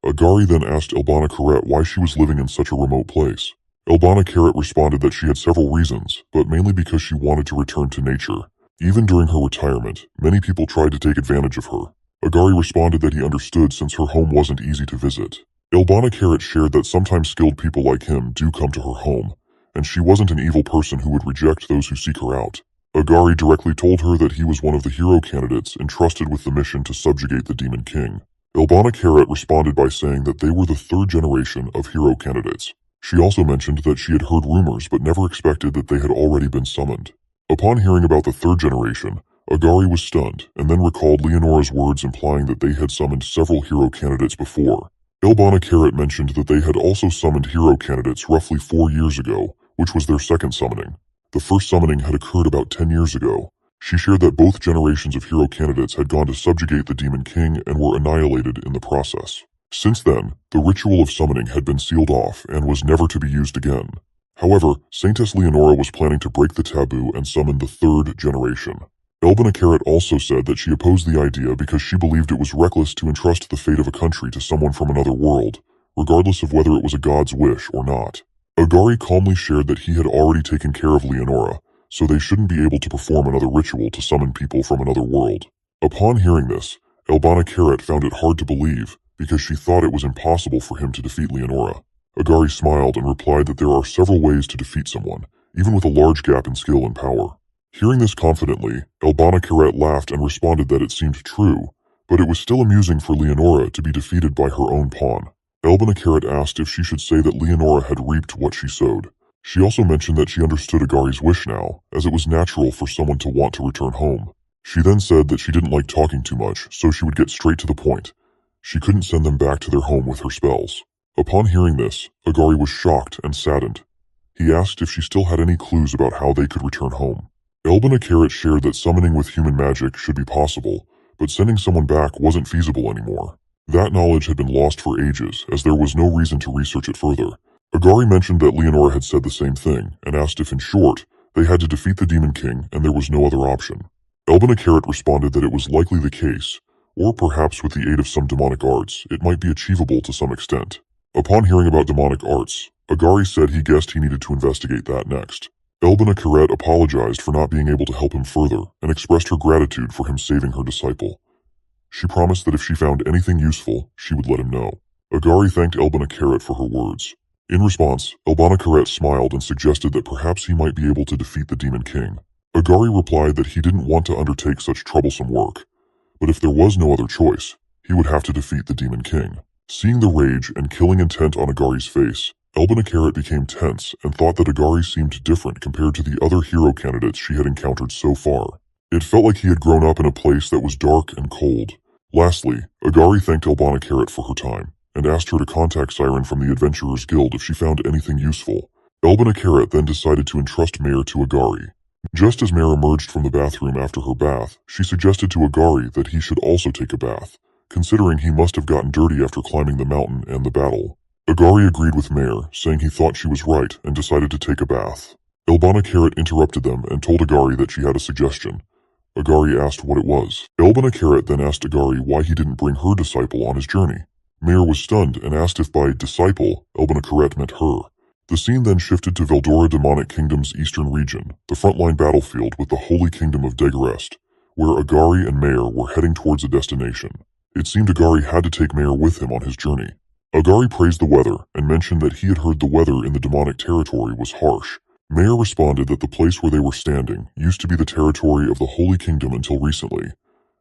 Agari then asked Elbana Karet why she was living in such a remote place. Elbana Karet responded that she had several reasons, but mainly because she wanted to return to nature. Even during her retirement, many people tried to take advantage of her. Agari responded that he understood since her home wasn't easy to visit. Elbana Karet shared that sometimes skilled people like him do come to her home, and she wasn't an evil person who would reject those who seek her out. Agari directly told her that he was one of the hero candidates entrusted with the mission to subjugate the Demon King. Elbana Karet responded by saying that they were the third generation of hero candidates. She also mentioned that she had heard rumors but never expected that they had already been summoned. Upon hearing about the third generation, Agari was stunned and then recalled Leonora's words implying that they had summoned several hero candidates before. Elbana Karet mentioned that they had also summoned hero candidates roughly 4 years ago, which was their second summoning. The first summoning had occurred about 10 years ago. She shared that both generations of hero candidates had gone to subjugate the Demon King and were annihilated in the process. Since then, the ritual of summoning had been sealed off and was never to be used again. However, Saintess Leonora was planning to break the taboo and summon the third generation. Elbana Karet also said that she opposed the idea because she believed it was reckless to entrust the fate of a country to someone from another world, regardless of whether it was a god's wish or not. Agari calmly shared that he had already taken care of Leonora, so they shouldn't be able to perform another ritual to summon people from another world. Upon hearing this, Elbana Karet found it hard to believe, because she thought it was impossible for him to defeat Leonora. Agari smiled and replied that there are several ways to defeat someone, even with a large gap in skill and power. Hearing this confidently, Elbana Karet laughed and responded that it seemed true, but it was still amusing for Leonora to be defeated by her own pawn. Elbina Carrot asked if she should say that Leonora had reaped what she sowed. She also mentioned that she understood Agari's wish now, as it was natural for someone to want to return home. She then said that she didn't like talking too much, so she would get straight to the point. She couldn't send them back to their home with her spells. Upon hearing this, Agari was shocked and saddened. He asked if she still had any clues about how they could return home. Elbina Carrot shared that summoning with human magic should be possible, but sending someone back wasn't feasible anymore. That knowledge had been lost for ages, as there was no reason to research it further. Agari mentioned that Leonora had said the same thing, and asked if in short, they had to defeat the Demon King and there was no other option. Elbina Carrot responded that it was likely the case, or perhaps with the aid of some demonic arts, it might be achievable to some extent. Upon hearing about demonic arts, Agari said he guessed he needed to investigate that next. Elbina Carrot apologized for not being able to help him further and expressed her gratitude for him saving her disciple. She promised that if she found anything useful, she would let him know. Agari thanked Elbina Carrot for her words. In response, Elbina Carrot smiled and suggested that perhaps he might be able to defeat the Demon King. Agari replied that he didn't want to undertake such troublesome work, but if there was no other choice, he would have to defeat the Demon King. Seeing the rage and killing intent on Agari's face, Elbina Carrot became tense and thought that Agari seemed different compared to the other hero candidates she had encountered so far. It felt like he had grown up in a place that was dark and cold. Lastly, Agari thanked Elbina Carrot for her time, and asked her to contact Siren from the Adventurers Guild if she found anything useful. Elbina Carrot then decided to entrust Mare to Agari. Just as Mare emerged from the bathroom after her bath, she suggested to Agari that he should also take a bath, considering he must have gotten dirty after climbing the mountain and the battle. Agari agreed with Mare, saying he thought she was right and decided to take a bath. Elbina Carrot interrupted them and told Agari that she had a suggestion. Agari asked what it was. Elbina Carrot then asked Agari why he didn't bring her disciple on his journey. Mare was stunned and asked if by disciple, Elbina Carrot meant her. The scene then shifted to Veldora Demonic Kingdom's eastern region, the frontline battlefield with the Holy Kingdom of Degarest, where Agari and Mare were heading towards a destination. It seemed Agari had to take Mare with him on his journey. Agari praised the weather and mentioned that he had heard the weather in the demonic territory was harsh. Mare responded that the place where they were standing used to be the territory of the Holy Kingdom until recently,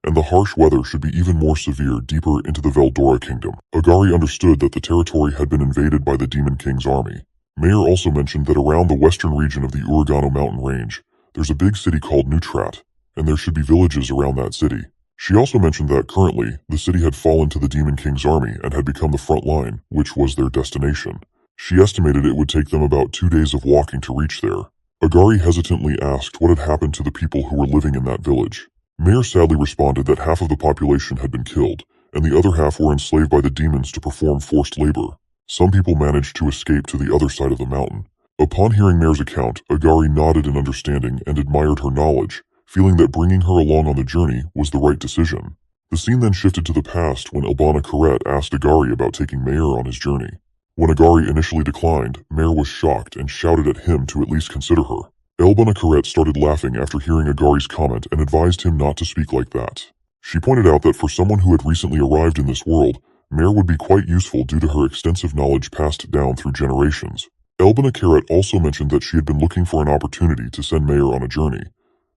and the harsh weather should be even more severe deeper into the Veldora Kingdom. Agari understood that the territory had been invaded by the Demon King's army. Mare also mentioned that around the western region of the Uragano mountain range, there's a big city called Nutrat, and there should be villages around that city. She also mentioned that currently, the city had fallen to the Demon King's army and had become the front line, which was their destination. She estimated it would take them about 2 days of walking to reach there. Agari hesitantly asked what had happened to the people who were living in that village. Mare sadly responded that half of the population had been killed, and the other half were enslaved by the demons to perform forced labor. Some people managed to escape to the other side of the mountain. Upon hearing Mare's account, Agari nodded in understanding and admired her knowledge, feeling that bringing her along on the journey was the right decision. The scene then shifted to the past when Elbina Carrot asked Agari about taking Mare on his journey. When Agari initially declined, Mare was shocked and shouted at him to at least consider her. Elbina Carrot started laughing after hearing Agari's comment and advised him not to speak like that. She pointed out that for someone who had recently arrived in this world, Mare would be quite useful due to her extensive knowledge passed down through generations. Elbina Carrot also mentioned that she had been looking for an opportunity to send Mare on a journey,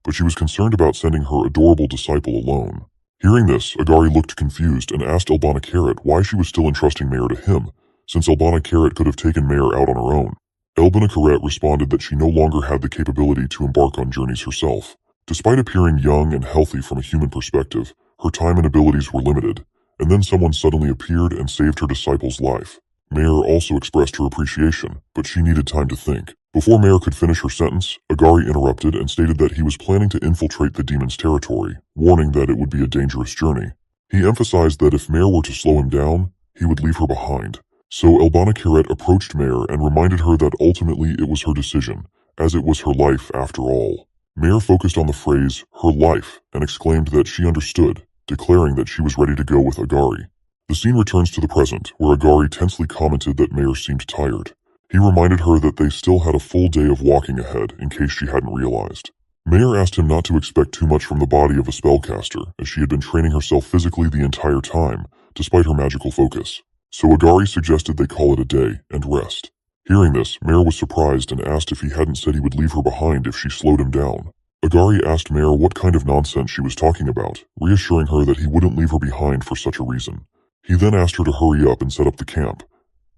but she was concerned about sending her adorable disciple alone. Hearing this, Agari looked confused and asked Elbina Carrot why she was still entrusting Mare to him, since Elbina Carrot could have taken Mare out on her own. Elbina Carrot responded that she no longer had the capability to embark on journeys herself. Despite appearing young and healthy from a human perspective, her time and abilities were limited, and then someone suddenly appeared and saved her disciple's life. Mare also expressed her appreciation, but she needed time to think. Before Mare could finish her sentence, Agari interrupted and stated that he was planning to infiltrate the demon's territory, warning that it would be a dangerous journey. He emphasized that if Mare were to slow him down, he would leave her behind. So Elbina Carrot approached Mare and reminded her that ultimately it was her decision, as it was her life after all. Mare focused on the phrase, her life, and exclaimed that she understood, declaring that she was ready to go with Agari. The scene returns to the present, where Agari tensely commented that Mare seemed tired. He reminded her that they still had a full day of walking ahead in case she hadn't realized. Mare asked him not to expect too much from the body of a spellcaster, as she had been training herself physically the entire time, despite her magical focus. So Agari suggested they call it a day and rest. Hearing this, Mare was surprised and asked if he hadn't said he would leave her behind if she slowed him down. Agari asked Mare what kind of nonsense she was talking about, reassuring her that he wouldn't leave her behind for such a reason. He then asked her to hurry up and set up the camp,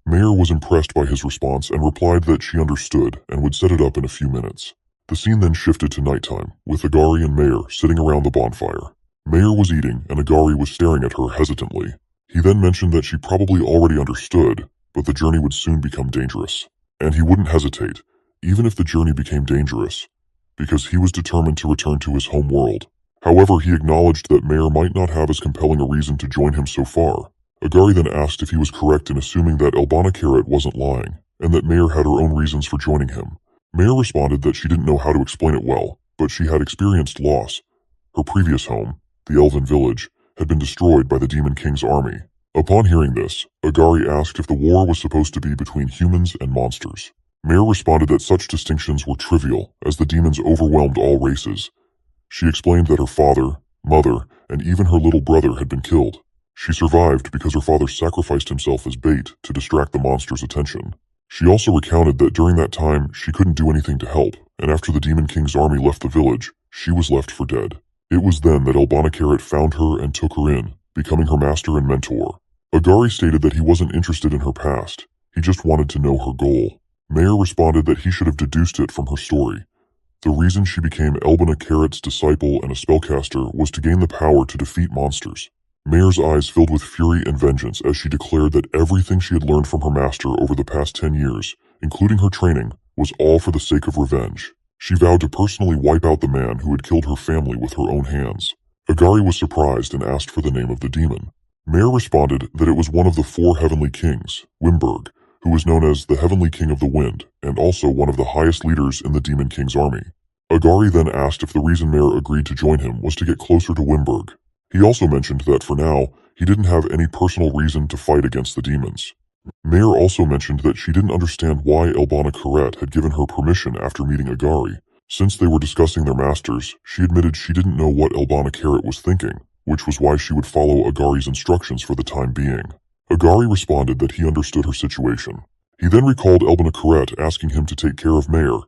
Mayor was impressed by his response and replied that she understood and would set it up in a few minutes. The scene then shifted to nighttime, with Agari and Mayor sitting around the bonfire. Mayor was eating and Agari was staring at her hesitantly. He then mentioned that she probably already understood, but the journey would soon become dangerous. And he wouldn't hesitate, even if the journey became dangerous, because he was determined to return to his home world. However, he acknowledged that Mayor might not have as compelling a reason to join him so far. Agari then asked if he was correct in assuming that Albanacarat wasn't lying, and that Mayor had her own reasons for joining him. Mayor responded that she didn't know how to explain it well, but she had experienced loss. Her previous home, the Elven village, had been destroyed by the Demon King's army. Upon hearing this, Agari asked if the war was supposed to be between humans and monsters. Mayor responded that such distinctions were trivial, as the demons overwhelmed all races. She explained that her father, mother, and even her little brother had been killed. She survived because her father sacrificed himself as bait to distract the monster's attention. She also recounted that during that time she couldn't do anything to help, and after the Demon King's army left the village, she was left for dead. It was then that Albanacarat found her and took her in, becoming her master and mentor. Agari stated that he wasn't interested in her past, he just wanted to know her goal. Mayor responded that he should have deduced it from her story. The reason she became Albanacarat's disciple and a spellcaster was to gain the power to defeat monsters. Mayor's eyes filled with fury and vengeance as she declared that everything she had learned from her master over the past 10 years, including her training, was all for the sake of revenge. She vowed to personally wipe out the man who had killed her family with her own hands. Agari was surprised and asked for the name of the demon. Mayor responded that it was one of the 4 heavenly kings, Wimberg, who was known as the Heavenly King of the Wind, and also one of the highest leaders in the Demon King's army. Agari then asked if the reason Mayor agreed to join him was to get closer to Wimberg. He also mentioned that for now, he didn't have any personal reason to fight against the demons. Mayor also mentioned that she didn't understand why Albanacarat had given her permission after meeting Agari. Since they were discussing their masters, she admitted she didn't know what Albanacarat was thinking, which was why she would follow Agari's instructions for the time being. Agari responded that he understood her situation. He then recalled Albanacarat asking him to take care of Mayor,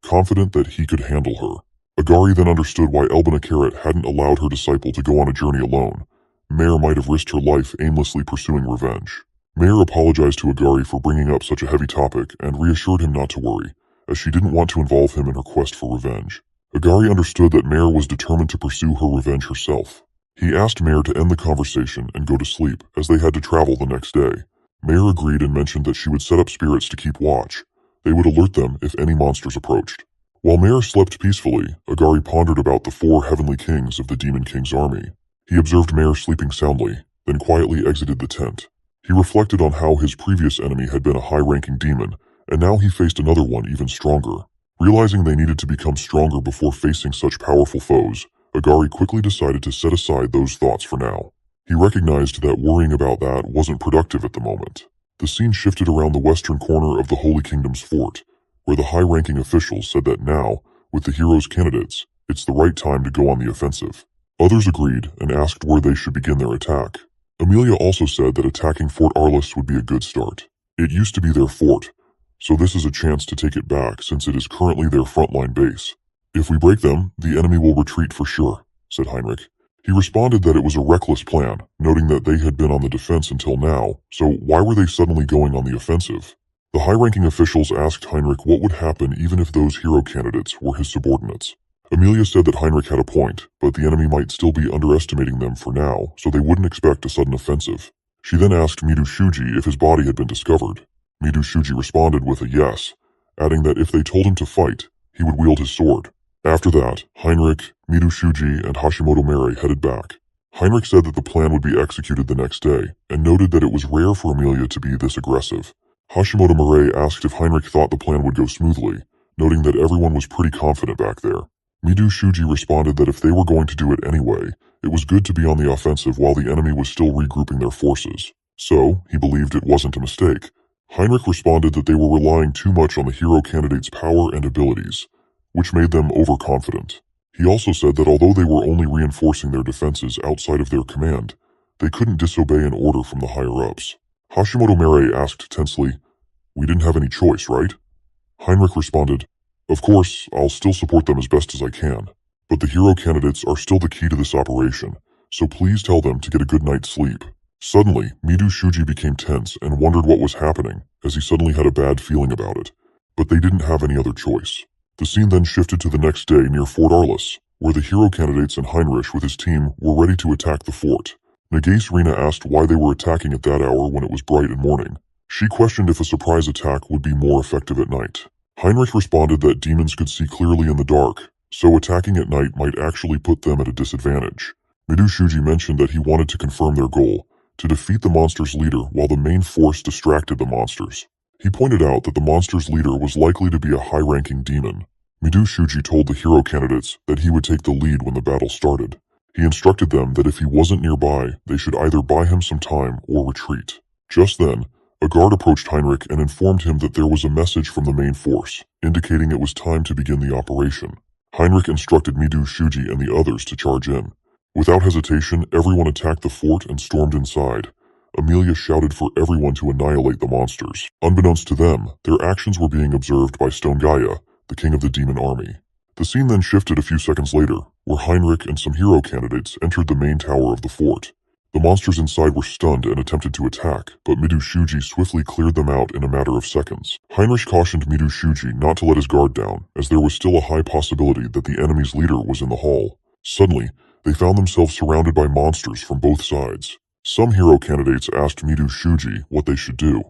confident that he could handle her. Agari then understood why Albanacarat hadn't allowed her disciple to go on a journey alone. Mayor might have risked her life aimlessly pursuing revenge. Mayor apologized to Agari for bringing up such a heavy topic and reassured him not to worry, as she didn't want to involve him in her quest for revenge. Agari understood that Mayor was determined to pursue her revenge herself. He asked Mayor to end the conversation and go to sleep, as they had to travel the next day. Mayor agreed and mentioned that she would set up spirits to keep watch. They would alert them if any monsters approached. While Mayor slept peacefully, Agari pondered about the 4 heavenly kings of the Demon King's army. He observed Mayor sleeping soundly, then quietly exited the tent. He reflected on how his previous enemy had been a high-ranking demon, and now he faced another one even stronger. Realizing they needed to become stronger before facing such powerful foes, Agari quickly decided to set aside those thoughts for now. He recognized that worrying about that wasn't productive at the moment. The scene shifted around the western corner of the Holy Kingdom's fort, where the high-ranking officials said that now, with the heroes' candidates, it's the right time to go on the offensive. Others agreed and asked where they should begin their attack. Amelia also said that attacking Fort Arliss would be a good start. It used to be their fort, so this is a chance to take it back since it is currently their frontline base. If we break them, the enemy will retreat for sure, said Heinrich. He responded that it was a reckless plan, noting that they had been on the defense until now, so why were they suddenly going on the offensive? The high-ranking officials asked Heinrich what would happen even if those hero candidates were his subordinates. Amelia said that Heinrich had a point, but the enemy might still be underestimating them for now, so they wouldn't expect a sudden offensive. She then asked Midu Shuji if his body had been discovered. Midu Shuji responded with a yes, adding that if they told him to fight, he would wield his sword. After that, Heinrich, Midu Shuji, and Hashimoto Mere headed back. Heinrich said that the plan would be executed the next day, and noted that it was rare for Amelia to be this aggressive. Hashimoto Mere asked if Heinrich thought the plan would go smoothly, noting that everyone was pretty confident back there. Midu Shuji responded that if they were going to do it anyway, it was good to be on the offensive while the enemy was still regrouping their forces. So, he believed it wasn't a mistake. Heinrich responded that they were relying too much on the hero candidate's power and abilities, which made them overconfident. He also said that although they were only reinforcing their defenses outside of their command, they couldn't disobey an order from the higher-ups. Hashimoto Mere asked tensely, "We didn't have any choice, right?" Heinrich responded, "Of course, I'll still support them as best as I can, but the hero candidates are still the key to this operation, so please tell them to get a good night's sleep." Suddenly, Midu Shuji became tense and wondered what was happening, as he suddenly had a bad feeling about it. But they didn't have any other choice. The scene then shifted to the next day near Fort Arliss, where the hero candidates and Heinrich with his team were ready to attack the fort. Nagace Rena asked why they were attacking at that hour when it was bright and morning. She questioned if a surprise attack would be more effective at night. Heinrich responded that demons could see clearly in the dark, so attacking at night might actually put them at a disadvantage. Midu Shuji mentioned that he wanted to confirm their goal, to defeat the monster's leader while the main force distracted the monsters. He pointed out that the monster's leader was likely to be a high-ranking demon. Midu Shuji told the hero candidates that he would take the lead when the battle started. He instructed them that if he wasn't nearby, they should either buy him some time or retreat. Just then, a guard approached Heinrich and informed him that there was a message from the main force, indicating it was time to begin the operation. Heinrich instructed Midu Shuji and the others to charge in. Without hesitation, everyone attacked the fort and stormed inside. Amelia shouted for everyone to annihilate the monsters. Unbeknownst to them, their actions were being observed by Stone Gaia, the king of the demon army. The scene then shifted a few seconds later, where Heinrich and some hero candidates entered the main tower of the fort. The monsters inside were stunned and attempted to attack, but Midu Shuji swiftly cleared them out in a matter of seconds. Heinrich cautioned Midu Shuji not to let his guard down, as there was still a high possibility that the enemy's leader was in the hall. Suddenly, they found themselves surrounded by monsters from both sides. Some hero candidates asked Midu Shuji what they should do.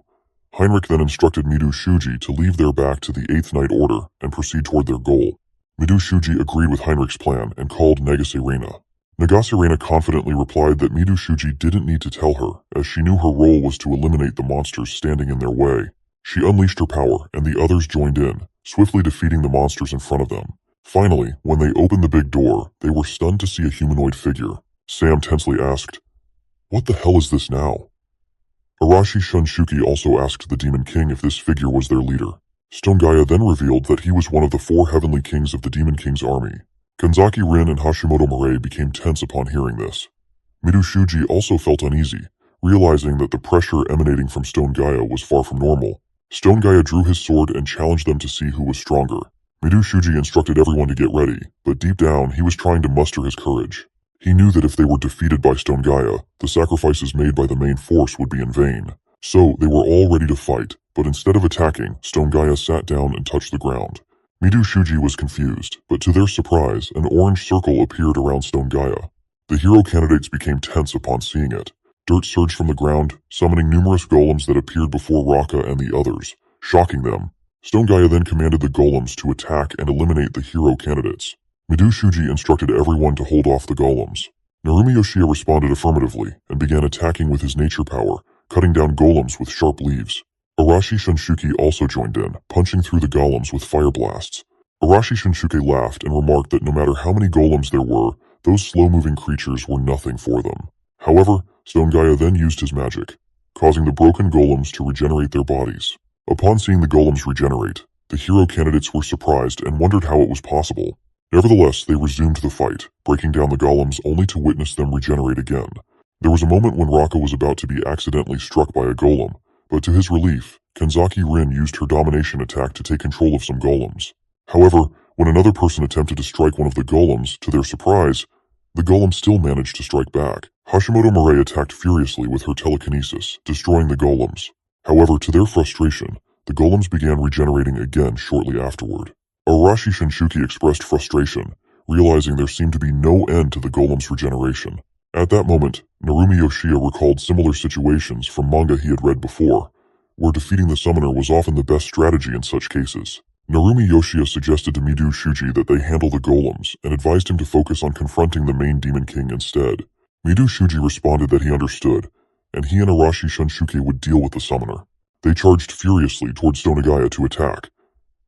Heinrich then instructed Midu Shuji to leave their back to the 8th Night Order and proceed toward their goal. Midu Shuji agreed with Heinrich's plan and called Nagase Reina. Nagase Reina confidently replied that Midu Shuji didn't need to tell her, as she knew her role was to eliminate the monsters standing in their way. She unleashed her power, and the others joined in, swiftly defeating the monsters in front of them. Finally, when they opened the big door, they were stunned to see a humanoid figure. Sam tensely asked, "What the hell is this now?" Arashi Shunshuki also asked the Demon King if this figure was their leader. Stone Gaia then revealed that he was one of the 4 heavenly kings of the Demon King's army. Kanzaki Rin and Hashimoto Morei became tense upon hearing this. Midu Shuji also felt uneasy, realizing that the pressure emanating from Stone Gaia was far from normal. Stone Gaia drew his sword and challenged them to see who was stronger. Midu Shuji instructed everyone to get ready, but deep down he was trying to muster his courage. He knew that if they were defeated by Stone Gaia, the sacrifices made by the main force would be in vain. So they were all ready to fight, but instead of attacking, Stone Gaia sat down and touched the ground. Midu Shuji was confused, but to their surprise, an orange circle appeared around Stone Gaia. The hero candidates became tense upon seeing it. Dirt surged from the ground, summoning numerous golems that appeared before Raka and the others, shocking them. Stone Gaia then commanded the golems to attack and eliminate the hero candidates. Midu Shuji instructed everyone to hold off the golems. Narumi Yoshia responded affirmatively and began attacking with his nature power, cutting down golems with sharp leaves. Arashi Shunshuki also joined in, punching through the golems with fire blasts. Arashi Shunshuki laughed and remarked that no matter how many golems there were, those slow-moving creatures were nothing for them. However, Stone Gaia then used his magic, causing the broken golems to regenerate their bodies. Upon seeing the golems regenerate, the hero candidates were surprised and wondered how it was possible. Nevertheless, they resumed the fight, breaking down the golems only to witness them regenerate again. There was a moment when Raka was about to be accidentally struck by a golem, but to his relief, Kanzaki Rin used her domination attack to take control of some golems. However, when another person attempted to strike one of the golems, to their surprise, the golem still managed to strike back. Hashimoto Morei attacked furiously with her telekinesis, destroying the golems. However, to their frustration, the golems began regenerating again shortly afterward. Arashi Shunshuki expressed frustration, realizing there seemed to be no end to the golem's regeneration. At that moment, Narumi Yoshia recalled similar situations from manga he had read before, where defeating the summoner was often the best strategy in such cases. Narumi Yoshia suggested to Midu Shuji that they handle the golems and advised him to focus on confronting the main Demon King instead. Midu Shuji responded that he understood, and he and Arashi Shunshuki would deal with the summoner. They charged furiously towards Stone Gaia to attack.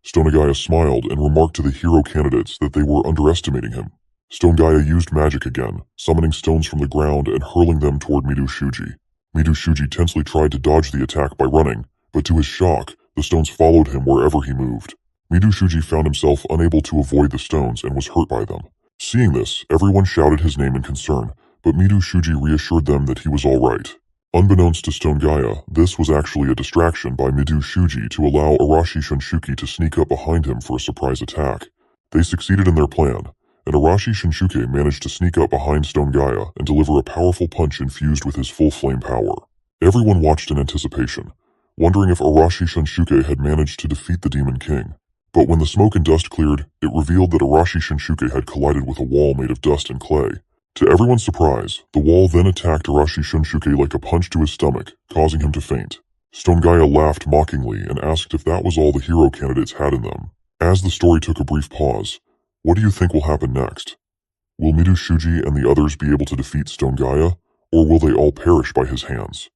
Stone Gaia smiled and remarked to the hero candidates that they were underestimating him. Stone Gaia used magic again, summoning stones from the ground and hurling them toward Midu Shuji. Midu Shuji tensely tried to dodge the attack by running, but to his shock, the stones followed him wherever he moved. Midu Shuji found himself unable to avoid the stones and was hurt by them. Seeing this, everyone shouted his name in concern, but Midu Shuji reassured them that he was all right. Unbeknownst to Stone Gaia, this was actually a distraction by Midu Shuji to allow Arashi Shunshuki to sneak up behind him for a surprise attack. They succeeded in their plan, and Arashi Shinshuke managed to sneak up behind Stone Gaia and deliver a powerful punch infused with his full flame power. Everyone watched in anticipation, wondering if Arashi Shinshuke had managed to defeat the Demon King. But when the smoke and dust cleared, it revealed that Arashi Shinshuke had collided with a wall made of dust and clay. To everyone's surprise, the wall then attacked Arashi Shinshuke like a punch to his stomach, causing him to faint. Stone Gaia laughed mockingly and asked if that was all the hero candidates had in them. As the story took a brief pause, what do you think will happen next? Will Midu Shuji and the others be able to defeat Stone Gaia, or will they all perish by his hands?